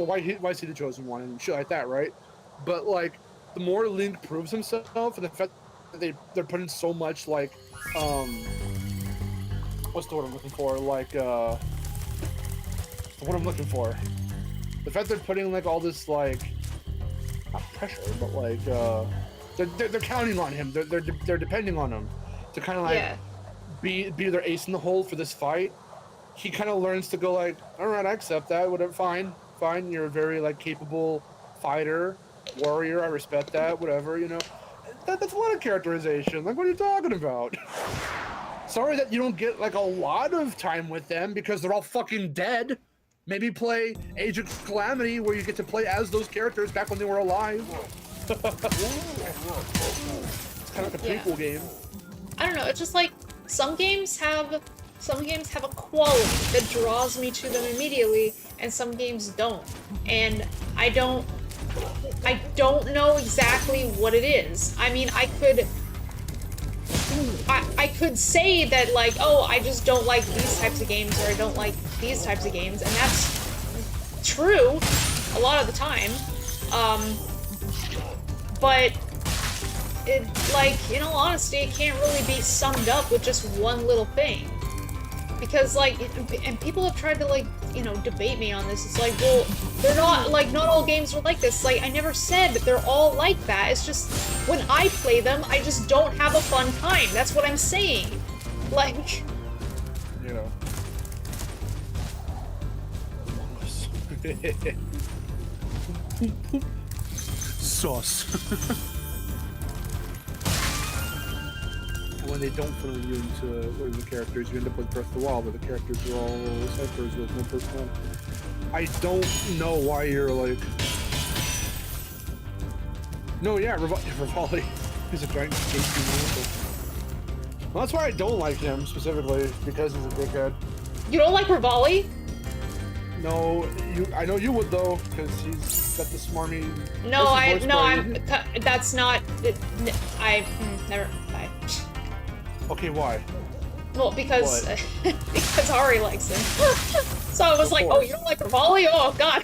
why is he the chosen one and shit like that, right? But like, the more Link proves himself, and the fact they're putting so much like what's the word I'm looking for? Like what I'm looking for. The fact they're putting like all this like not pressure, but like they're counting on him. They're depending on him to kind of like be their ace in the hole for this fight. He kind of learns to go like, all right, I accept that. Whatever, fine. You're a very like capable fighter, warrior. I respect that. Whatever, you know. That's a lot of characterization. Like, what are you talking about? Sorry that you don't get like a lot of time with them because they're all fucking dead. Maybe play Age of Calamity where you get to play as those characters back when they were alive. It's kind of like a prequel game. I don't know. It's just like some games have a quality that draws me to them immediately, and some games don't. And I don't know exactly what it is. I mean, I could say that like, oh, I just don't like these types of games, or I don't like these types of games, and that's true a lot of the time. But it, like, in all honesty, it can't really be summed up with just one little thing. Because, like, and people have tried to, like, you know, debate me on this. It's like, well, they're not, like, not all games are like this. Like, I never said that they're all like that. It's just, when I play them, I just don't have a fun time. That's what I'm saying. Like... You know. Sauce. When they don't funnel you into the characters, you end up with Breath of the Wild, where the characters are all ciphers with no personality. I don't know why you're like... No, yeah, Rivali is a giant tasty monster. Well, that's why I don't like him, specifically, because he's a dickhead. You don't like Rivali? No, I know you would, though, because he's got the smarmy... No, that's not... never... Bye. Okay, why? Well, because because Hari likes him. So I was like, oh, you don't like Rivali? Oh, God.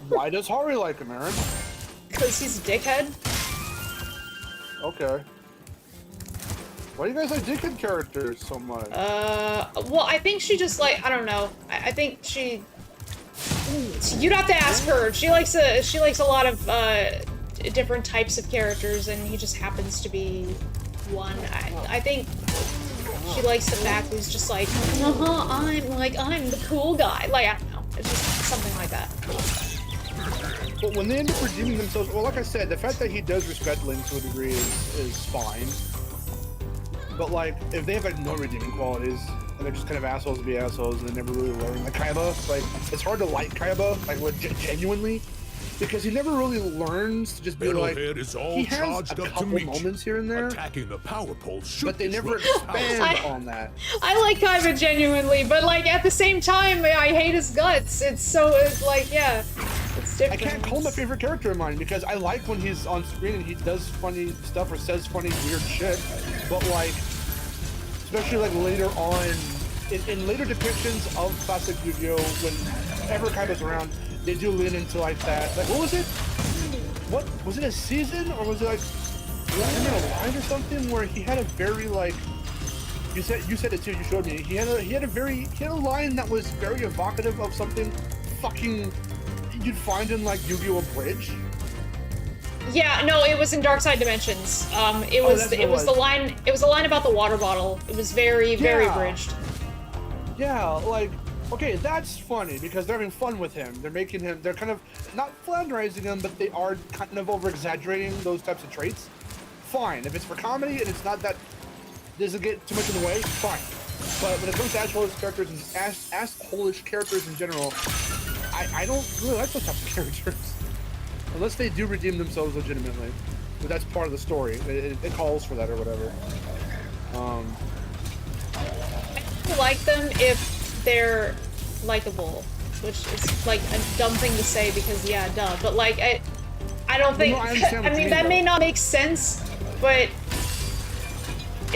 Why does Hari like him, Aaron? Because he's a dickhead. Okay. Why do you guys like dickhead characters so much? Well, I think she just like, I don't know. I think she... You'd have to ask her. She likes a lot of different types of characters, and he just happens to be one. I think she likes the fact that he's just like, I'm the cool guy. Like, I don't know. It's just something like that. But when they end up redeeming themselves, well, like I said, the fact that he does respect Link to a degree is fine. But like, if they have like no redeeming qualities, and they're just kind of assholes to be assholes, and they never really learn, like Kaiba, like, it's hard to like Kaiba, like, genuinely, because he never really learns to just be like, he has a couple moments here and there, attacking the power pole, but they never expand on that. I like Kaiba genuinely, but like, at the same time, I hate his guts. It's like, yeah, it's different. I can't call him a favorite character of mine, because I like when he's on screen and he does funny stuff or says funny, weird shit, but like, especially like later on, in later depictions of classic Yu-Gi-Oh, whenever Kaiba's around, they do lean into like that. Like, what was it? What was it? A season, or was it like a line or something where he had a very like? You said it too. You showed me. He had a line that was very evocative of something fucking you'd find in like Yu-Gi-Oh! Bridge. Yeah, no, it was in Dark Side Dimensions. It was the line. It was a line about the water bottle. It was very bridged. Yeah, like, okay, that's funny because they're having fun with him. They're making him. They're kind of not flanderizing him, but they are kind of over exaggerating those types of traits. Fine, if it's for comedy and it's not that doesn't get too much in the way, fine. But when it comes to assholish characters and assholish characters in general, I don't really like those types of characters. Unless they do redeem themselves legitimately. But that's part of the story. It calls for that or whatever. I like them if they're likable, which is like a dumb thing to say because, yeah, duh. But like, I don't think... I mean, that may not make sense, but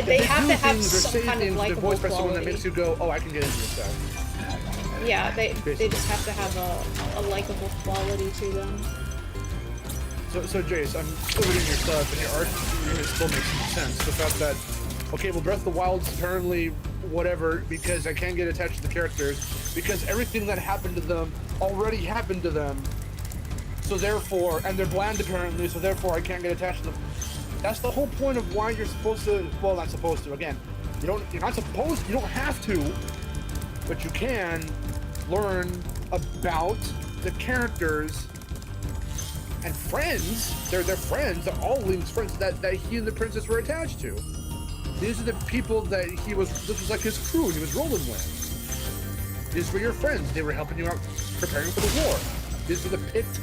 they have to have some kind of likable voice by someone that quality. makes you go, oh, I can get into this guy. Yeah, they just have to have a likable quality to them. So Jace, I'm still reading your stuff, and your art still makes some sense. The fact that, okay, well, Breath of the Wild's apparently whatever, because I can't get attached to the characters, because everything that happened to them already happened to them. So therefore, and they're bland apparently, so therefore I can't get attached to them. That's the whole point of why you're supposed to, well, not supposed to, again, you're not supposed, you don't have to, but you can learn about the characters and friends. They're friends, they're all Link's friends that he and the princess were attached to. These are the people that this was like his crew he was rolling with. These were your friends, they were helping you out preparing for the war. These were the picked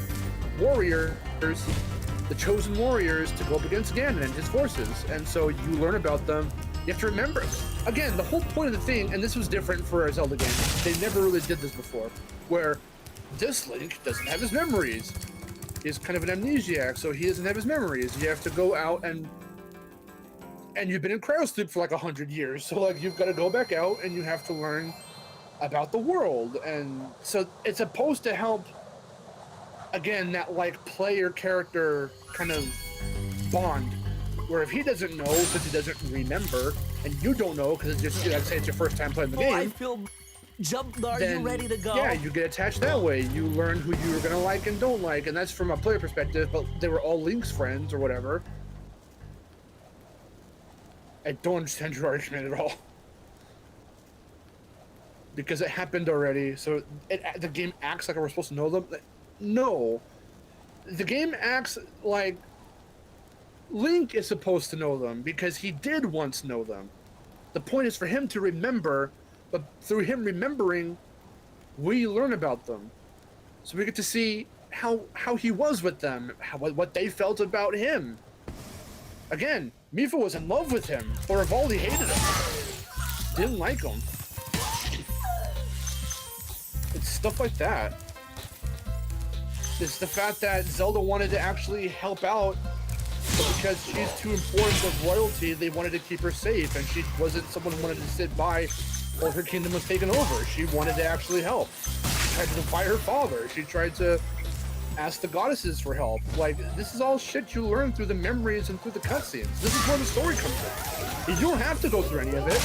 warriors, the chosen warriors to go up against Ganon and his forces. And so you learn about them. You have to remember. Again, the whole point of the thing, and this was different for a Zelda game, they never really did this before, where this Link doesn't have his memories. He's kind of an amnesiac, so he doesn't have his memories. You have to go out and you've been in cryosleep for like 100 years, so like you've got to go back out and you have to learn about the world. And so it's supposed to help, again, that like player character kind of bond, where if he doesn't know because he doesn't remember, and you don't know because it's just, let's say it's your first time playing the game. I feel jumped. Are then, you ready to go? Yeah, you get attached that way. You learn who you're gonna like and don't like, and that's from a player perspective, but they were all Link's friends or whatever. I don't understand your argument at all. Because it happened already, so the game acts like we're supposed to know them. No. The game acts like Link is supposed to know them, because he did once know them. The point is for him to remember, but through him remembering, we learn about them. So we get to see how he was with them, what they felt about him. Again, Mifa was in love with him, or Vivaldi hated him. Didn't like him. It's stuff like that. It's the fact that Zelda wanted to actually help out, but because she's too important of royalty, they wanted to keep her safe, and she wasn't someone who wanted to sit by while her kingdom was taken over. She wanted to actually help. She tried to defy her father. She tried to ask the goddesses for help. Like, this is all shit you learn through the memories and through the cutscenes. This is where the story comes in. You don't have to go through any of it,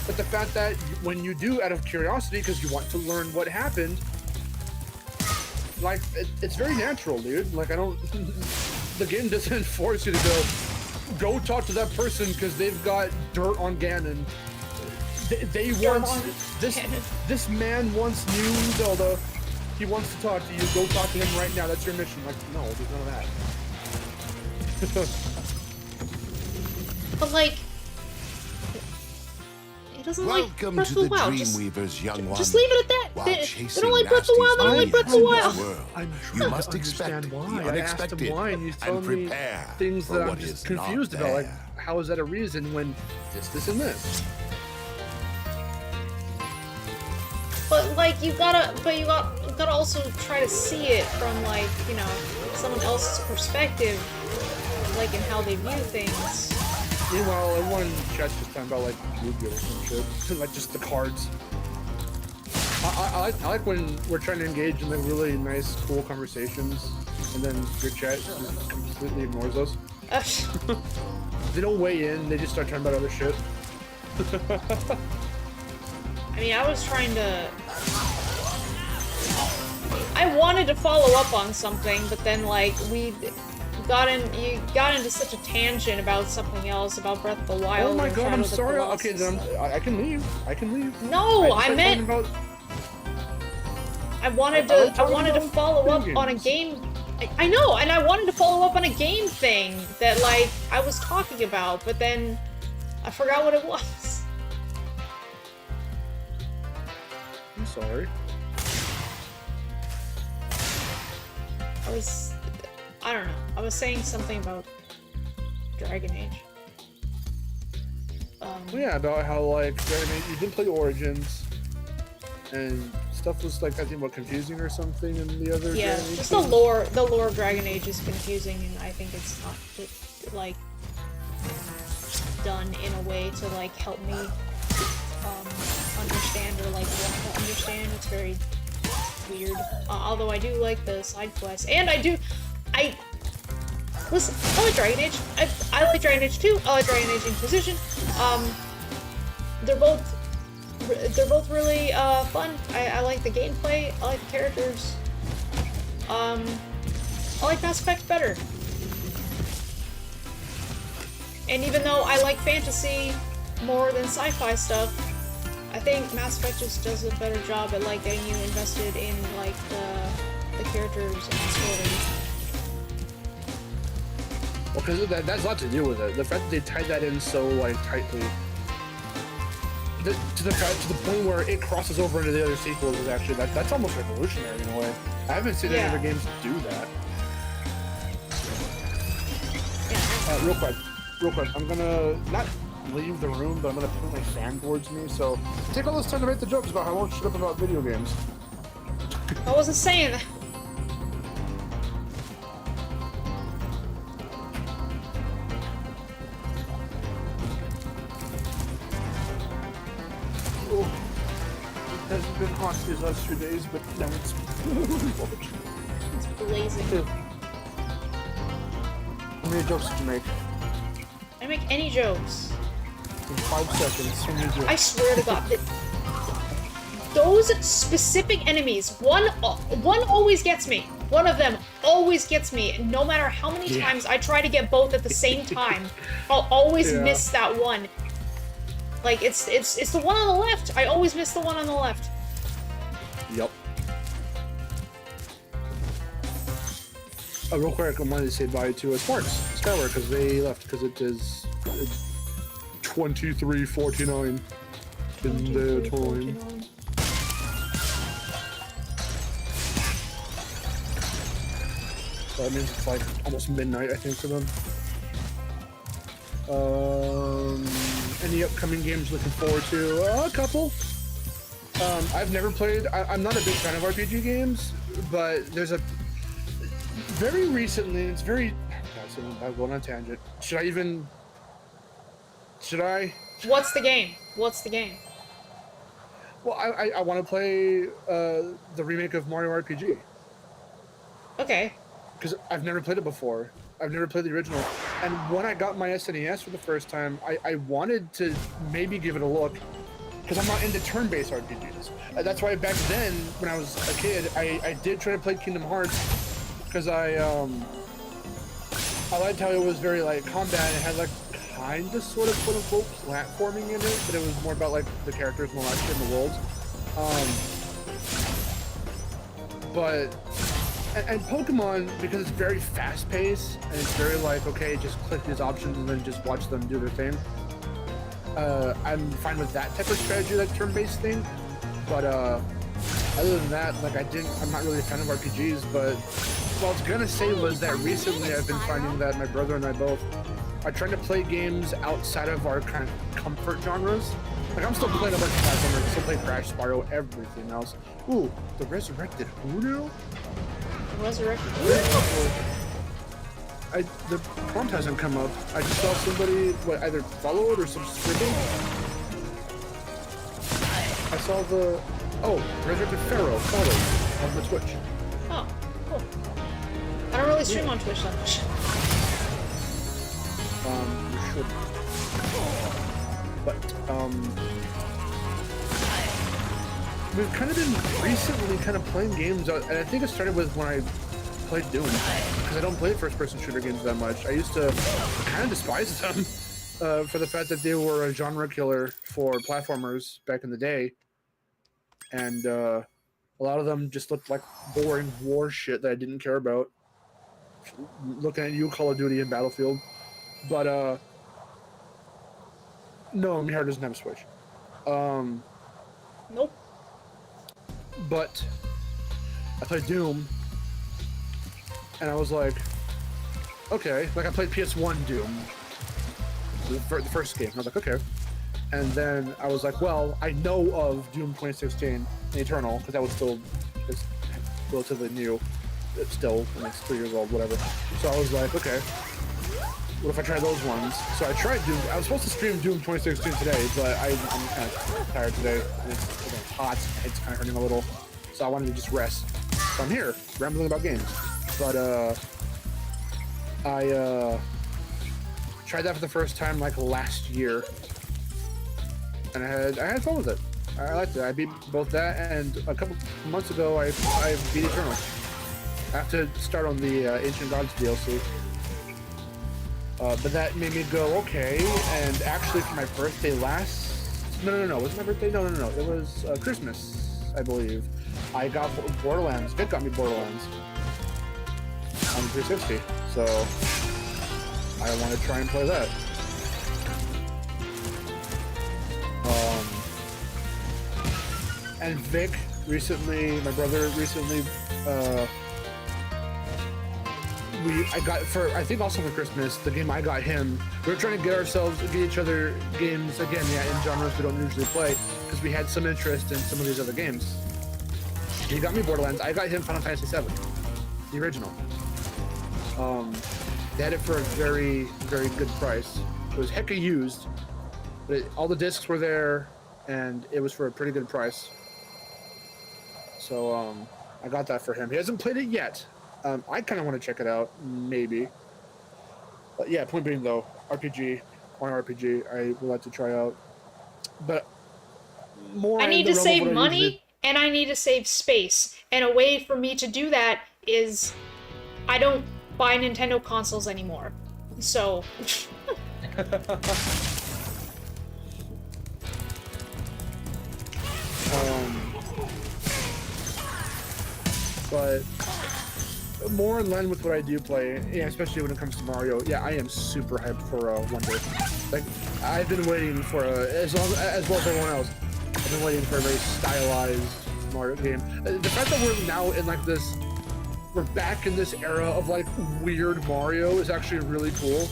but the fact that when you do, out of curiosity, because you want to learn what happened, like, it's very natural, dude. Like, I don't... The game doesn't force you to go talk to that person because they've got dirt on Ganon. They want... This man once knew Zelda. He wants to talk to you. Go talk to him right now. That's your mission. Like, no, there's none of that. But like, it doesn't Welcome like to Breath of the the Wild. Dreamweavers, young one. Just leave it at that. While They chasing don't like Breath of the Wild. They don't like Breath of the Wild. I'm You must expect the why. unexpected I asked him why, and he's telling me prepare things for that I'm what just is not confused about. Like, there. how is that a reason when this, and this? But like, you gotta also try to see it from like, you know, someone else's perspective, like in how they view things. Meanwhile, everyone in chat's just talking about like Yu-Gi-Oh or some shit, like just the cards. I like when we're trying to engage in like really nice, cool conversations, and then your chat just completely ignores us. They don't weigh in; they just start talking about other shit. I mean, I was trying to... I wanted to follow up on something, but then, like, you got into such a tangent about something else, about Breath of the Wild. Oh my god, I'm sorry. Colossus. Okay, then I can leave. I can leave. No, I meant... I wanted to follow up on a game... I know, and I wanted to follow up on a game thing that, like, I was talking about, but then I forgot what it was. I'm sorry. I don't know. I was saying something about Dragon Age. Yeah, about how like Dragon Age, you didn't play Origins, and stuff was like I think what confusing or something in the other. Yeah, just the lore of Dragon Age is confusing, and I think it's not like done in a way to like help me understand or like want to understand. It's very weird. Although I do like the side quests, and I Listen, I like Dragon Age. I like Dragon Age 2. I like Dragon Age Inquisition. They're both really fun. I like the gameplay. I like the characters. I like Mass Effect better. And even though I like fantasy more than sci-fi stuff, I think Mass Effect just does a better job at like getting you invested in like the characters and the story. Well, because that's a lot to do with it. The fact that they tied that in so like tightly, to the point where it crosses over into the other sequels is actually that's almost revolutionary in a way. I haven't seen any other games do that. Real quick, I'm gonna not leave the room, but I'm gonna point my fan towards me. So take all this time to make the jokes about how I won't shut up about video games. I wasn't saying that. Oh, it hasn't been hot these last 2 days, but now it's It's blazing. How many jokes did you make? I make any jokes. In 5 seconds, how many jokes? I swear to God, those specific enemies, one always gets me. One of them always gets me. No matter how many times I try to get both at the same time, I'll always miss that one. Like it's the one on the left. I always miss the one on the left. Yep. Real quick, I wanted to say bye to Sparks Skyward because they left because it is 23:49 in their time. So that means it's like almost midnight, I think, for them. Any upcoming games looking forward to? A couple. I've never played. I'm not a big fan of RPG games, but there's a very recently. It's very. I'm going on a tangent. Should I? What's the game? What's the game? Well, I want to play the remake of Mario RPG. Okay. Because I've never played it before. I've never played the original. And when I got my SNES for the first time, I wanted to maybe give it a look. Because I'm not into turn-based RPGs. That's why back then, when I was a kid, I did try to play Kingdom Hearts. Because I liked how it was very like combat. It had like kind of sort of quote-unquote platforming in it. But it was more about like the characters and all that shit in the worlds. And Pokemon, because it's very fast-paced, and it's very like, okay, just click these options and then just watch them do their thing. I'm fine with that type of strategy, like turn-based thing. But other than that, like I'm not really a fan of RPGs, but what I was gonna say was that recently I've been finding that my brother and I both are trying to play games outside of our kind of comfort genres. Like, I'm still playing a bunch of platformers, still play Crash, Spyro, everything else. Ooh, the Resurrected Who now? Resurrected. The prompt hasn't come up. I just saw somebody either followed or subscribing. I saw the Resurrected Pharaoh followed on the Twitch. Oh, cool. I don't really stream on Twitch that much. You should. But we've kind of been recently kind of playing games, and I think it started with when I played Doom, because I don't play first-person shooter games that much. I used to kind of despise them for the fact that they were a genre killer for platformers back in the day, and a lot of them just looked like boring war shit that I didn't care about. Looking at you, Call of Duty and Battlefield, but no, Miharu doesn't have a Switch. Nope. But I played Doom, and I was like, okay. Like, I played PS1 Doom, the first game. I was like, okay. And then I was like, well, I know of Doom 2016 Eternal, because that was still it's relatively new. It's still, I mean, it's 3 years old, whatever. So I was like, okay. What if I try those ones? So I tried Doom. I was supposed to stream Doom 2016 today, but I'm kind of tired today. And it's hot. It's kind of hurting a little. So I wanted to just rest. So I'm here, rambling about games. But I tried that for the first time like last year, and I had fun with it. I liked it. I beat both that, and a couple months ago I beat Eternal. I have to start on the Ancient Gods DLC. But that made me go, okay, and actually for my birthday no, was it my birthday? No, it was Christmas, I believe. I got Borderlands. Vic got me Borderlands on 360, so I want to try and play that. And Vic recently, my brother recently, I got for, I think also for Christmas, the game I got him, we were trying to get each other games, again, yeah, in genres we don't usually play, because we had some interest in some of these other games. He got me Borderlands, I got him Final Fantasy VII, the original. They had it for a very, very good price. It was hecka used, but all the discs were there, and it was for a pretty good price. So, I got that for him. He hasn't played it yet. I kind of want to check it out, maybe. But yeah, point being though, RPG, Mario RPG, I would like to try out. But more. I need to save money and I need to save space. And a way for me to do that is I don't buy Nintendo consoles anymore. So. But more in line with what I do play, yeah, especially when it comes to Mario. Yeah, I am super hyped for Wonder. Like, I've been waiting for as well as everyone else. I've been waiting for a very stylized Mario game. The fact that we're now in like this, we're back in this era of like weird Mario is actually really cool,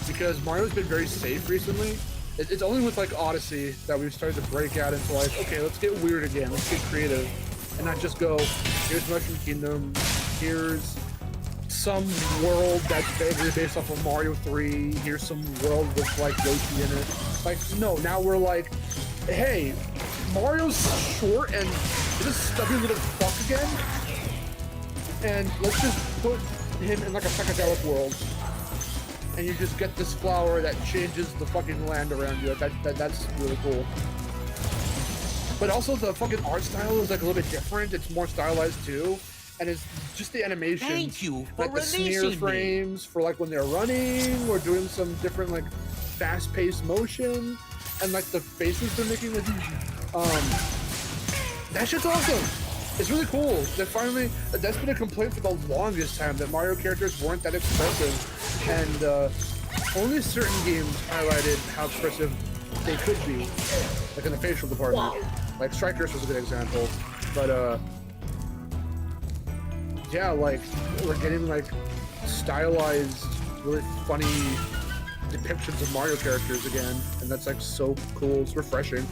because Mario's been very safe recently. It's only with like Odyssey that we've started to break out into like, okay, let's get weird again, let's get creative, and not just go, here's Mushroom Kingdom, here's some world that's vaguely based off of Mario 3, here's some world with like Yoshi in it. Like, no, now we're like, hey, Mario's short and this stubby little fuck again, and let's just put him in like a psychedelic world, and you just get this flower that changes the fucking land around you. That's really cool. But also the fucking art style is like a little bit different. It's more stylized too, and it's just the animation. Thank you for like the sneer frames for like when they're running or doing some different like fast-paced motion, and like the faces they're making with that shit's awesome. It's really cool. That finally, that's been a complaint for the longest time, that Mario characters weren't that expressive, and only certain games highlighted how expressive they could be, like in the facial department. Wow. Like Strikers was a good example, but yeah, like we're getting like stylized, really funny depictions of Mario characters again, and that's like so cool. It's refreshing.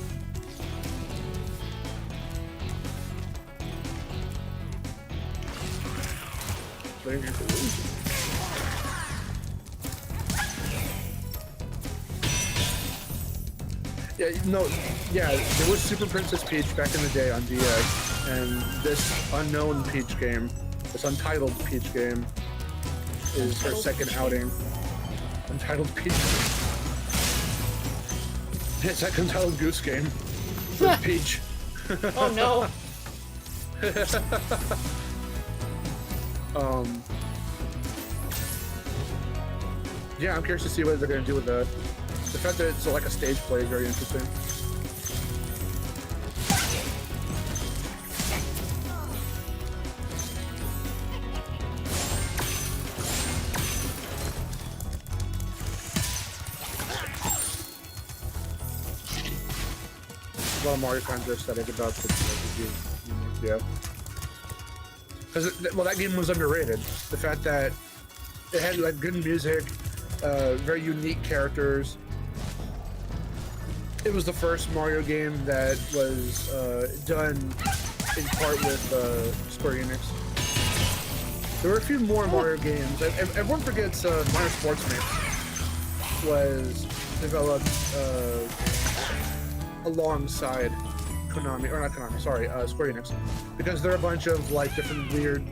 Yeah, no, yeah, there was Super Princess Peach back in the day on DS, and this unknown Peach game, this untitled Peach game, is her second outing. Untitled Peach. It's like Untitled Goose Game with Peach. Oh no. Yeah, I'm curious to see what they're gonna do with that. The fact that it's like a stage play is very interesting. A lot of Mario fans are ecstatic about the game. Yeah. Because, well, that game was underrated. The fact that it had like good music, very unique characters. It was the first Mario game that was done in part with Square Enix. There were a few more Mario games. Everyone forgets Mario Sports Mix was developed alongside Konami, or not Konami, sorry, Square Enix, because there are a bunch of like different weird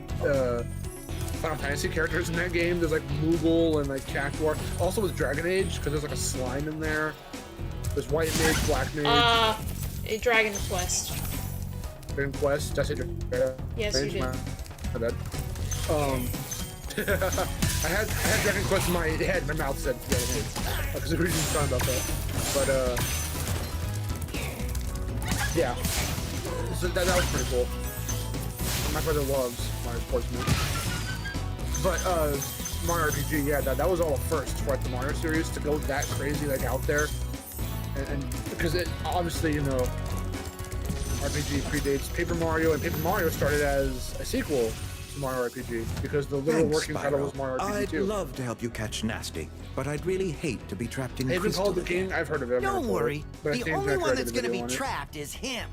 Final Fantasy characters in that game. There's like Moogle and like Cactuar. Also with Dragon Age, because there's like a slime in there. There's White Mage, Black Mage. Dragon Quest. Dragon Quest. That's it. Yes, you did. My bad. I had Dragon Quest in my head. My mouth said Dragon Age. Because we were just talking about that. But yeah. So that was pretty cool. My brother loves Mario Sports Movie. But Mario RPG, yeah, that was all a first for like, the Mario series to go that crazy, like out there, and because it obviously, you know, RPG predates Paper Mario, and Paper Mario started as a sequel to Mario RPG because the literal working title was Mario RPG 2. I'd love to help you catch Nasty, but I'd really hate to be trapped in Haven called the king. I've heard of it. Don't worry. The only one that's gonna be trapped is him.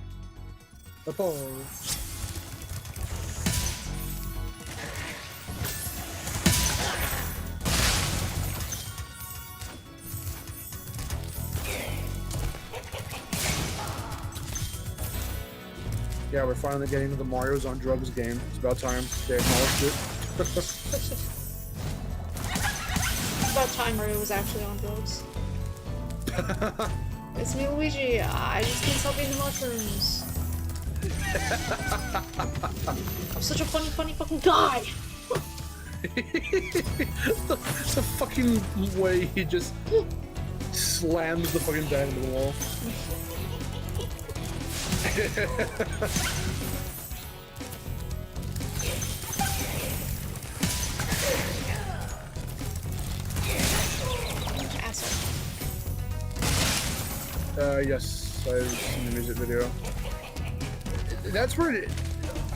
Yeah, we're finally getting to the Mario's on drugs game. It's about time they acknowledged it. It's about time Mario was actually on drugs. It's me, Luigi. I just can't stop eating mushrooms. I'm such a funny fucking guy. The fucking way he just slams the fucking bag into the wall. Yes, I've seen the music video. That's where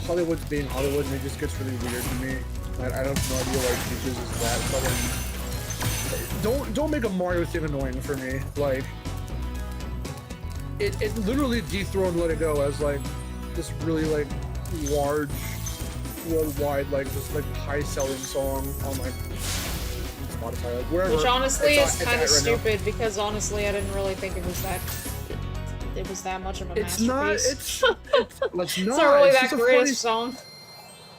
Hollywood's being Hollywood, and it just gets really weird to me. I don't have no idea why he chooses that, but don't make a Mario thing annoying for me. Like, it literally dethroned Let It Go as like this really like large, worldwide, like this like high-selling song on like Spotify, like wherever. Which honestly is kind of stupid because honestly I didn't really think it was that much of a masterpiece. It's not really that great a song.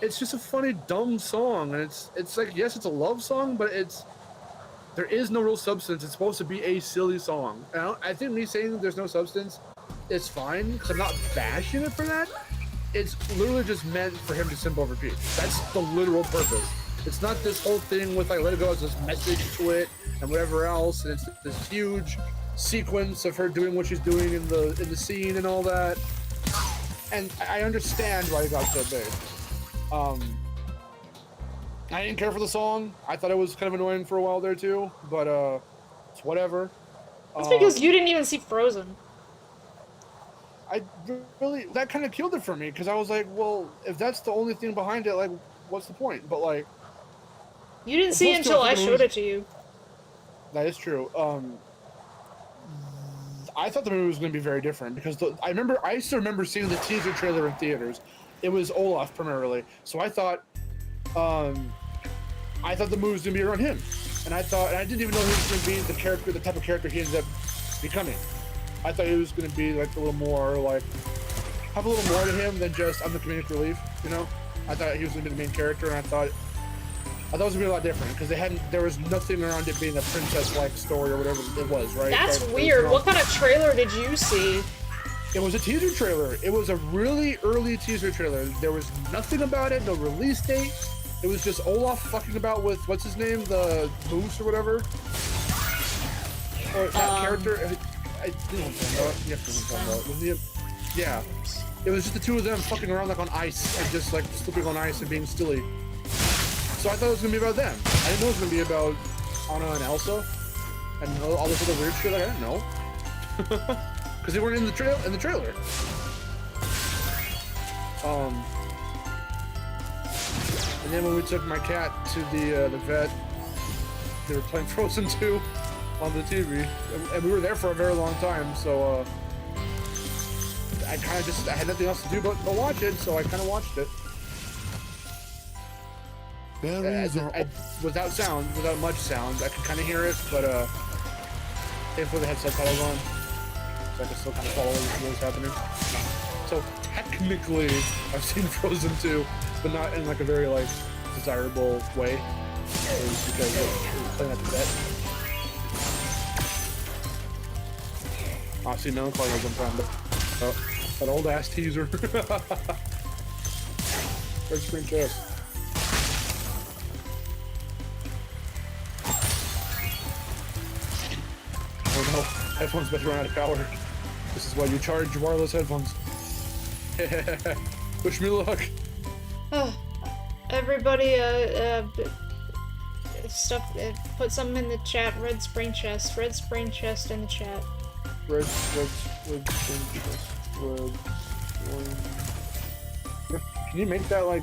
It's just a funny, dumb song, and it's like, yes, it's a love song, but there is no real substance. It's supposed to be a silly song. And I think me saying there's no substance is fine, because I'm not bashing it for that. It's literally just meant for him to simple repeat. That's the literal purpose. It's not this whole thing with like Let It Go as this message to it and whatever else, and it's this huge sequence of her doing what she's doing in the scene and all that. And I understand why it got so big. I didn't care for the song. I thought it was kind of annoying for a while there too, but it's whatever. That's because you didn't even see Frozen. That kind of killed it for me, because I was like, well, if that's the only thing behind it, like, what's the point? But like, you didn't see it until I showed it to you. That is true. I thought the movie was going to be very different, because I still remember seeing the teaser trailer in theaters. It was Olaf primarily, so I thought the movie was going to be around him, and I didn't even know he was going to be the type of character he ended up becoming. I thought he was going to be like a little more like have a little more to him than just I'm the comedic relief, you know. I thought he was going to be the main character, and I thought it was going to be a lot different, because there was nothing around it being a princess-like story or whatever it was, right? That's weird. What kind of trailer did you see? It was a teaser trailer. It was a really early teaser trailer. There was nothing about it, no release date. It was just Olaf fucking about with, what's his name, the Moose or whatever. Or that character. I didn't know. Yeah. It was just the two of them fucking around like on ice and just like slipping on ice and being silly. So I thought it was gonna be about them. I didn't know it was gonna be about Anna and Elsa and all this other weird shit. Like, I didn't know. Because they weren't in the trailer. And then when we took my cat to the vet, they were playing Frozen 2 on the TV, and we were there for a very long time. So I had nothing else to do but watch it, so I kind of watched it. Without much sound, I could kind of hear it, but thankfully they had subtitles on, so I could still kind of follow what was happening. So technically, I've seen Frozen 2, but not in like a very like desirable way, is because we're playing at the vet. See, Melancholy knows what I'm talking about. That old ass teaser. Red screen chest. Oh no, headphones about to run out of power. This is why you charge wireless headphones. Wish me luck. Everybody, put something in the chat. Red spring chest in the chat. Red spring chest. Can you make that like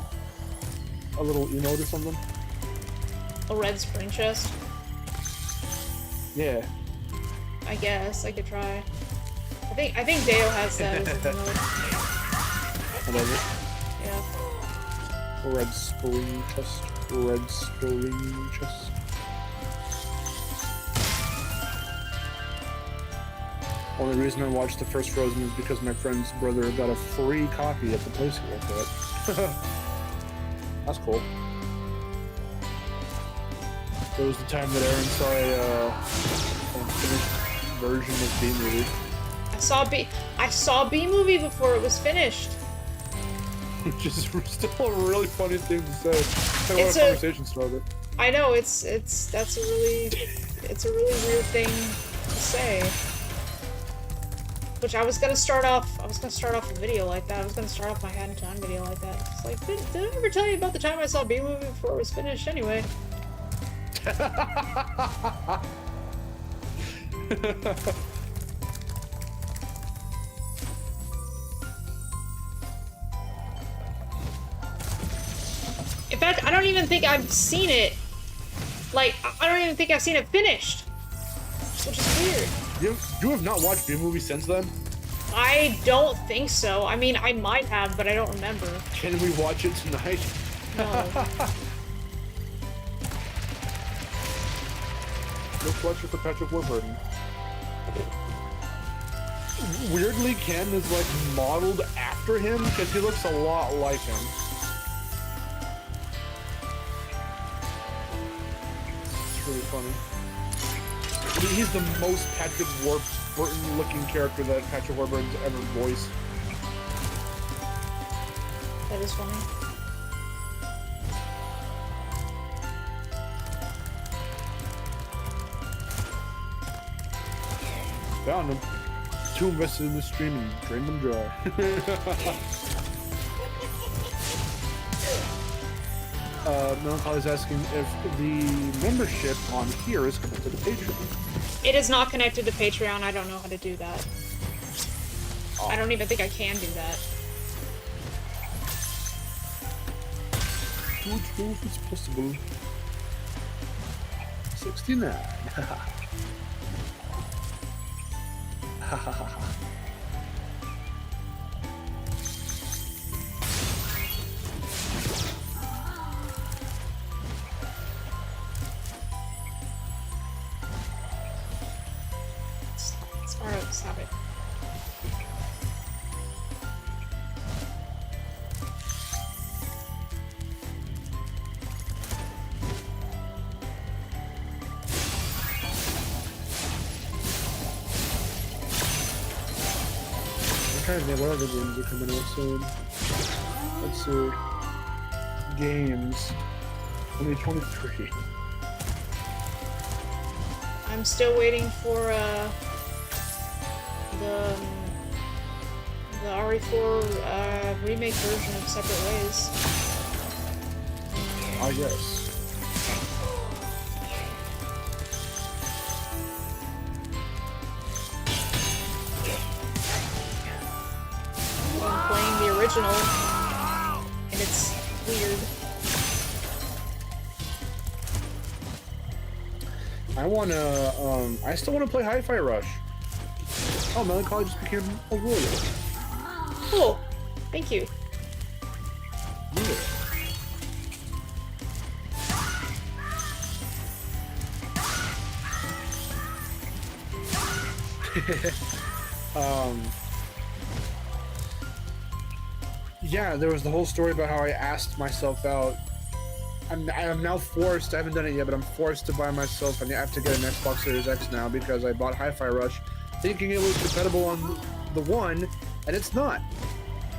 a little emote or something? A red spring chest? Yeah. I guess I could try. I think Dale has that as an emote. Whatever. Yeah. Red spring chest. Red spring chest. Only reason I watched the first Frozen is because my friend's brother got a free copy at the place he worked at. That's cool. There was the time that Aaron saw a unfinished version of B-Movie. I saw B-Movie before it was finished. Which is still a really funny thing to say. I want a conversation starter. I know that's a really weird thing to say. Which I was gonna start off a video like that. I was gonna start off my Hat in Time video like that. It's like, did I ever tell you about the time I saw B-Movie before it was finished anyway? In fact, I don't even think I've seen it. Like, I don't even think I've seen it finished. Which is weird. You have not watched B-Movie since then? I don't think so. I mean, I might have, but I don't remember. Can we watch it tonight? No. No pleasure for Patrick Warburton. Weirdly, Ken is like modeled after him because he looks a lot like him. It's really funny. He's the most Patrick Warburton looking character that Patrick Warburton's ever voiced. That is funny. Found him. Too invested in the stream and drained them dry. Melancholy's asking if the membership on here is connected to Patreon. It is not connected to Patreon. I don't know how to do that. Oh. I don't even think I can do that. Don't know if it's possible. 69. Ha ha ha ha. Spyro, stop it. I'm trying to think what other games are coming out soon. Let's see. Games. 2023. I'm still waiting for the RE4 remake version of Separate Ways. Ah, yes. I'm playing the original, and it's weird. I still wanna play Hi-Fi Rush. Oh, Melancholy just became a warrior. Cool. Thank you. Yeah. Yeah, there was the whole story about how I asked myself out. I'm now forced. I haven't done it yet, but I'm forced to buy myself. I have to get an Xbox Series X now because I bought Hi-Fi Rush, thinking it was compatible on the One, and it's not.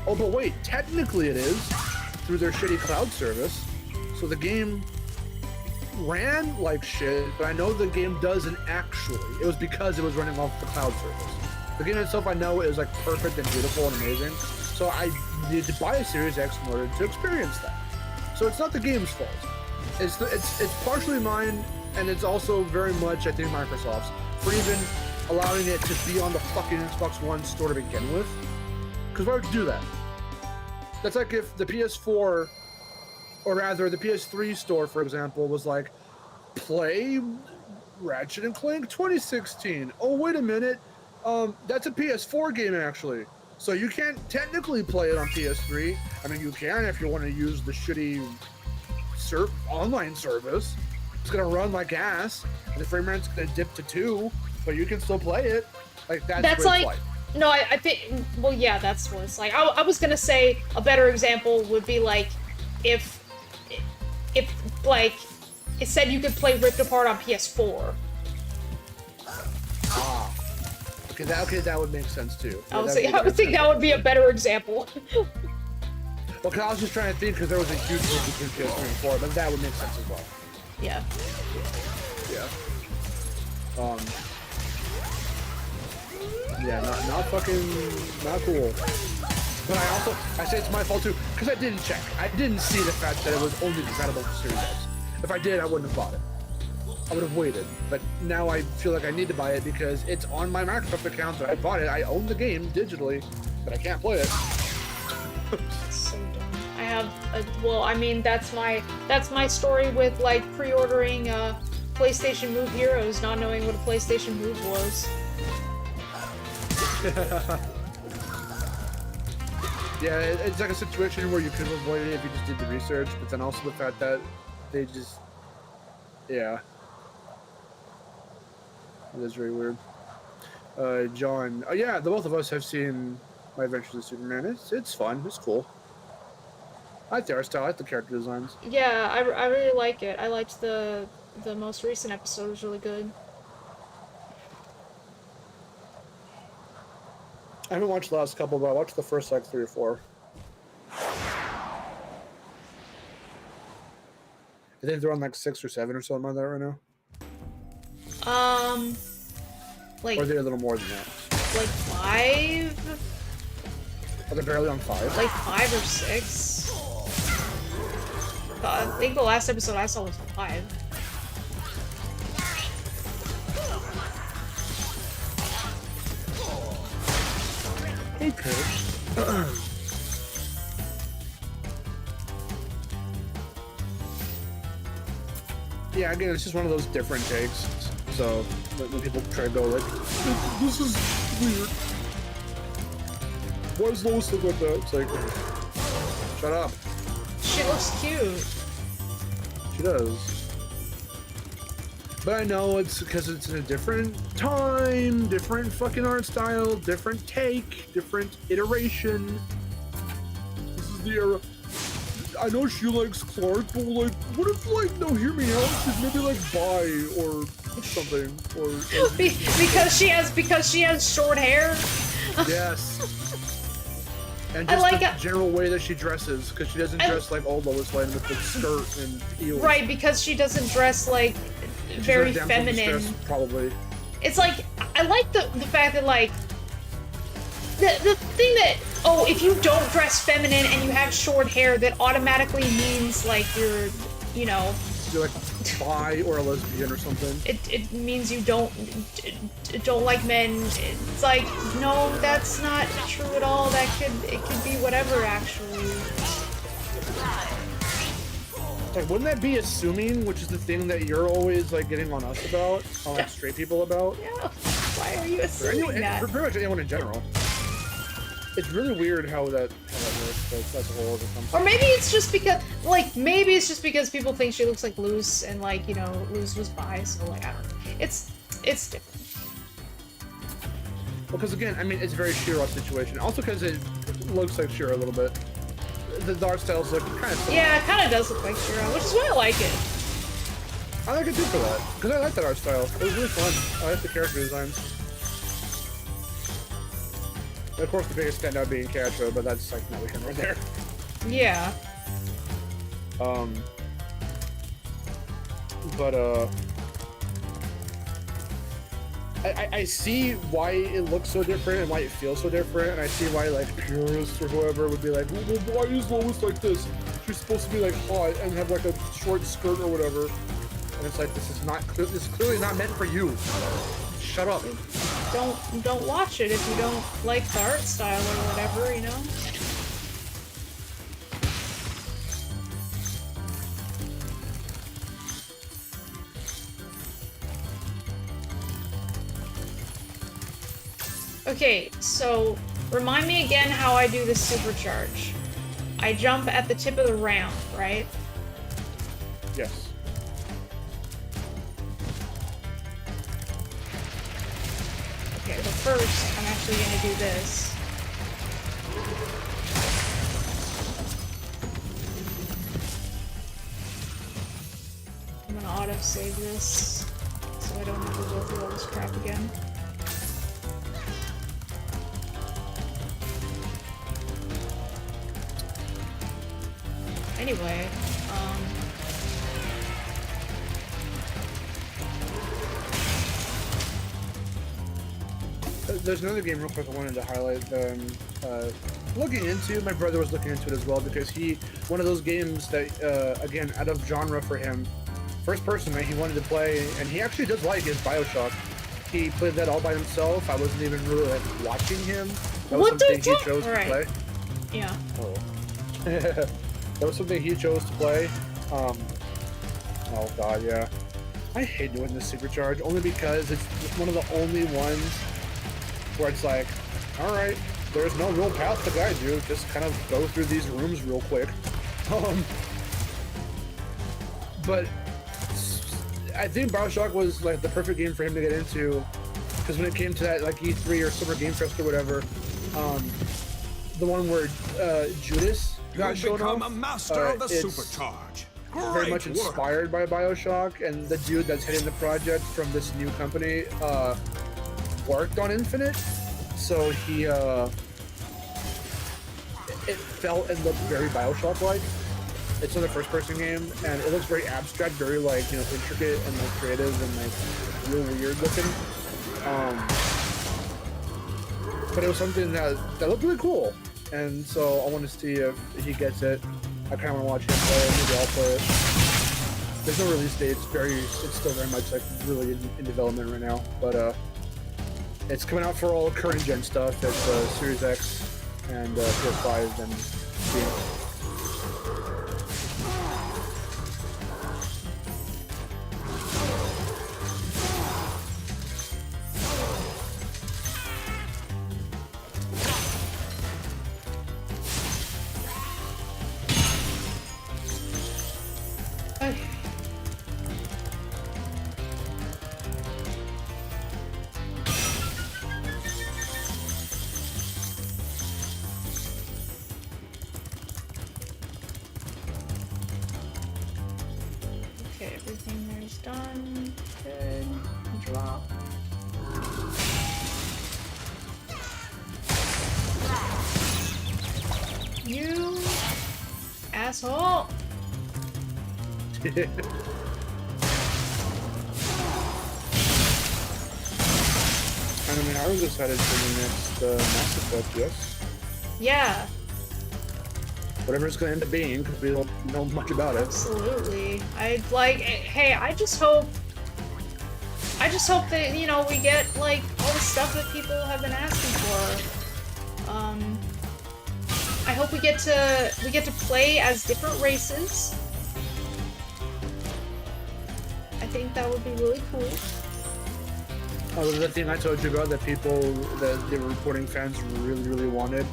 Oh, but wait, technically it is through their shitty cloud service. So the game ran like shit, but I know the game doesn't actually. It was because it was running off the cloud service. The game itself, I know, is like perfect and beautiful and amazing. So I needed to buy a Series X in order to experience that. So it's not the game's fault. It's partially mine, and it's also very much, I think, Microsoft's for even allowing it to be on the fucking Xbox One store to begin with. Because why would you do that? That's like if the PS4, or rather the PS3 store, for example, was like, play Ratchet and Clank 2016. Oh, wait a minute. That's a PS4 game, actually. So you can't technically play it on PS3. I mean, you can if you want to use the shitty online service. It's gonna run like ass, and the frame rate's gonna dip to 2, but you can still play it. Like that's like life. No, I think, well, yeah, that's what it's like. I was gonna say a better example would be like if like it said you could play Ripped Apart on PS4. Okay, that would make sense too. I would think that would be a better example. Well, cause I was just trying to think, because there was a huge difference between PS3 and 4, but that would make sense as well. Yeah. Yeah. Yeah, not cool. But I say it's my fault too, because I didn't check. I didn't see the fact that it was only compatible with Series X. If I did, I wouldn't have bought it. I would have waited. But now I feel like I need to buy it because it's on my Microsoft account that I bought it. I own the game digitally, but I can't play it. So dumb. I have well, I mean, that's my story with like pre-ordering PlayStation Move Heroes, not knowing what a PlayStation Move was. Yeah, it's like a situation where you could have avoided it if you just did the research, but then also the fact that they just, yeah. It is very weird. John, oh yeah, the both of us have seen My Adventures of Superman. It's fun, it's cool. I like the art style, I like the character designs. Yeah, I really like it. I liked the most recent episode, it was really good. I haven't watched the last couple, but I watched the first like 3 or 4. I think they're on like 6 or 7 or something like that right now. Like. Or are they a little more than that? Like 5? Are they barely on 5? Like 5 or 6. I think the last episode I saw was 5. Okay. Yeah, again, it's just one of those different takes. So when people try to go like, this is weird. Why does Lois look like that? It's like, shut up. She looks cute. She does. But I know it's because it's in a different time, different fucking art style, different take, different iteration. This is the era. I know she likes Clark, but like, what if like, no, hear me out, she's maybe like bi or something, or because she has short hair. Yes. And just like the general way that she dresses, because she doesn't dress like old Lois Lane with the skirt and heels. Right, because she doesn't dress like very feminine. Distress, probably. It's like, I like the fact that like the thing that, oh, if you don't dress feminine and you have short hair, that automatically means like you're, you know, you're like bi or a lesbian or something. It means you don't like men. It's like, no, that's not true at all. It could be whatever, actually. Like, wouldn't that be assuming, which is the thing that you're always like getting on us about, on like straight people about? Yeah. Why are you assuming that? For pretty much anyone in general. It's really weird how that works, but that's a whole other thing. Or maybe it's just because, people think she looks like Luz, and like, you know, Luz was bi, so like, I don't know. It's different. Well, because again, I mean, it's a very Shira situation. Also because it looks like Shira a little bit. the art styles look kind of similar. Yeah, it kind of does look like Spyro, which is why I like it. I like it too for that, because I like that art style. It was really fun. I like the character designs. And of course, the biggest standout being Castro, but that's like not weekend right there. Yeah. But I see why it looks so different and why it feels so different, and I see why like purists or whoever would be like, well, why is Lois like this? She's supposed to be like hot and have like a short skirt or whatever. And it's like, this is clearly not meant for you. Shut up. Don't watch it if you don't like the art style or whatever, you know? Okay, so remind me again how I do this supercharge. I jump at the tip of the ramp, right? Yes. Okay, but first, I'm actually gonna do this. I'm gonna auto-save this, so I don't have to go through all this crap again. Anyway, there's another game real quick I wanted to highlight that I'm looking into. My brother was looking into it as well because one of those games that, again, out of genre for him, first person that he wanted to play, and he actually does like, is Bioshock. He played that all by himself. I wasn't even really like watching him. That was something he chose to play. Yeah. Oh. That was something he chose to play. Oh god, yeah. I hate doing this supercharge only because it's one of the only ones where it's like, alright, there's no real path to guide you, just kind of go through these rooms real quick. But I think Bioshock was like the perfect game for him to get into, because when it came to that like E3 or Summer Game Fest or whatever, the one where Judas got shown off, a master of the it's supercharge. very much inspired by Bioshock, and the dude that's heading the project from this new company worked on Infinite, so he it felt and looked very Bioshock-like. It's not a first-person game, and it looks very abstract, very like, you know, intricate and like creative and like real weird looking. But it was something that looked really cool, and so I want to see if he gets it. I kind of want to watch him play it. Maybe I'll play it. There's no release date. It's still very much like really in development right now, but it's coming out for all current gen stuff. It's Series X and PS5 and Steam. Asshole! I mean, I was excited for the next Mass Effect, yes? Yeah. Whatever it's going to end up being, because we don't know much about it. Absolutely. I just hope that, you know, we get, like, all the stuff that people have been asking for. I hope we get to play as different races. I think that would be really cool. Oh, the thing I told you about that that they were reporting fans really, really wanted.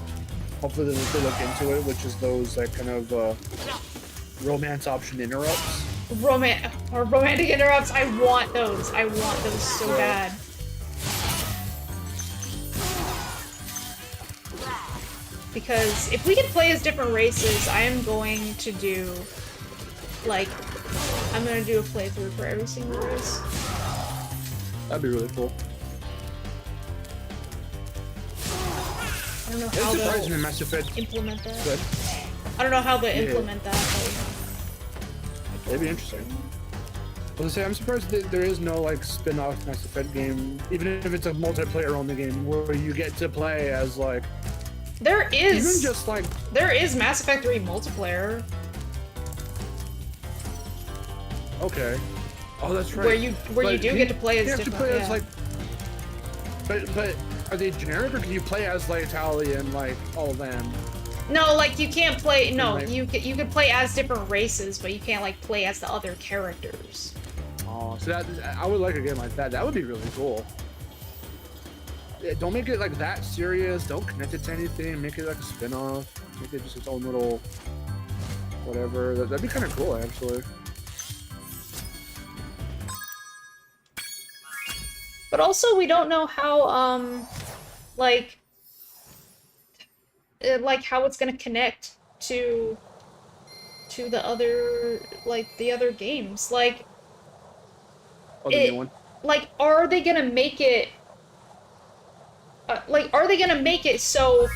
Hopefully they'll look into it, which is those like kind of romance option interrupts. Romantic interrupts. I want those. I want those so bad. Because if we can play as different races, I am going to do, like, I'm gonna do a playthrough for every single race. That'd be really cool. I don't know how they'll Mass Effect. implement that. Good. I don't know how they implement that. That'd be interesting. I was gonna say, I'm surprised that there is no like spin-off Mass Effect game, even if it's a multiplayer-only game, where you get to play as like. There is. Even just like. There is Mass Effect 3 multiplayer. Okay. Oh, that's right. Where you do get to play as different. You have to play as like. But are they generic, or can you play as like Tali and like all of them? No, like you can't play. No, Like, you can play as different races, but you can't like play as the other characters. Oh, so that I would like a game like that. That would be really cool. Yeah, don't make it like that serious. Don't connect it to anything. Make it like a spin-off. Make it just its own little whatever. That'd be kind of cool, actually. But also, we don't know how like how it's gonna connect to the other the other games. Like, New one. Like, are they gonna make it? Are they gonna make it so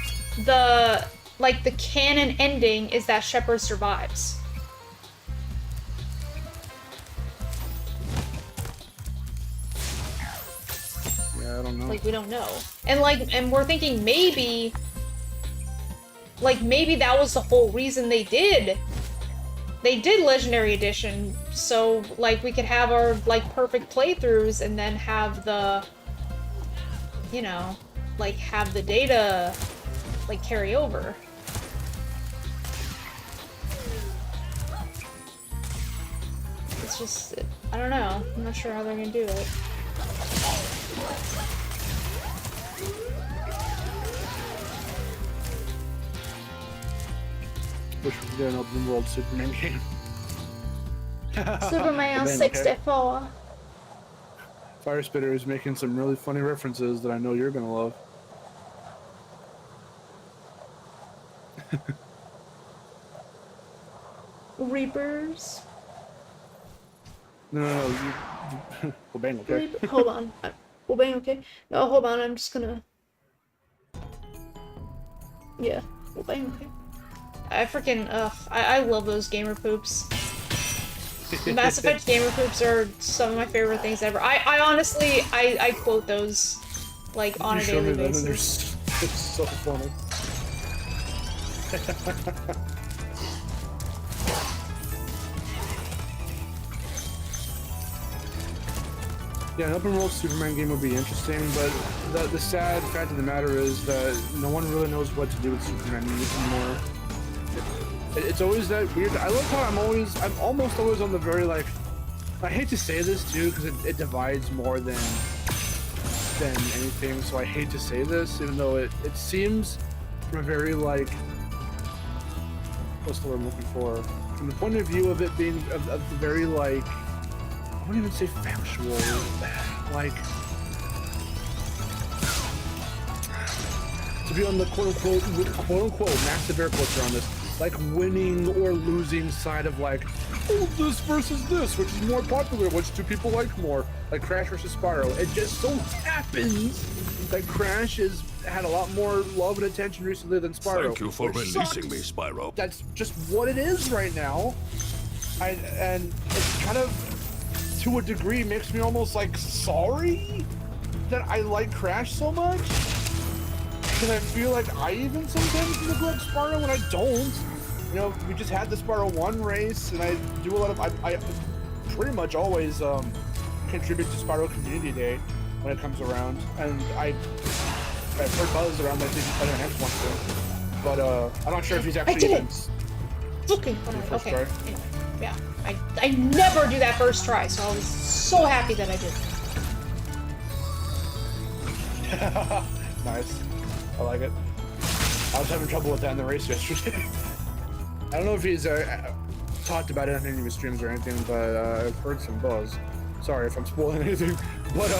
the canon ending is that Shepard survives? Yeah, I don't know. Like, we don't know. And we're thinking maybe that was the whole reason they did Legendary Edition, so like we could have our perfect playthroughs and then have the, you know, have the data carry over. It's just, I don't know. I'm not sure how they're gonna do it. Wish we could get an open world Superman game. Superman 64. Fire Spitter is making some really funny references that I know you're gonna love. Reapers. No. Well, bang, okay. Hold on. Well, bang, okay. No, hold on. I'm just gonna. Yeah. Well, bang, okay. I freaking I love those gamer poops. Mass Effect gamer poops are some of my favorite things ever. I honestly I quote those on a daily basis. They're so funny. Yeah, an open world Superman game would be interesting, but the sad fact of the matter is that no one really knows what to do with Superman anymore. It's always that weird. I love how I'm almost always on the very I hate to say this too because it divides more than anything. So I hate to say this, even though it seems from a very what's the word I'm looking for? From the point of view of it being of the very I wouldn't even say factual, to be on the quote unquote massive air quotes around this, winning or losing side of oh, this versus this, which is more popular, which do people like more, Crash versus Spyro. It just so happens that Crash has had a lot more love and attention recently than Spyro. Thank you for releasing me, Spyro. That's just what it is right now. And it's kind of, to a degree, makes me almost sorry that I like Crash so much. Because I feel like I even sometimes neglect Spyro when I don't. You know, we just had the Spyro 1 race, and I do a lot of, I pretty much always contribute to Spyro Community Day when it comes around. And I've heard buzz around that he's playing the next one too. But I'm not sure if he's actually even... Okay, okay. Yeah, I never do that first try, so I was so happy that I did. Nice. I like it. I was having trouble with that in the race yesterday. I don't know if he's talked about it on any of his streams or anything, but I've heard some buzz. Sorry if I'm spoiling anything, but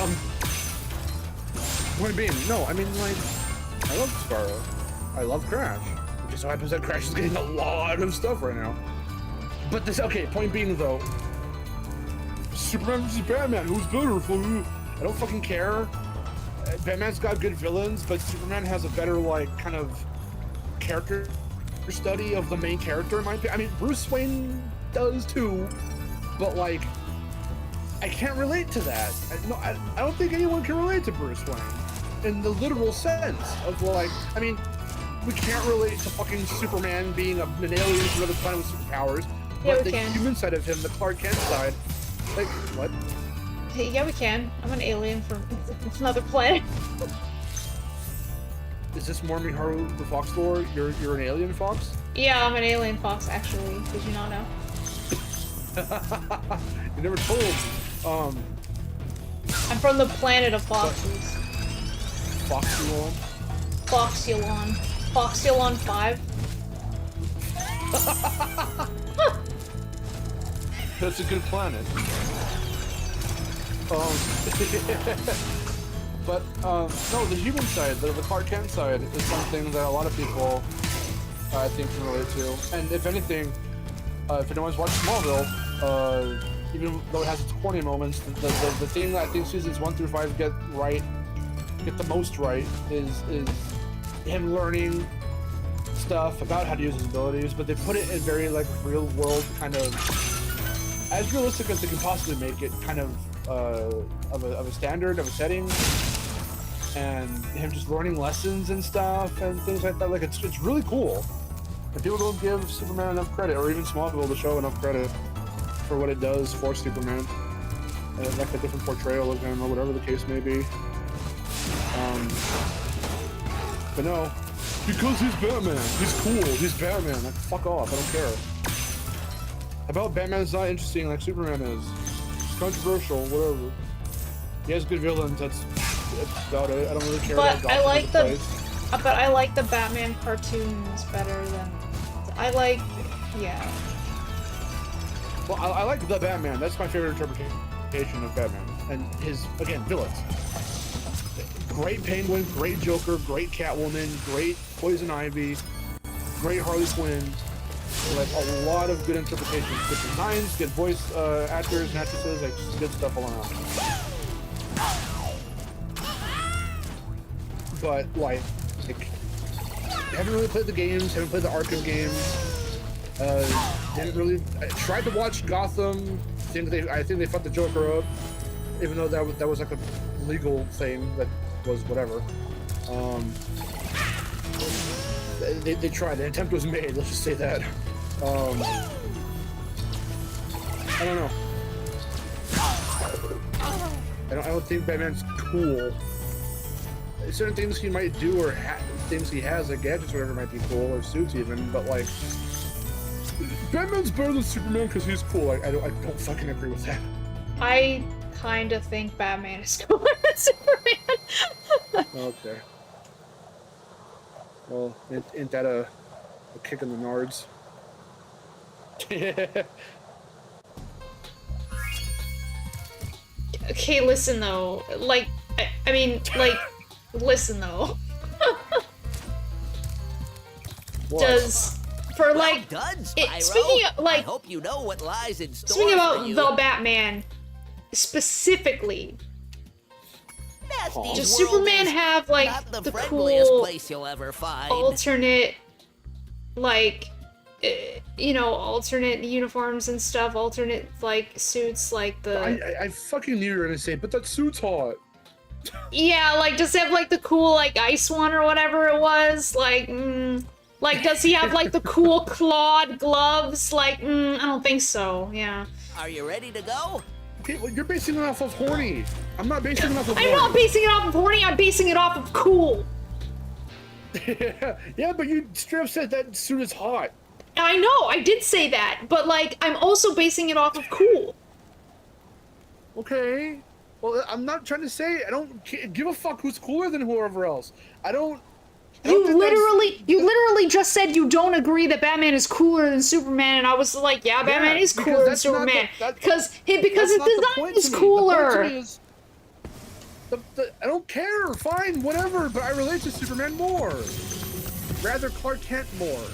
point being, no, I mean I love Spyro. I love Crash. It just so happens that Crash is getting a lot of stuff right now. But this, okay, point being though, Superman versus Batman, who's better for you? I don't fucking care. Batman's got good villains, but Superman has a better, like, kind of character study of the main character, in my opinion. I mean, Bruce Wayne does too, but, like, I can't relate to that. I don't think anyone can relate to Bruce Wayne in the literal sense of, like, I mean, we can't relate to fucking Superman being an alien from another planet with superpowers, Yeah, but we the can. human side of him, the Clark Kent side, like, what? Hey, yeah, we can. I'm an alien from another planet. Is this more Miharu the Fox lore? You're an alien fox? Yeah, I'm an alien fox, actually. Did you not know? You never told me. I'm from the planet of foxes. Foxulon? Foxulon. Foxulon 5. That's a good planet. But, no, the human side, the Clark Kent side, is something that a lot of people, I think, can relate to. And if anything, if anyone's watched Smallville, even though it has its corny moments, the thing that I think seasons 1 through 5 get the most right is him learning stuff about how to use his abilities, but they put it in very, like, real world kind of, as realistic as they can possibly make it, kind of a standard, of a setting, and him just learning lessons and stuff and things like that. Like, it's really cool. And people don't give Superman enough credit, or even Smallville, the show, enough credit for what it does for Superman, and like a different portrayal of him, or whatever the case may be. But no, because he's Batman, he's cool, he's Batman. Like, fuck off, I don't care. How about Batman's not interesting like Superman is? It's controversial, whatever. He has good villains, that's about it. I don't really care about Gotham as a place. But I like the Batman cartoons better than... yeah. Well, I like the Batman. That's my favorite interpretation of Batman. And his, again, villains. Great Penguin, great Joker, great Catwoman, great Poison Ivy, great Harley Quinn. Like, a lot of good interpretations, good designs, good voice actors and actresses, like, just good stuff all around. But, like, haven't really played the games, haven't played the Arkham games. Didn't really. I tried to watch Gotham. I think they fucked the Joker up, even though that was like a legal thing that was whatever. They tried. The attempt was made. Let's just say that. I don't know. I don't think Batman's cool. Certain things he might do, or things he has, like gadgets or whatever, might be cool, or suits even. But, like, Batman's better than Superman because he's cool. I don't fucking agree with that. I kind of think Batman is cooler than Superman. Okay. Well, ain't that a kick in the nards? Okay, listen though. Like, I mean, like, listen though. Does... For, like, done, Spyro. speaking of, like, I hope you know what lies in store speaking about for you. the Batman, specifically, Nasty's does world Superman is have, like, not the the friendliest cool place you'll ever find. alternate, like, you know, alternate uniforms and stuff, alternate, like, suits, like the... I fucking knew you were gonna say, but that suit's hot. Yeah, like, does it have, like, the cool, like, ice one or whatever it was? Like, like, does he have, like, the cool clawed gloves? Like, I don't think so, yeah. Are you ready to go? Okay, well, you're basing it off of horny. I'm not basing it off of horny. I'm not basing it off of horny, I'm basing it off of cool. Yeah, but you straight up said that suit is hot. I know, I did say that, but, like, I'm also basing it off of cool. Okay. Well, I'm not trying to say I don't give a fuck who's cooler than whoever else. You literally just said you don't agree that Batman is cooler than Superman, and I was like, yeah, Batman is cooler than Superman because his design is cooler. I don't care. Fine, whatever. But I relate to Superman more. rather Clark Kent more.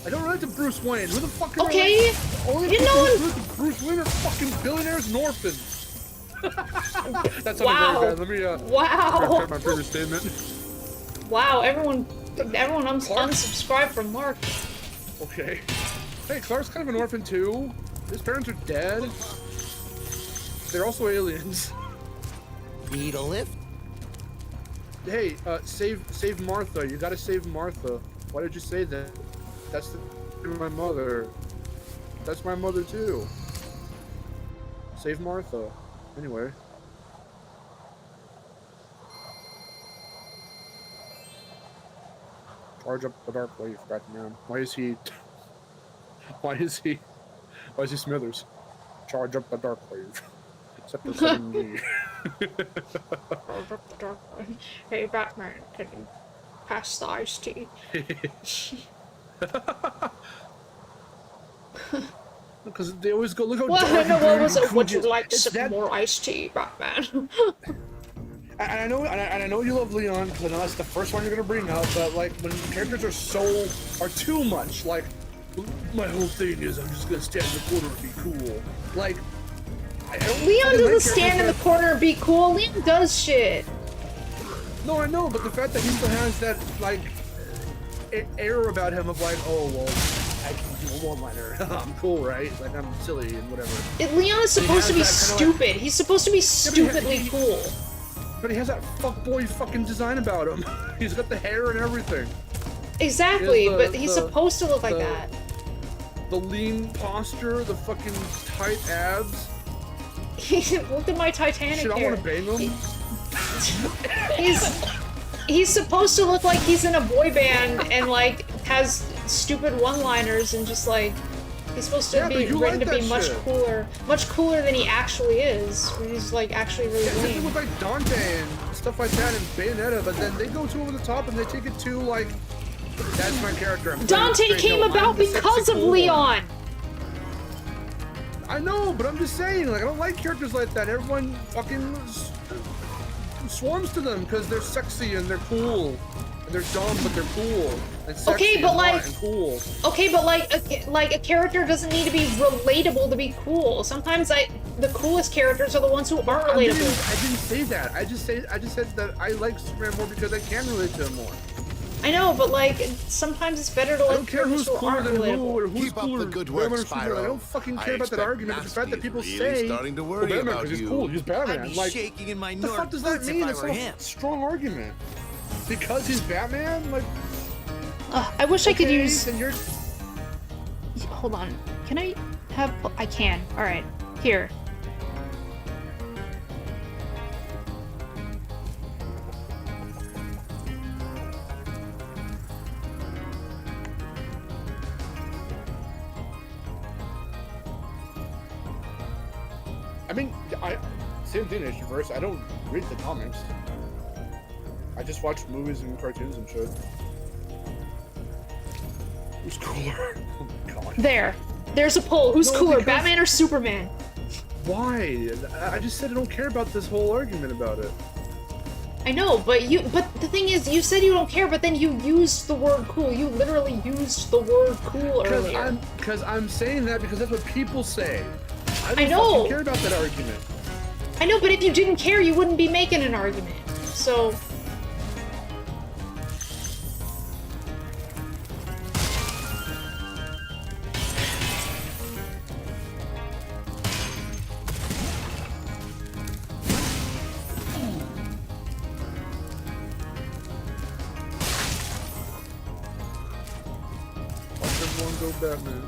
I don't relate to Bruce Wayne. Who the fuck are Okay. Only You people know who relate to Bruce Wayne are fucking billionaires and orphans. That's wow. very bad. Let me wow. my previous statement. Wow, everyone unsubscribe from Mark. Okay. Hey, Clark's kind of an orphan too. His parents are dead. They're also aliens. Need a lift? Hey, save Martha. You gotta save Martha. Why did you say that? That's my mother. That's my mother too. Save Martha. Anyway. Charge up the dark wave, Batman. Why is he Smithers? Charge up the dark wave. Except for sending me. Charge up the dark wave. Hey Batman, can you pass the iced tea? Because they always go, look how Well, dark no, what was it? and Would you cool like it's some that... more iced tea, Batman? And I know you love Leon, because I know that's the first one you're gonna bring up. But like when characters are too much, like my whole thing is I'm just gonna stand in the corner and be cool. Like Leon doesn't stand in the corner and be cool. Leon does shit. No, I know, but the fact that he still has that like air about him of like, oh well, I can do a one-liner. I'm cool, right? Like I'm silly and whatever. Leon is supposed to be stupid. He's supposed to be stupidly cool. But he has that fuckboy fucking design about him. He's got the hair and everything. Exactly, but he's supposed to look like that. The lean posture, the fucking tight abs. Look at my Titanic Shit, hair. I want to bang him. He's supposed to look like he's in a boy band and like has stupid one-liners and just like he's supposed to be written to be much cooler than he actually is. He's like actually really lame. With like Dante and stuff like that and Bayonetta, but then they go too over the top and they take it too like that's my character. Dante came about because of Leon. I know, but I'm just saying, like I don't like characters like that. Everyone fucking swarms to them because they're sexy and they're cool and they're dumb but they're cool and sexy okay, but and cool. Okay, but like a character doesn't need to be relatable to be cool. Sometimes the coolest characters are the ones who aren't relatable. I didn't say that. I just said that I like Superman more because I can relate to him more. I know, but like sometimes it's better to like characters who aren't relatable. Or who's cooler. Good work, Spyro. I don't fucking care about that argument. But the fact that people say, starting to worry Batman, about he's you. cool, he's Batman. I'd be like, shaking in my the fuck does that mean? It's not a strong argument. Because he's Batman? Like, I wish I could use. And you're... Hold on. Can I have? I can. All right. Here. I mean, same thing, Ishiverse. I don't read the comics. I just watch movies and cartoons and shit. Who's cooler? Oh my god. There's a poll. Who's cooler, Batman or Superman? Why? I just said I don't care about this whole argument about it. I know, but the thing is, you said you don't care, but then you used the word cool. You literally used the word cool earlier. Because I'm saying that because that's what people say. I know. Fucking care about that argument. I know, but if you didn't care, you wouldn't be making an argument. So. Watch everyone go Batman.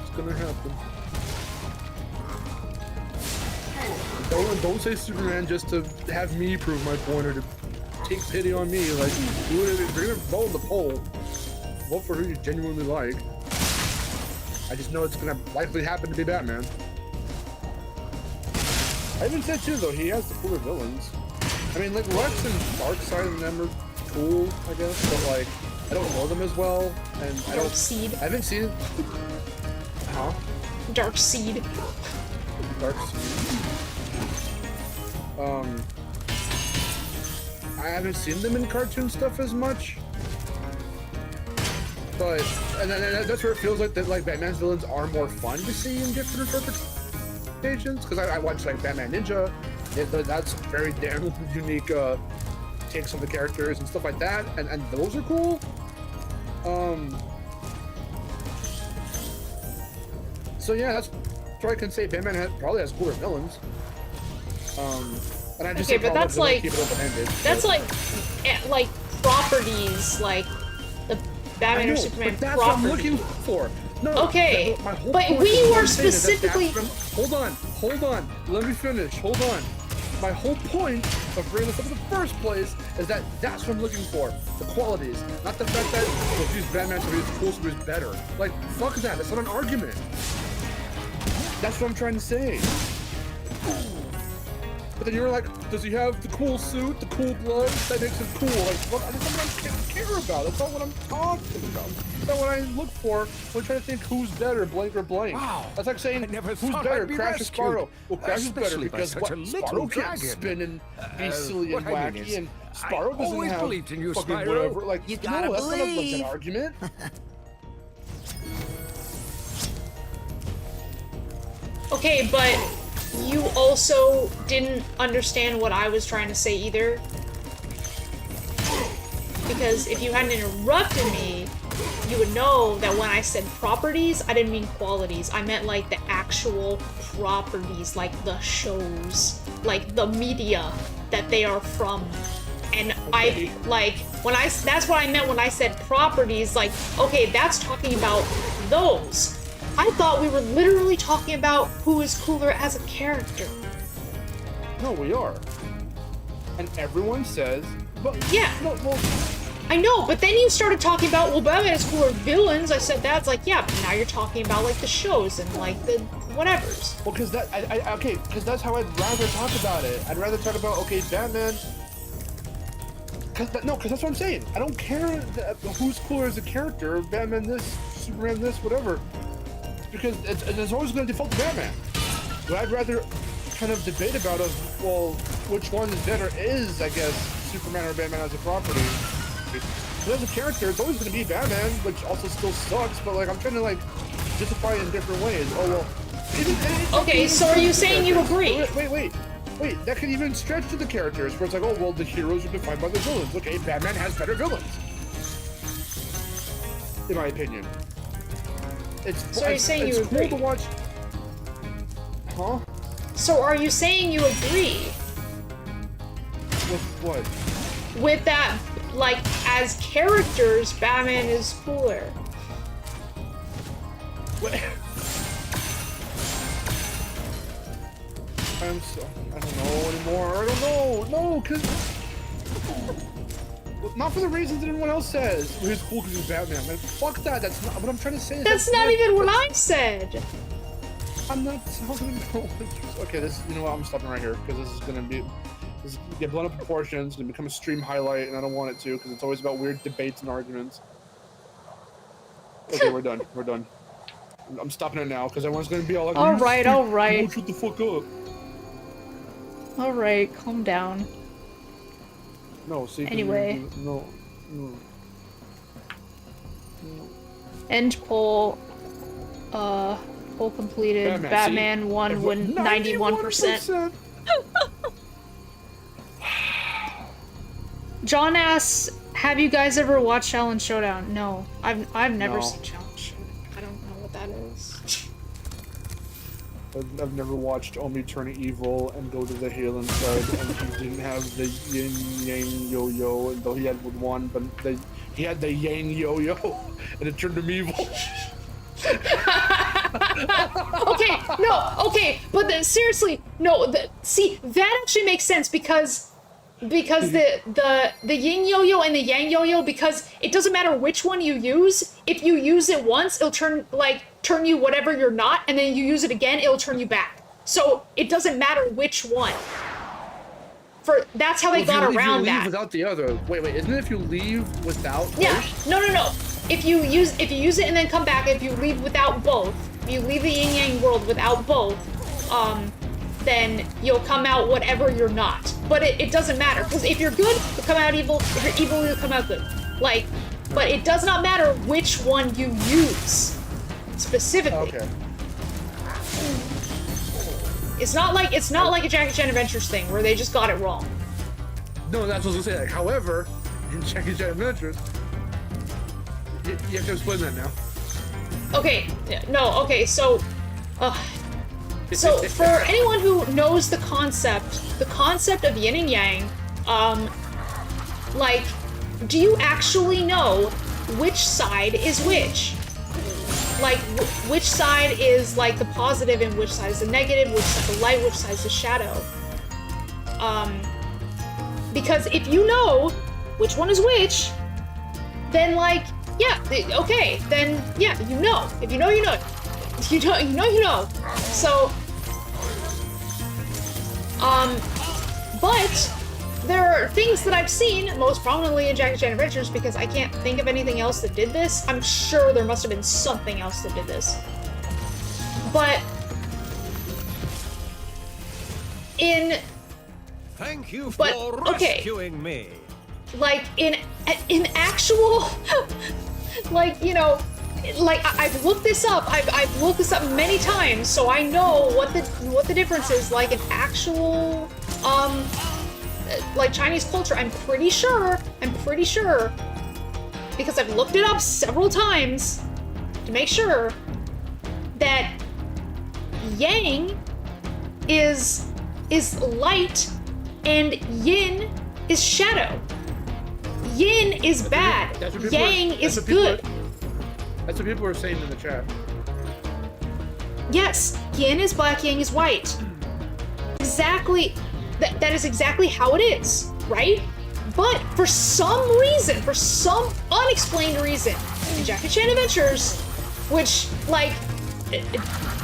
It's gonna happen. Don't say Superman just to have me prove my point or to take pity on me. Like, do it if you're gonna vote in the poll. Vote for who you genuinely like. I just know it's gonna likely happen to be Batman. I even said too though, he has the cooler villains. I mean, like Lex and Darkseid and them are cool, I guess, but like I don't know them as well, and I don't. Darkseid. I haven't seen. Huh? Darkseid. Darkseid. I haven't seen them in cartoon stuff as much. But and that's where it feels like that like Batman's villains are more fun to see in different interpretations. Because I watched like Batman Ninja, that's very damn unique takes on the characters and stuff like that, and those are cool. So yeah, that's why I can say Batman probably has cooler villains. And I just okay, but that's like keep it open-ended, that's like properties, like the Batman or Superman but that's property. what I'm looking for. No, okay, my whole but point we is what were I'm saying is that specifically. hold on. Let me finish. Hold on. My whole point of bringing this up in the first place is that that's what I'm looking for. The qualities, not the fact that well, if he's Batman, so he's cool, so he's better. Like, fuck that. That's not an argument. That's what I'm trying to say. But then you're like, does he have the cool suit, the cool gloves? That makes him cool. Like, well, that's not what I care about. That's not what I'm talking about. That's not what I look for when trying to think who's better, blank or blank. Wow. That's like saying, who's better, Crash or Spyro? Well, Crash is better because what? Spyro can't spin and be silly and wacky, and Spyro doesn't have believed in you, fucking Spyro. Whatever. Like, You gotta no, that's believe. not an argument. Okay, but you also didn't understand what I was trying to say either. Because if you hadn't interrupted me, you would know that when I said properties, I didn't mean qualities. I meant like the actual properties, like the shows, like the media that they are from. And I, like, that's what I meant when I said properties, like, okay, that's talking about those. I thought we were literally talking about who is cooler as a character. No, we are. And everyone says, but yeah. No, well, I know, but then you started talking about, well, Batman is cooler villains. I said that's like, yeah, but now you're talking about like the shows and like the whatevers. Well, because because that's how I'd rather talk about it. I'd rather talk about, okay, Batman. Because that's what I'm saying. I don't care who's cooler as a character. Batman this, Superman this, whatever. Because it's always going to default to Batman. But I'd rather kind of debate about well, which one is better is, I guess, Superman or Batman as a property. Because as a character, it's always going to be Batman, which also still sucks, but like I'm trying to like justify it in different ways. Oh well. Okay, so are you saying you agree? Wait, that can even stretch to the characters where it's like, oh well, the heroes are defined by the villains. Okay, Batman has better villains. In my opinion. So are you saying you agree? It's cool to watch. Huh? So are you saying you agree? With what? With that, like, as characters, Batman is cooler. What? I don't know anymore. I don't know. No, because... Not for the reasons that everyone else says. He's cool because he's Batman. Like, fuck that. That's not what I'm trying to say. That's not even what I said. I'm not talking about... Okay, you know what? I'm stopping right here because this is going to get blown up proportions and become a stream highlight, and I don't want it to because it's always about weird debates and arguments. Okay, we're done. We're done. I'm stopping it now because everyone's going to be all like, all right. Shut the fuck up. All right, calm down. No, see. Anyway. No. End poll. Poll completed. Batman won 91%. John asks, have you guys ever watched Challenge Showdown? No, I've never seen Challenge Showdown. I don't know what that is. I've never watched Omi turn evil and go to the healing side, and he didn't have the yin yang yo-yo, though he had one, but he had the yang yo-yo, and it turned him evil. Okay, but then, seriously, no. See, that actually makes sense because the yin yo-yo and the yang yo-yo, because it doesn't matter which one you use. If you use it once, it'll turn you whatever you're not, and then you use it again, it'll turn you back. So it doesn't matter which one. That's how they got around that. Without the other. Wait, isn't it if you leave without? Yeah. Both? No. If you use it and then come back, if you leave without both, if you leave the yin yang world without both, then you'll come out whatever you're not. But it doesn't matter, because if you're good, you'll come out evil. If you're evil, you'll come out good. Like, but it does not matter which one you use specifically. Okay. It's not like a Jackie Chan Adventures thing where they just got it wrong. No, that's what I was gonna say. Like, however, in Jackie Chan Adventures, you have to explain that now. Okay, no, okay, so for anyone who knows the concept of yin and yang, like, do you actually know which side is which? Like, which side is, like, the positive and which side is the negative, which side is the light, which side is the shadow? Because if you know which one is which, then, like, yeah, okay, then, yeah, you know. If you know, you know. If you don't, you know. So, but there are things that I've seen, most prominently in Jackie Chan Adventures, because I can't think of anything else that did this. I'm sure there must have been something else that did this. But Thank you for rescuing me. Like, in actual, like, you know, like, I've looked this up. I've looked this up many times, so I know what the difference is. Like, in actual, like, Chinese culture, I'm pretty sure, because I've looked it up several times to make sure that yang is light and yin is shadow. Yin is bad. Yang is good. That's what people are saying in the chat. Yes, yin is black, yang is white. Exactly. That is exactly how it is, right? But for some reason, for some unexplained reason, in Jackie Chan Adventures, which, like,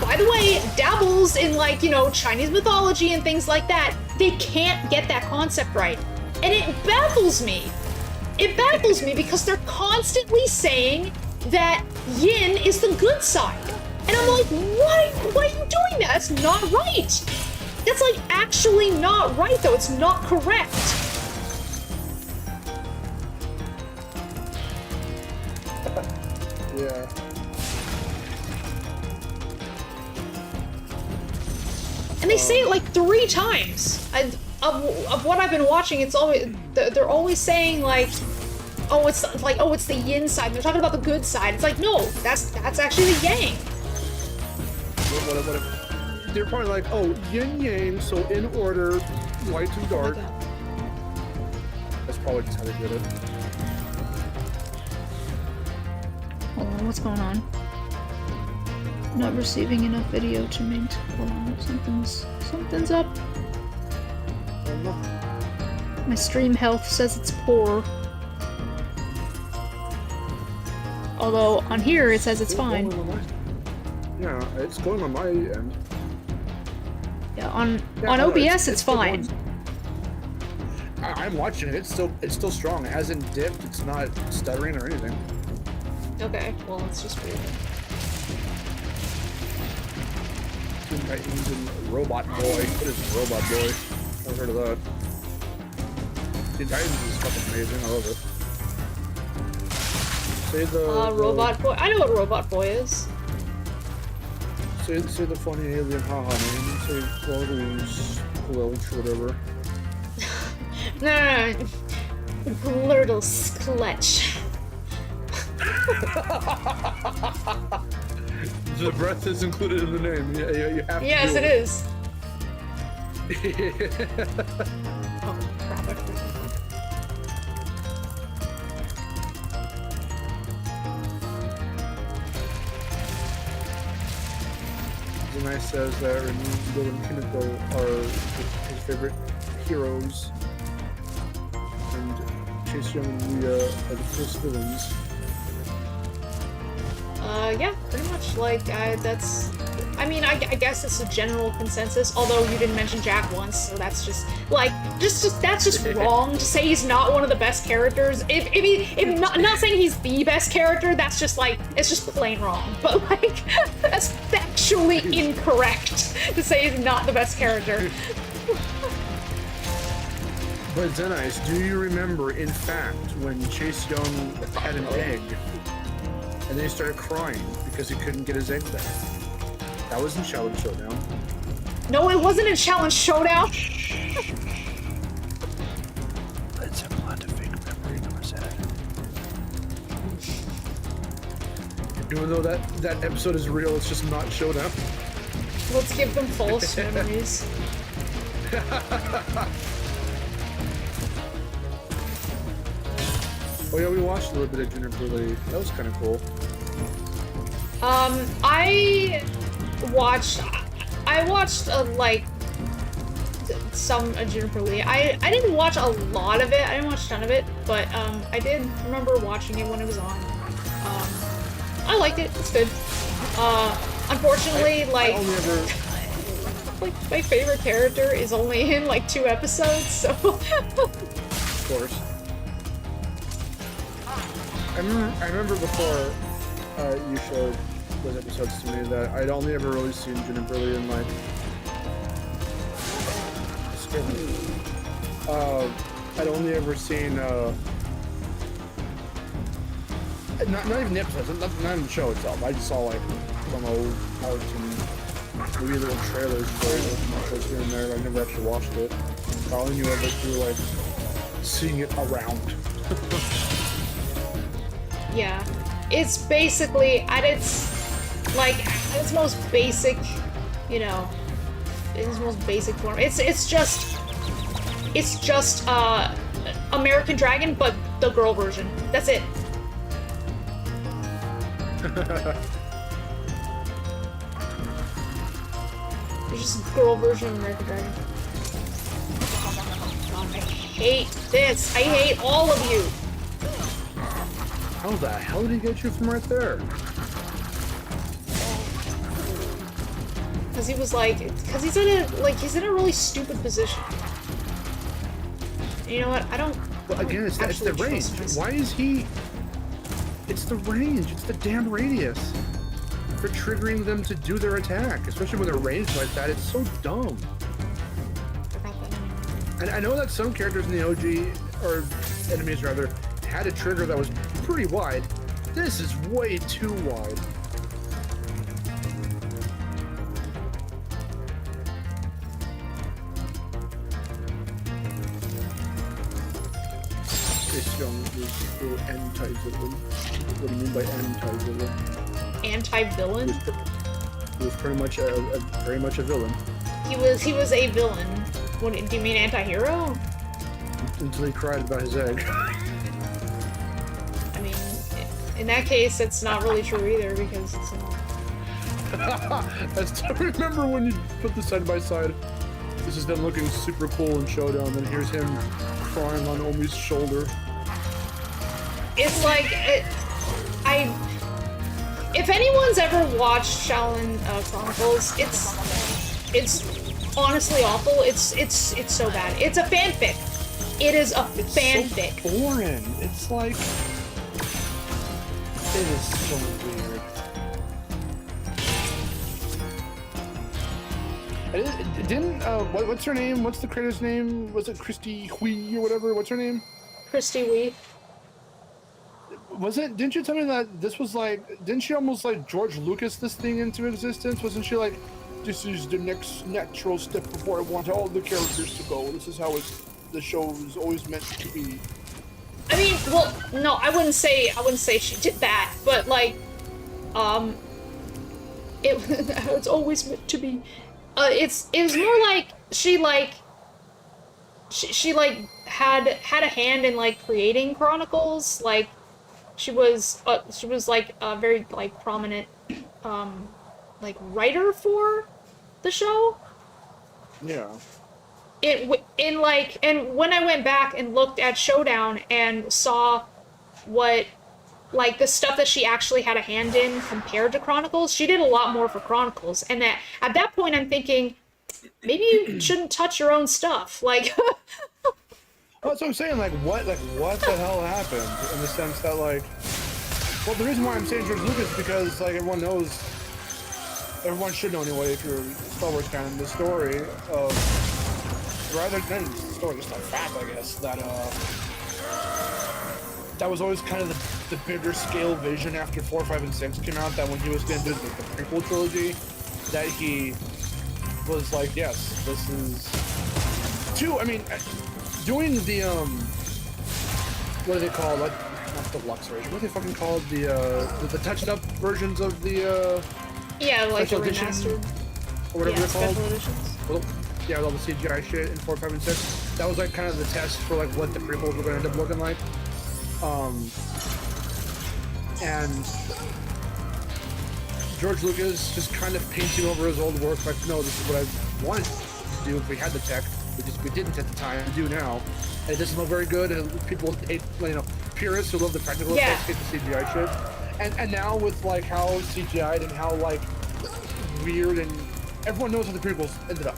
by the way, dabbles in, like, you know, Chinese mythology and things like that, they can't get that concept right. And it baffles me. It baffles me because they're constantly saying that yin is the good side. And I'm like, why are you doing that? That's not right. That's, like, actually not right, though. It's not correct. Yeah. And they say it like 3 times. Of what I've been watching, it's always they're always saying, like, oh, it's the yin side. They're talking about the good side. It's like, no, that's actually the yang. What they're probably like, oh, yin yang, so in order, light and dark. That's probably just how they did it. Hold on, what's going on? Not receiving enough video to maintain. Hold on, something's up. My stream health says it's poor. Although on here it says it's fine. Yeah, it's going on my end. Yeah, on OBS it's fine. I'm watching it. It's still strong. It hasn't dipped. It's not stuttering or anything. Okay, well, it's just weird. Teen Titans and Robot Boy. What is Robot Boy? I've heard of that. Teen Titans is fucking amazing. I love it. Say the Robot Boy. I know what Robot Boy is. Say the funny alien haha name. Say Glowch or whatever. No. Blurtle Skletch. The breath is included in the name. You have to. Yes, it is. Oh, crap. Zanai says that Bill and Kineko are his favorite heroes, and Chase Young and Rhea are the first villains. Yeah, pretty much. Like, that's... I mean, I guess it's a general consensus, although you didn't mention Jack once, so that's just, like, that's just wrong to say he's not one of the best characters. If not saying he's the best character, that's just, like, it's just plain wrong. But, like, that's factually incorrect to say he's not the best character. But Zenice, do you remember, in fact, when Chase Young had an egg, and then he started crying because he couldn't get his egg back? That was in Challenge Showdown. No, it wasn't in Challenge Showdown. Let's have a lot of fake memory numbers at it. Even though that episode is real, it's just not Showdown. Let's give them false memories. Oh yeah, we watched a little bit of Juniper Lee. That was kind of cool. I watched like some Juniper Lee. I didn't watch a lot of it. I didn't watch a ton of it, but I did remember watching it when it was on. I liked it. It's good. Unfortunately, like my favorite character is only in like 2 episodes, so. Of course. I remember before you showed those episodes to me that I'd only ever really seen Juniper Lee in like. I'd only ever seen not even the episodes, not even the show itself. I just saw like some old parts and maybe little trailers for commercials here and there. I never actually watched it. I only knew of it through like seeing it around. Yeah, it's basically at its most basic, you know, in its most basic form. It's just American Dragon, but the girl version. That's it. It's just a girl version of American Dragon. God, I hate this. I hate all of you. How the hell did he get you from right there? Because he was like, he's in a really stupid position. And you know what? I don't. Well, again, it's the range. Why is he? It's the range. It's the damn radius for triggering them to do their attack, especially when they're ranged like that. It's so dumb. And I know that some characters in the OG, or enemies rather, had a trigger that was pretty wide. This is way too wide. This young is anti-villain. What do you mean by anti-villain? Anti-villain? He was pretty much very much a villain. He was a villain. What do you mean, anti-hero? Until he cried about his egg. I mean, in that case, it's not really true either because it's I still remember when you put this side by side. This is them looking super cool in Showdown, and here's him crying on Omi's shoulder. It's like if anyone's ever watched Shaolin Chronicles, it's honestly awful. It's so bad. It's a fanfic. It is a fanfic. So boring. It's like it is so weird. Didn't what's her name? What's the creator's name? Was it Christy Hui or whatever? What's her name? Christy Hui. Was it? Didn't you tell me that this was like? Didn't she almost like George Lucas this thing into existence? Wasn't she like, this is the next natural step before I want all the characters to go. This is how the show is always meant to be. I mean, well, no, I wouldn't say she did that, but like, it's always meant to be. It was more like she had a hand in like creating Chronicles. Like she was like a very like prominent like writer for the show. Yeah. And when I went back and looked at Showdown and saw what like the stuff that she actually had a hand in compared to Chronicles, she did a lot more for Chronicles. And that at that point I'm thinking, maybe you shouldn't touch your own stuff. Like that's what I'm saying, like what the hell happened? In the sense that like, well, the reason why I'm saying George Lucas is because like everyone should know anyway if you're a Star Wars fan, the story of rather than story, just a fact, I guess, that that was always kind of the bigger scale vision after 4, 5, and 6 came out, that when he was going to do the prequel trilogy, that he was like, yes, this is... I mean, doing the, what are they called? Like, not the deluxe version, what are they fucking called? The touched up versions of the, yeah, like the edition, remastered. or whatever they're called. Special editions. Well, yeah, with all the CGI shit in 4, 5, and 6. That was like kind of the test for like what the prequels were going to end up looking like. And George Lucas just kind of painting over his old work, like, no, this is what I wanted to do if we had the tech. We didn't at the time, we do now. And it doesn't look very good, and people hate, you know, purists who love the practical effects hate the CGI shit. And now with like how CGI'd and how like weird, and everyone knows how the prequels ended up.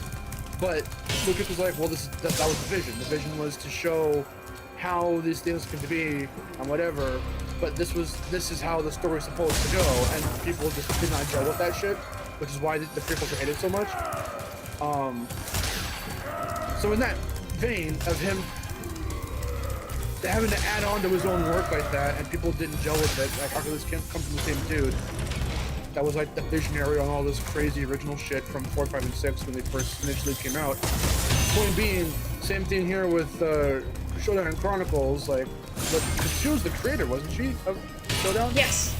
But Lucas was like, well, that was the vision. The vision was to show how these things can be and whatever. But this is how the story's supposed to go, and people just did not gel with that shit, which is why the prequels are hated so much. So in that vein of him having to add on to his own work like that, and people didn't gel with it, like after this come from the same dude, that was like the visionary on all this crazy original shit from 4, 5, and 6 when they first initially came out. Point being, same thing here with Showdown and Chronicles, like, but she was the creator, wasn't she, of Showdown? Yes.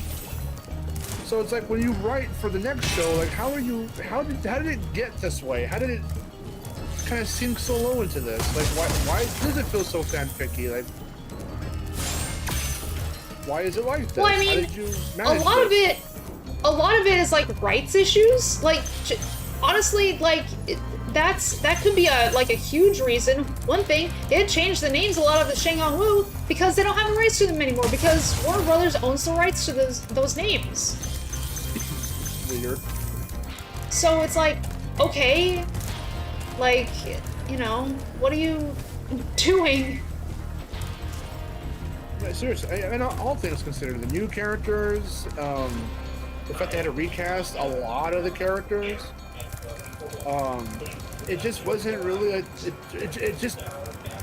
So it's like when you write for the next show, like how did it get this way? How did it kind of sink so low into this? Like why does it feel so fanficky? Like why is it like this? Well, I mean, how did you manage a lot of it is like rights issues. Like honestly, like that could be a huge reason. One thing, they had changed the names a lot of the Shenghong Wu because they don't have the rights to them anymore because Warner Brothers owns the rights to those names. Weird. So it's like, okay, like, you know, what are you doing? Yeah, seriously, and all things considered, the new characters, the fact they had to recast a lot of the characters, it just wasn't really it just,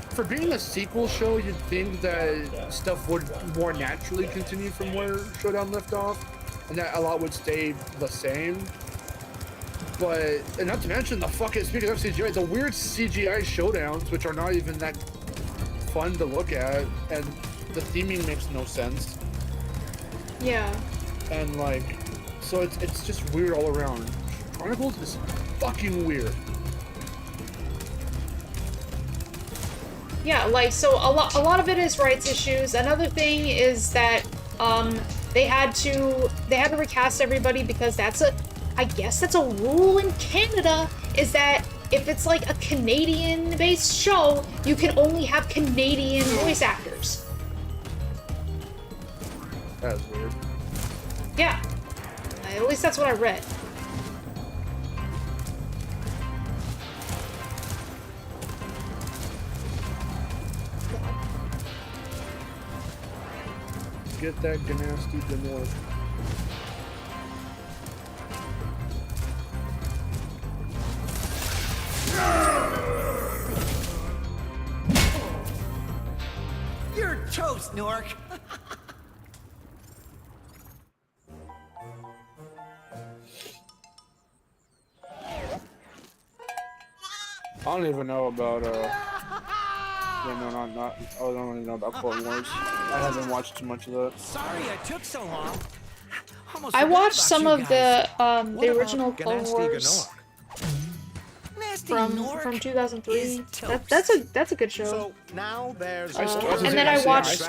for being a sequel show, you'd think that stuff would more naturally continue from where Showdown left off, and that a lot would stay the same. But, and not to mention the fucking, speaking of CGI, the weird CGI showdowns, which are not even that fun to look at, and the theming makes no sense. Yeah. And like, so it's just weird all around. Chronicles is fucking weird. Yeah, like, so a lot of it is rights issues. Another thing is that they had to recast everybody because I guess that's a rule in Canada, is that if it's like a Canadian-based show, you can only have Canadian voice actors. That's weird. Yeah. At least that's what I read. Get that Ganasty Demorph. You're toast, Nork. I don't even know about I don't even know about Clone Wars. I haven't watched too much of that. Sorry I took so long. I watched some of the original Clone Wars from 2003. That's a good show. So now there's and then I watched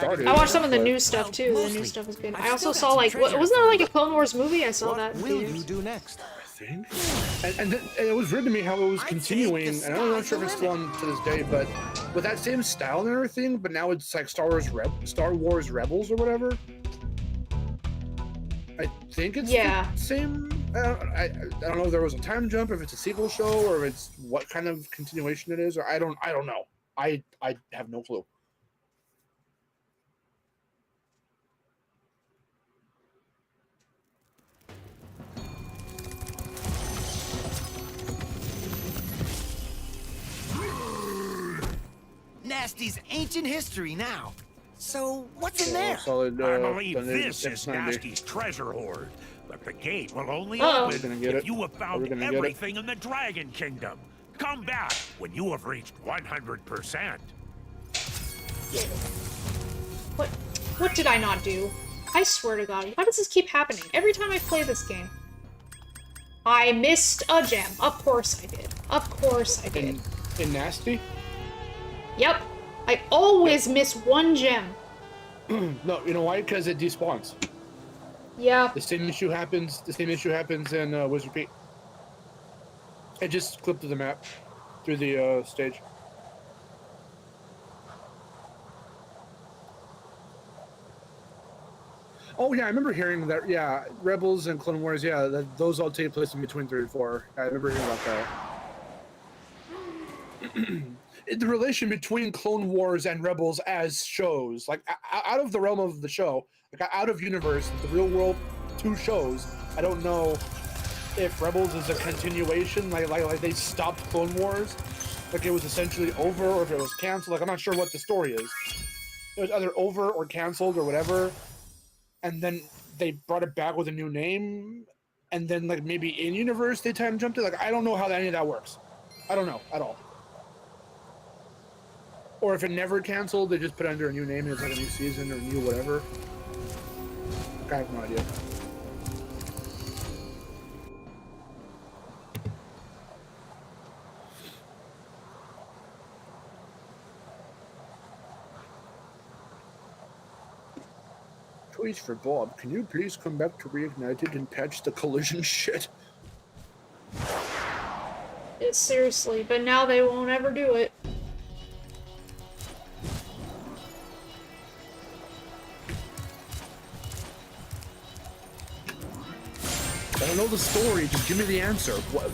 some of the new stuff too. The new stuff is good. I also saw wasn't there like a Clone Wars movie? I saw that. What will you do next? And it was weird to me how it was continuing, and I'm not sure if it's still on to this day, but with that same style and everything, but now it's like Star Wars Rebels or whatever. I think it's the same. I don't know if there was a time jump, if it's a sequel show, or if it's what kind of continuation it is, or I don't know. I have no clue. Nasty's ancient history now. So, what's in there? Solid, I believe donation this is 690. Nasty's treasure hoard. But the gate will only Uh-oh. open Are we gonna get if it? you have Are found we gonna get it? everything in the Dragon Kingdom. Come back when you have reached 100%. What did I not do? I swear to God, why does this keep happening every time I play this game? I missed a gem. Of course I did. Of course I did. In Nasty? Yep. I always miss one gem. No, you know why? Because it despawns. Yeah. The same issue happens. The same issue happens in Wizard Peak. It just clipped to the map through the stage. Oh yeah, I remember hearing that. Yeah, Rebels and Clone Wars. Yeah, those all take place in between 3 and 4. I remember hearing about that. The relation between Clone Wars and Rebels as shows, like out of the realm of the show, like out of universe, the real world, 2 shows. I don't know if Rebels is a continuation, like they stopped Clone Wars, like it was essentially over, or if it was canceled. Like I'm not sure what the story is. It was either over or canceled or whatever, and then they brought it back with a new name, and then like maybe in universe they time jumped it. Like I don't know how any of that works. I don't know at all. Or if it never canceled, they just put it under a new name and it's like a new season or new whatever. I have no idea. Tweets for Bob. Can you please come back to Reignited and patch the collision shit? Seriously, but now they won't ever do it. I don't know the story, just give me the answer. What?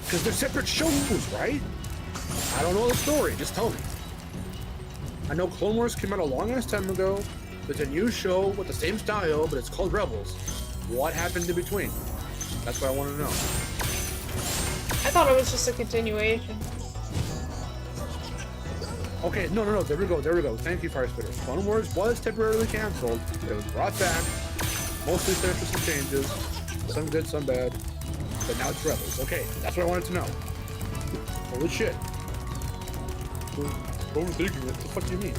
Because they're separate shows, right? I don't know the story, just tell me. I know Clone Wars came out a long ass time ago. There's a new show with the same style, but it's called Rebels. What happened in between? That's what I want to know. I thought it was just a continuation. Okay, no, there we go. Thank you, Fire Spitter. Clone Wars was temporarily canceled, but it was brought back, mostly for some changes, some good, some bad, but now it's Rebels. Okay, that's what I wanted to know. Holy shit. Overthinking it. What the fuck do you mean?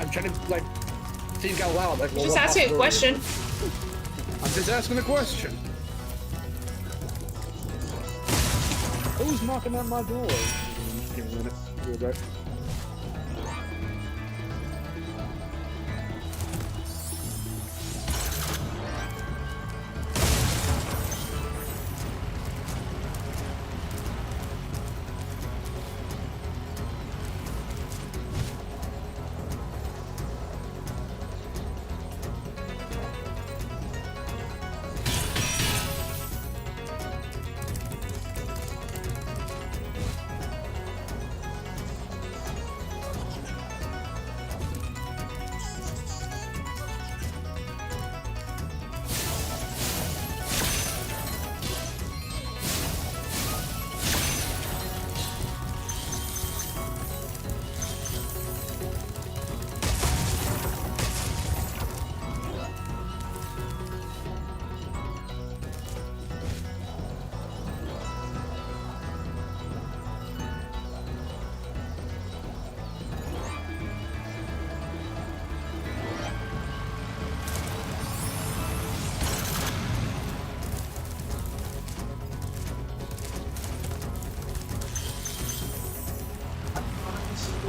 I'm trying to, like, think out loud. Like, well, Just asking a question. I'm just asking a question. Who's knocking on my door? Give me a minute. We'll be right back.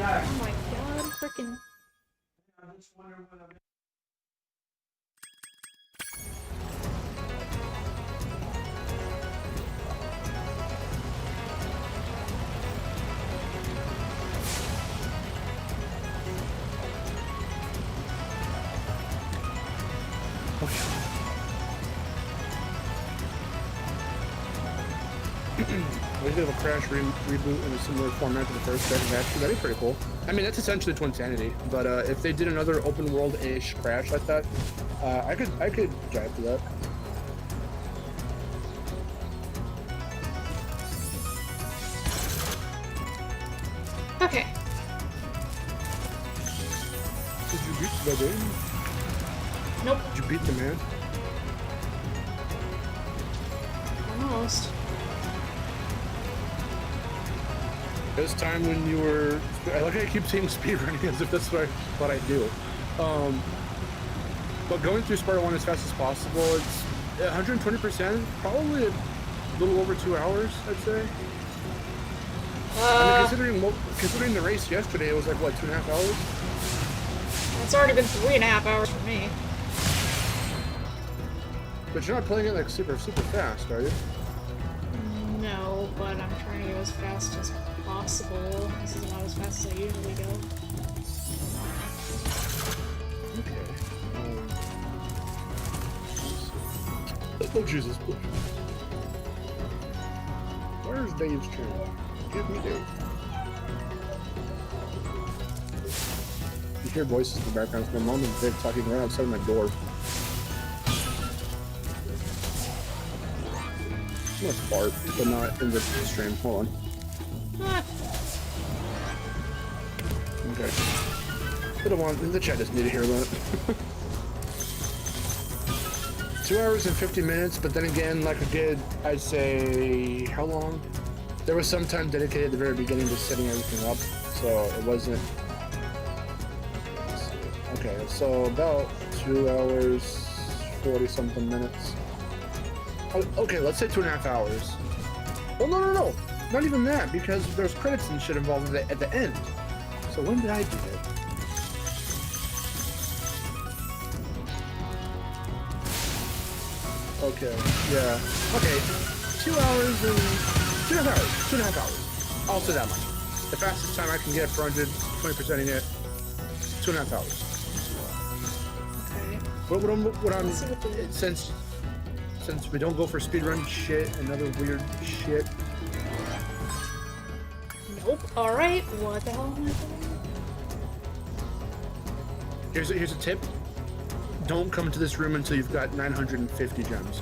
Oh my god, freaking. We could have a crash reboot in a similar format to the first Dragon Batch. That'd be pretty cool. I mean, that's essentially Twinsanity, but if they did another open world-ish crash like that, I could jive to that. Okay. the game? Nope. Did you beat the man? Almost. This time when you were... I like how I keep saying speedrunning as if that's what I do. But going through Spyro 1 as fast as possible, it's 120%, probably a little over 2 hours, I'd say. I mean, considering the race yesterday, it was like, what, 2.5 hours? It's already been 3.5 hours for me. But you're not playing it like super fast, are you? No, but I'm trying to go as fast as possible. This is not as fast as I usually go. Okay. Oh, Jesus. Where's Dave's channel? Give me Dave. You hear voices in the background. It's my mom and Dave talking right outside my door. I'm gonna fart, but not in the stream. Hold on. Okay. I don't want the chat doesn't need to hear that. 2 hours and 50 minutes, but then again, like I did, I'd say how long? There was some time dedicated at the very beginning to setting everything up, so it wasn't. Okay, so about 2 hours, 40 something minutes. Okay, let's say 2.5 hours. Well, no, not even that, because there's credits and shit involved at the end. So when did I do it? Okay, yeah. Okay, 2 hours and 2.5 hours. 2.5 hours. I'll say that much. The fastest time I can get for 120%ing it, 2.5 hours. Okay. What I'm since we don't go for speedrun shit and other weird shit. Nope. Alright, what the hell am I doing? Here's a tip. Don't come to this room until you've got 950 gems.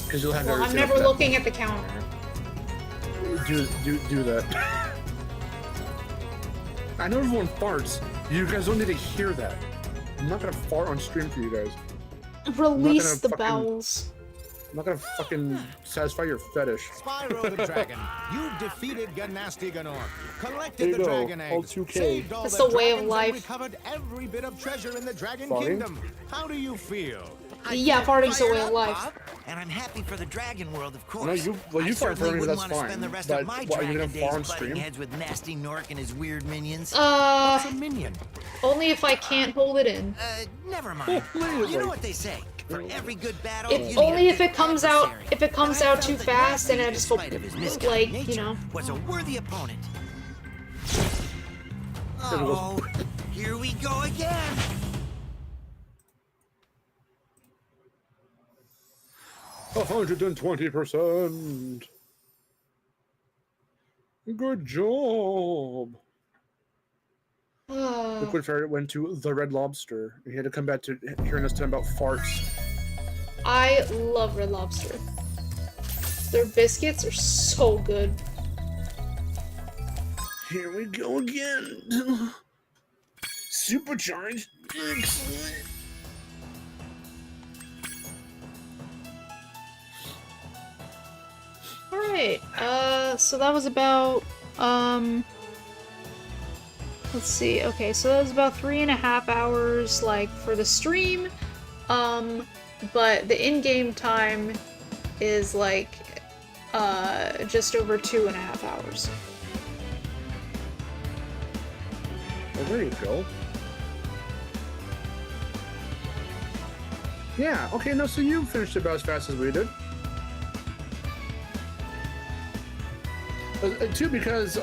Because you'll have everything. I'm never looking at the counter. Do that. I know everyone farts. You guys don't need to hear that. I'm not gonna fart on stream for you guys. Release the bowels. I'm not gonna fucking satisfy your fetish. Spyro the Dragon, you defeated Ganasty Ganor, collected the go. dragon All eggs, 2K. saved all That's the the way of dragons, life. and recovered every bit of treasure in the Dragon Farting? Kingdom. How do you feel? Yeah, farting's the way of life. And I'm happy for the dragon world, of course. No, you I fart for certainly me, wouldn't that's want to fine. spend the rest But of my what, are you dragon gonna fart on days butting stream? heads with nasty Nork and his weird minions. What's a minion? Only if I can't hold it in. Never mind. You know what they say. For every good battle, If only if it comes out too fast and I just go like, you know. Was a worthy opponent. Oh, here we go again. Oh, 120%. Good job. Liquid Ferret went to the Red Lobster. He had to come back to hearing us talking about farts. I love Red Lobster. Their biscuits are so good. Here we go again. Supercharged. Excellent. Alright, so that was about, let's see, okay, so that was about 3.5 hours, like, for the stream, but the in-game time is, like, just over 2.5 hours. Oh, there you go. Yeah, okay, no, so you finished about as fast as we did. Too, because,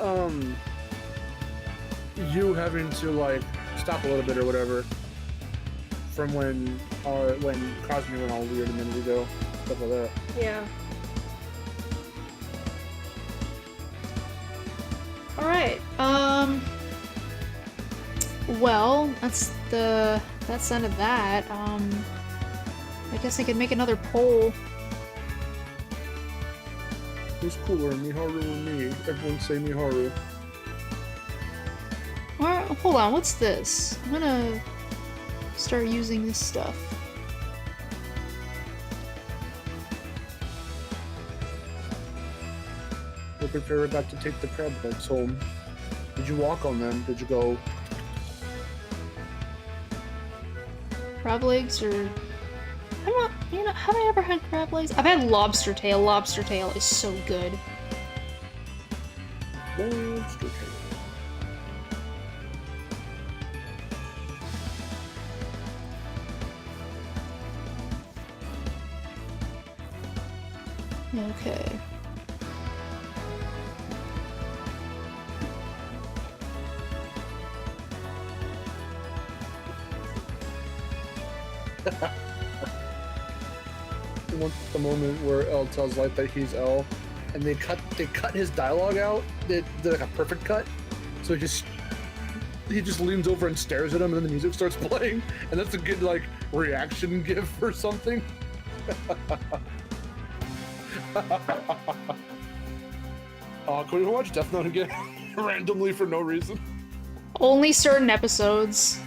you having to, like, stop a little bit or whatever from when Cosme went all weird a minute ago, stuff like that. Yeah. Alright, well, that's the end of that. I guess I could make another poll. Who's cooler, Miharu or me? Everyone say Miharu. Hold on, what's this? I'm gonna start using this stuff. Look if you ever got to take the crab legs home. Did you walk on them? Did you go? Crab legs or... I'm not... You know, have I ever had crab legs? I've had lobster tail. Lobster tail is so good. Lobster tail. Okay. The moment where L tells Light that he's L, and they cut his dialogue out. They like a perfect cut. So he just leans over and stares at him, and then the music starts playing, and that's a good like reaction give for something. Can we watch Death Note again randomly for no reason? Only certain episodes.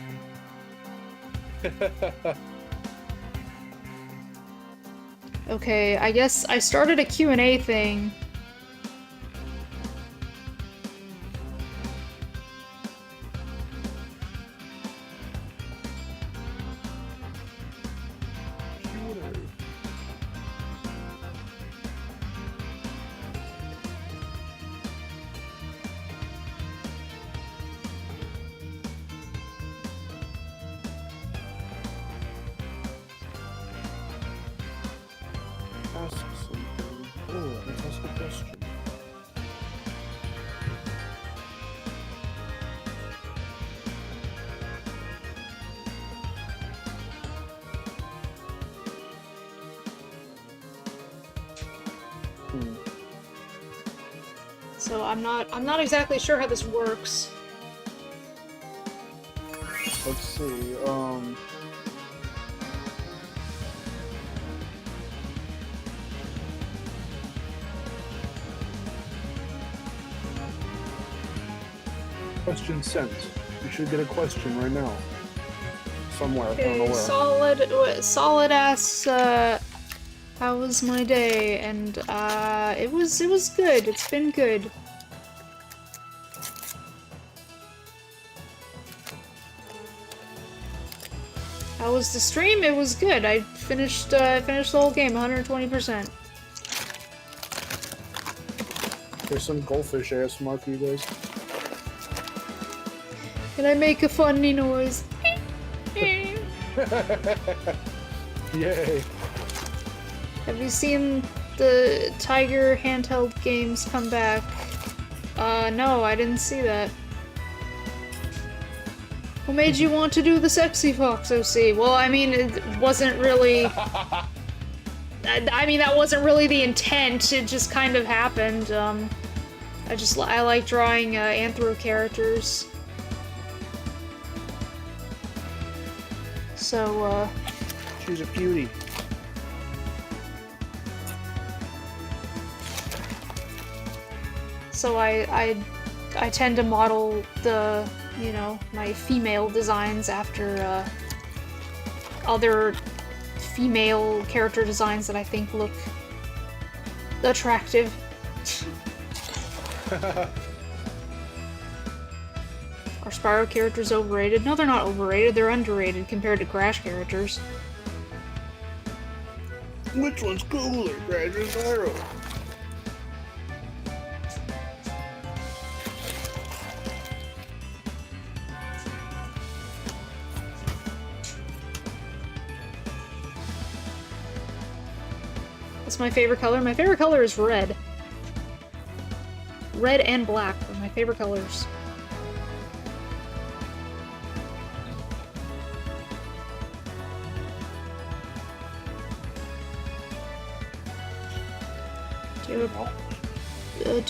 Okay, I guess I started a Q&A thing. Ask something. Oh, let's ask a question. So I'm not exactly sure how this works. Let's see. Question sent. You should get a question right now. Somewhere. I don't know Okay, where. solid asks, how was my day? And, it was good. It's been good. How was the stream? It was good. I finished the whole game, 120%. There's some goldfish ASMR for you guys. Can I make a funny noise? Yay! Have you seen the Tiger handheld games come back? No, I didn't see that. What made you want to do the Sexy Fox OC? Well, I mean, it wasn't really... I mean, that wasn't really the intent, it just kind of happened. I like drawing, anthro characters. So, She's a cutie. So I tend to model the, you know, my female designs after, other female character designs that I think look attractive. Are Spyro characters overrated? No, they're not overrated, they're underrated compared to Crash characters. Which one's cooler, Crash or Spyro? What's my favorite color? My favorite color is red. Red and black are my favorite colors. Do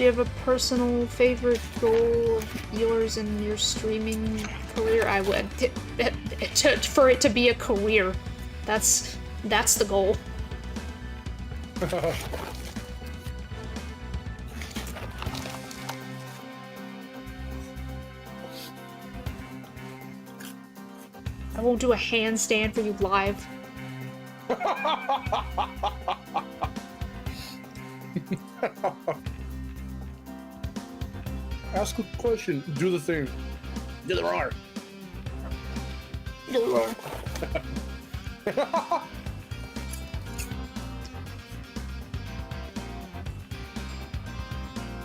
you have a personal favorite goal of yours in your streaming career? I would for it to be a career. That's the goal. won't do a handstand for you live. Ask a question. Do the thing. Do the roar. Do the roar.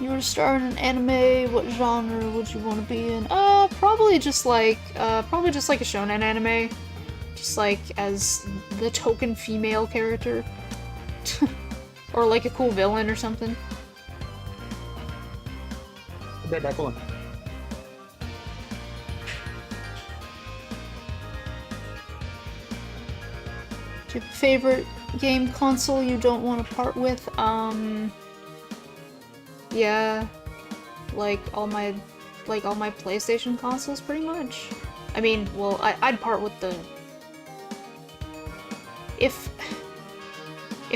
You were to star in an anime, what genre would you want to be in? Probably just like a shonen anime. Just like as the token female character. Or like a cool villain or something. Right back, hold on. Do you have a favorite game console you don't want to part with? Yeah, like all my PlayStation consoles, pretty much. I mean, well, I'd part with the... If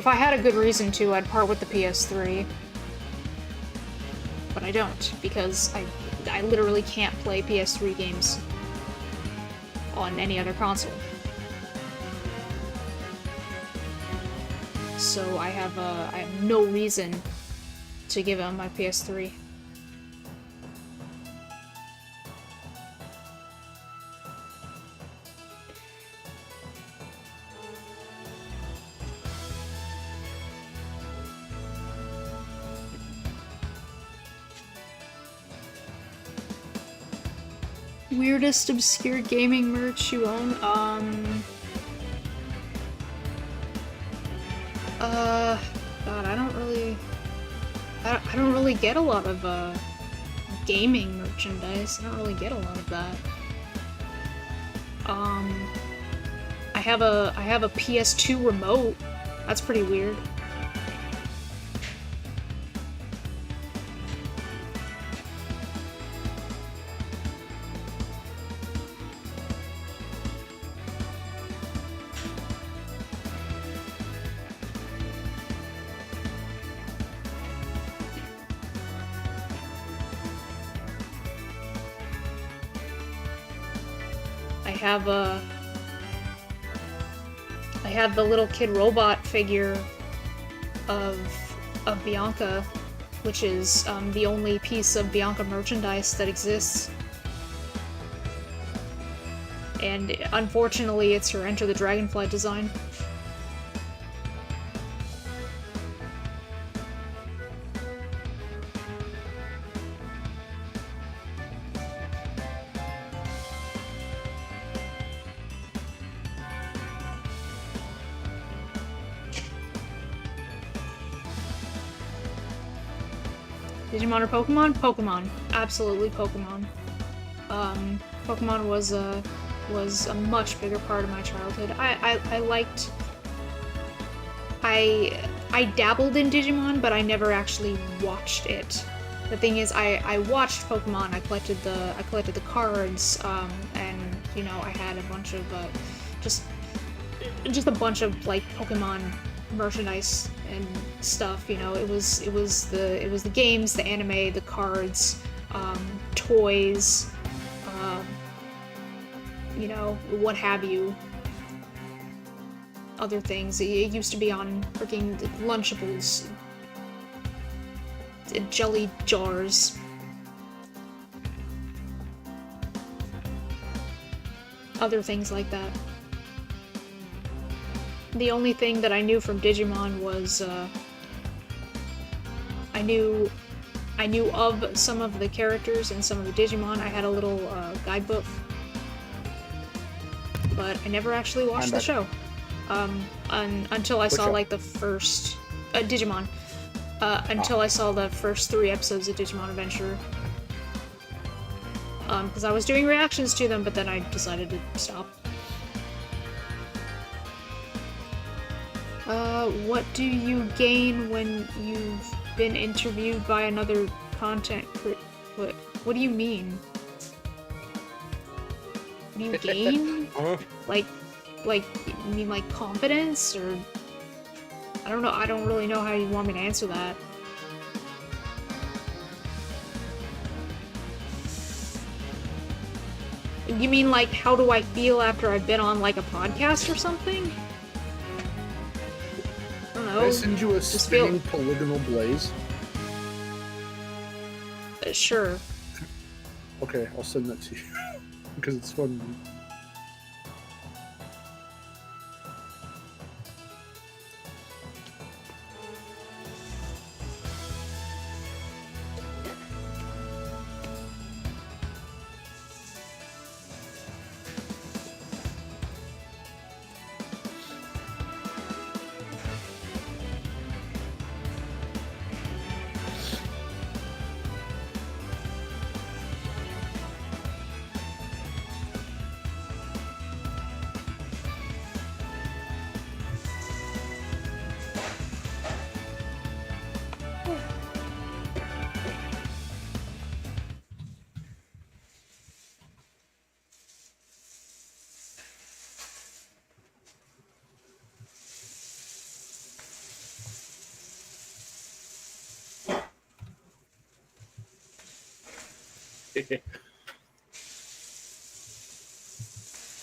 I had a good reason to, I'd part with the PS3. But I don't, because I literally can't play PS3 games on any other console. So I have no reason to give him my PS3. Weirdest obscure gaming merch you own? God, I don't really get a lot of, gaming merchandise. I don't really get a lot of that. I have a PS2 remote. That's pretty weird. I have the little kid robot figure of Bianca, which is the only piece of Bianca merchandise that exists. And unfortunately, it's her Enter the Dragonfly design. Digimon or Pokemon? Pokemon. Absolutely Pokemon. Pokemon was a much bigger part of my childhood. I liked... I dabbled in Digimon, but I never actually watched it. The thing is, I watched Pokemon, I collected the cards, and, you know, I had a bunch of, just a bunch of, like, Pokemon merchandise and stuff, you know. It was the games, the anime, the cards, toys, you know, what have you. Other things. It used to be on freaking Lunchables, jelly jars. Other things like that. The only thing that I knew from Digimon was, I knew of some of the characters and some of the Digimon. I had a little guidebook, but I never actually watched the show. Until I saw like the first Digimon. Until I saw the first 3 episodes of Digimon Adventure. Because I was doing reactions to them, but then I decided to stop. What do you gain when you've been interviewed by another content creator? What do you mean? What do you gain? Like, you mean like confidence, or... I don't know, I don't really know how you want me to answer that. You mean, like, how do I feel after I've been on, like, a podcast or something? I don't know. Can I send you a spinning polygonal blaze? Sure. Okay, I'll send that to you. Because it's fun.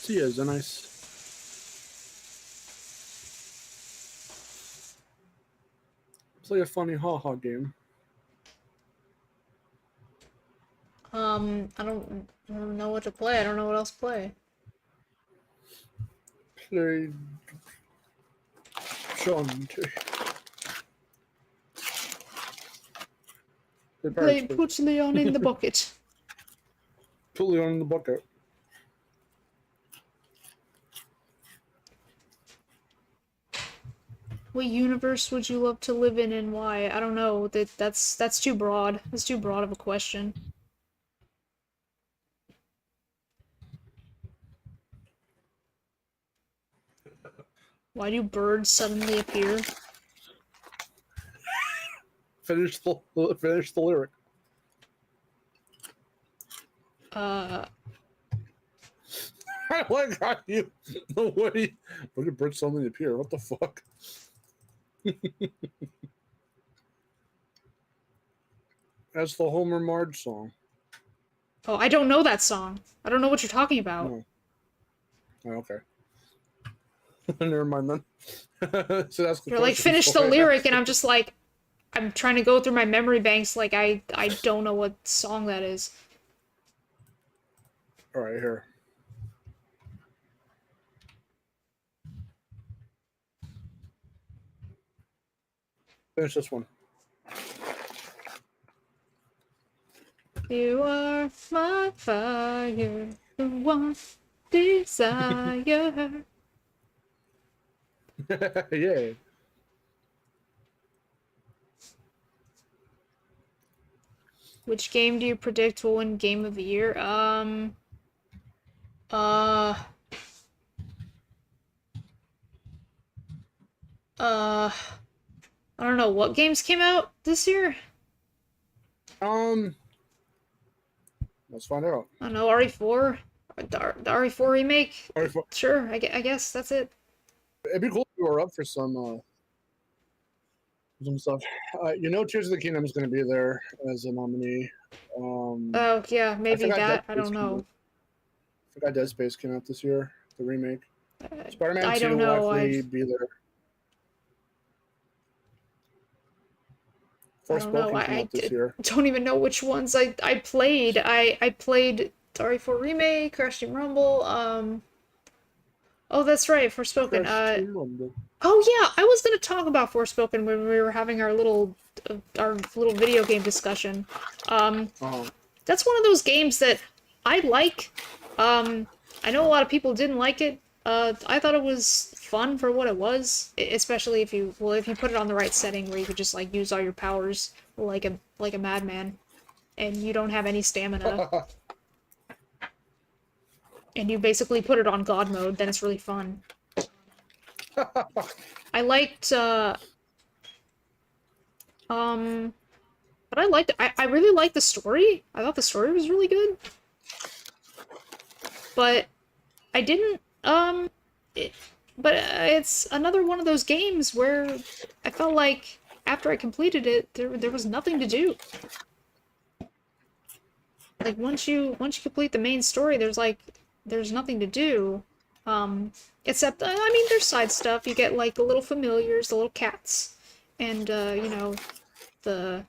See ya, Zenice. Play a funny haha game. I don't know what to play. I don't know what else to play. Play Shanty. Play Put Leon in the bucket. Put Leon in the bucket. What universe would you love to live in and why? I don't know. That's too broad. That's too broad of a question. Why do birds suddenly appear? Finish the lyric. I like how you the way look at birds suddenly appear. What the fuck? That's the Homer Marge song. Oh, I don't know that song. I don't know what you're talking about. Oh, okay. Never mind then. So that's You're like, finish the lyric, and I'm just like, I'm trying to go through my memory banks, like, I don't know what song that is. Alright, here. Finish this one. You are my fire, the one desire. Yeah. Which game do you predict will win Game of the Year? I don't know, what games came out this year? Let's find out. I don't know, RE4? The RE4 remake? RE4. Sure, I guess that's it. It'd be cool if you were up for some stuff. You know, Tears of the Kingdom is going to be there as a nominee. Oh, yeah, maybe that. I don't know. I forgot Dead Space came out this year, the remake. Spider-Man I 2 don't know. will likely be there. Forspoken came out this year. Don't even know which ones I played. I played RE4 Remake, Crash Team Rumble, oh, that's right, Forspoken. Oh yeah, I was gonna talk about Forspoken when we were having our little video game discussion. That's one of those games that I like. I know a lot of people didn't like it. I thought it was fun for what it was, especially if you put it on the right setting where you could just like use all your powers like a madman, and you don't have any stamina. And you basically put it on God mode, then it's really fun. I liked, but I really liked the story. I thought the story was really good. But I didn't, it's another one of those games where I felt like after I completed it, there was nothing to do. Like, once you complete the main story, there's like there's nothing to do. Except, I mean, there's side stuff. You get, like, the little familiars, the little cats, and, you know, the,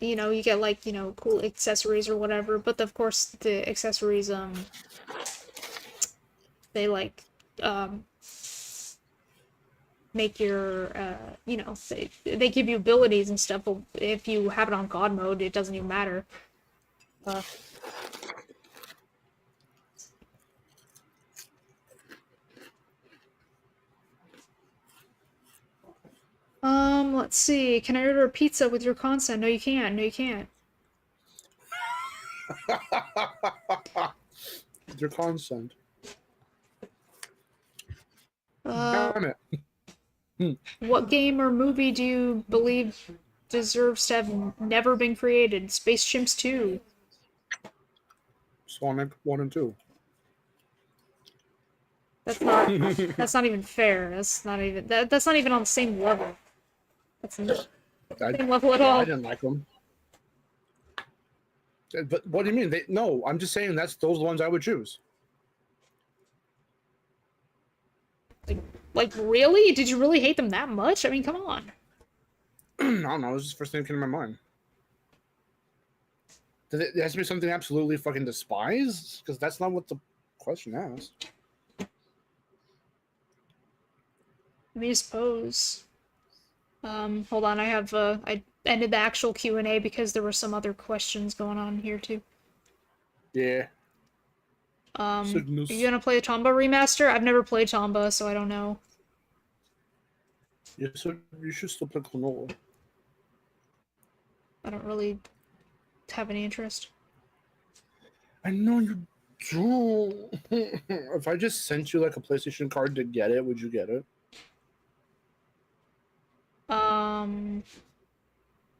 you know, you get, like, you know, cool accessories or whatever, but of course, the accessories, they, like, make your, you know, they give you abilities and stuff, but if you have it on God mode, it doesn't even matter. Let's see. Can I order a pizza with your consent? No, you can't. No, you can't. Your consent. Damn it. What game or movie do you believe deserves to have never been created? Space Chimps 2. Sonic 1 and 2. That's not even fair. That's not even that's not even on the same level. That's not the same level at all. I didn't like them. But what do you mean? No, I'm just saying those are the ones I would choose. Like really? Did you really hate them that much? I mean, come on. I don't know. It was just the first thing that came to my mind. It has to be something absolutely fucking despised? Because that's not what the question asked. I mean, I suppose. Hold on. I ended the actual Q&A because there were some other questions going on here too. Yeah. Signals. Are you gonna play a Tomba remaster? I've never played Tomba, so I don't know. Yeah, so you should still play Klonoa. I don't really have any interest. I know you do. If I just sent you like a PlayStation card to get it, would you get it?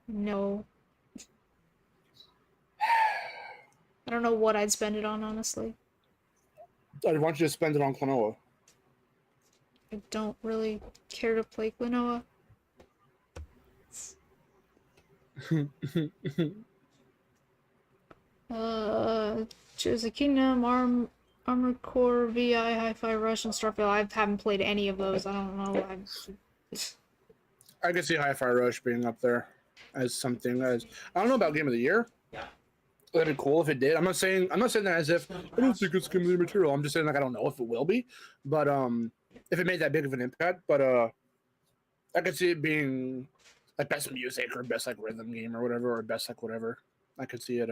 No. I don't know what I'd spend it on, honestly. I want you to spend it on Klonoa. I don't really care to play Klonoa. Choose a Kingdom, Armored Core, VI, Hi-Fi Rush, and Starfield. I haven't played any of those. I don't know. I could see Hi-Fi Rush being up there as something as I don't know about Game of the Year. That'd be cool if it did. I'm not saying that as if I don't think it's Game of the Year material. I'm just saying like I don't know if it will be, but if it made that big of an impact. But I could see it being like best music or best like rhythm game or whatever, or best like whatever. I could see it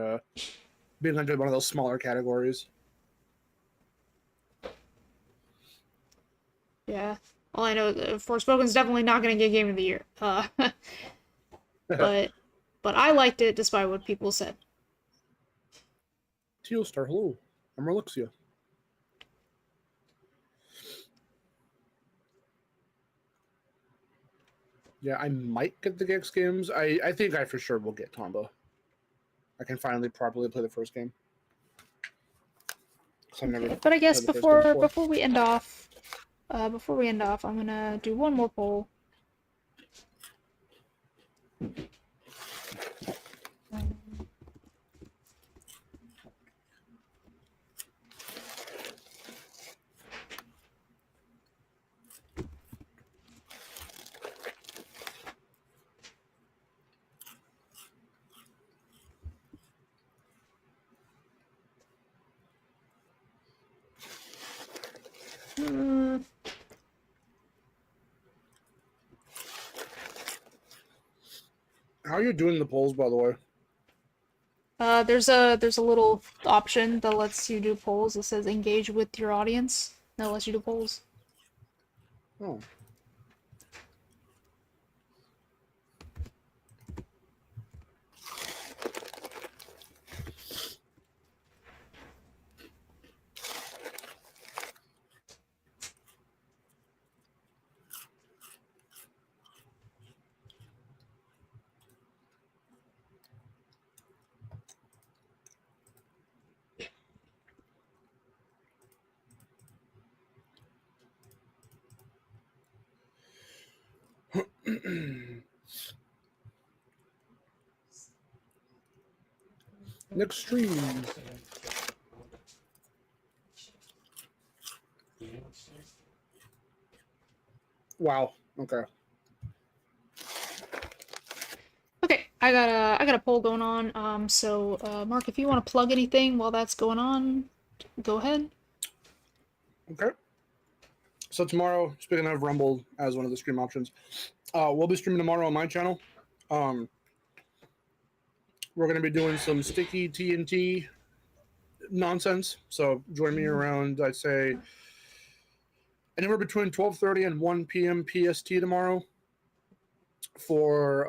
being under one of those smaller categories. Yeah. All I know, Forspoken's definitely not going to get Game of the Year. But I liked it despite what people said. Teal Star, hello. I'm Reluxia. Yeah, I might get the Gex games. I think I for sure will get Tomba. I can finally properly play the first game. Okay, but I guess before we end off, I'm gonna do one more poll. How are you doing the polls, by the way? There's a little option that lets you do polls. It says engage with your audience. That lets you do polls. Oh. Next stream. Wow. Okay. Okay, I got a poll going on. So Mark, if you want to plug anything while that's going on, go ahead. Okay. So tomorrow, speaking of Rumble as one of the stream options, we'll be streaming tomorrow on my channel. We're going to be doing some sticky TNT nonsense. So join me around, I'd say, anywhere between 12:30 and 1 p.m. PST tomorrow for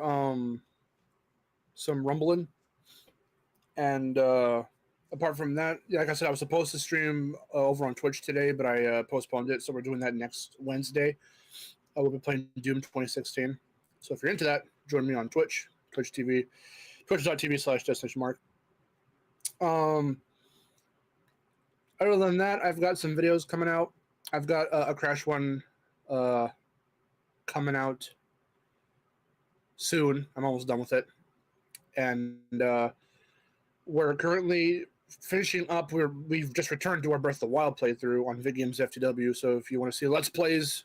some rumbling. And apart from that, like I said, I was supposed to stream over on Twitch today, but I postponed it. So we're doing that next Wednesday. We'll be playing Doom 2016. So if you're into that, join me on Twitch, Twitch TV, twitch.tv/DestinationMark. Other than that, I've got some videos coming out. I've got a Crash one coming out soon. I'm almost done with it. And we're currently finishing up. We've just returned to our Breath of the Wild playthrough on VidGames FTW. So if you want to see Let's Plays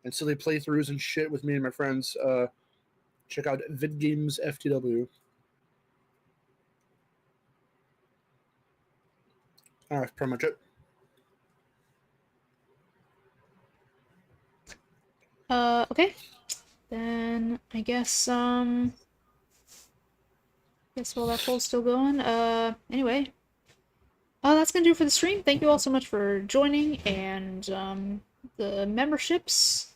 and silly playthroughs and shit with me and my friends, check out VidGames FTW. All right, pretty much it. Okay. Then I guess while that poll's still going, anyway. That's gonna do it for the stream. Thank you all so much for joining and the memberships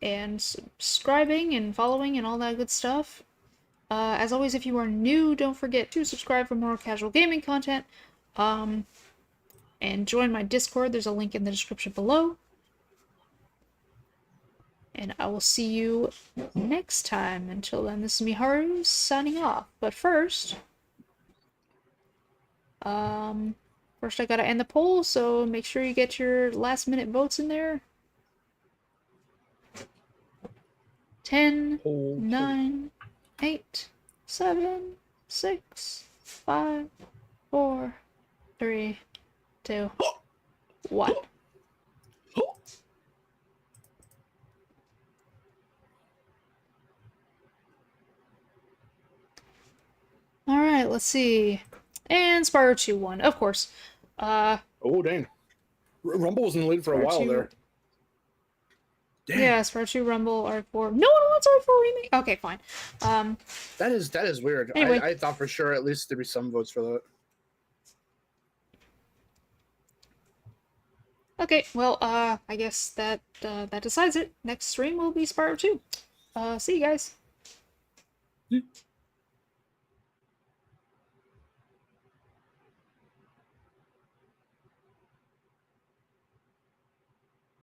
and subscribing and following and all that good stuff. As always, if you are new, don't forget to subscribe for more casual gaming content. And join my Discord. There's a link in the description below. And I will see you next time. Until then, this is Miharu signing off. But first, I gotta end the poll, so make sure you get your last minute votes in there. 10, 9, 8, 7, 6, 5, 4, 3, 2, 1. Alright, let's see. And Spyro 2 won, of course. Oh, dang. Rumble was in the lead for a while there. Dang. Yeah, Spyro 2, Rumble, R4. No one wants R4 remake? Okay, fine. That is weird. Anyway. I thought for sure at least there'd be some votes for that. Okay, well, I guess that decides it. Next stream will be Spyro 2. See you guys.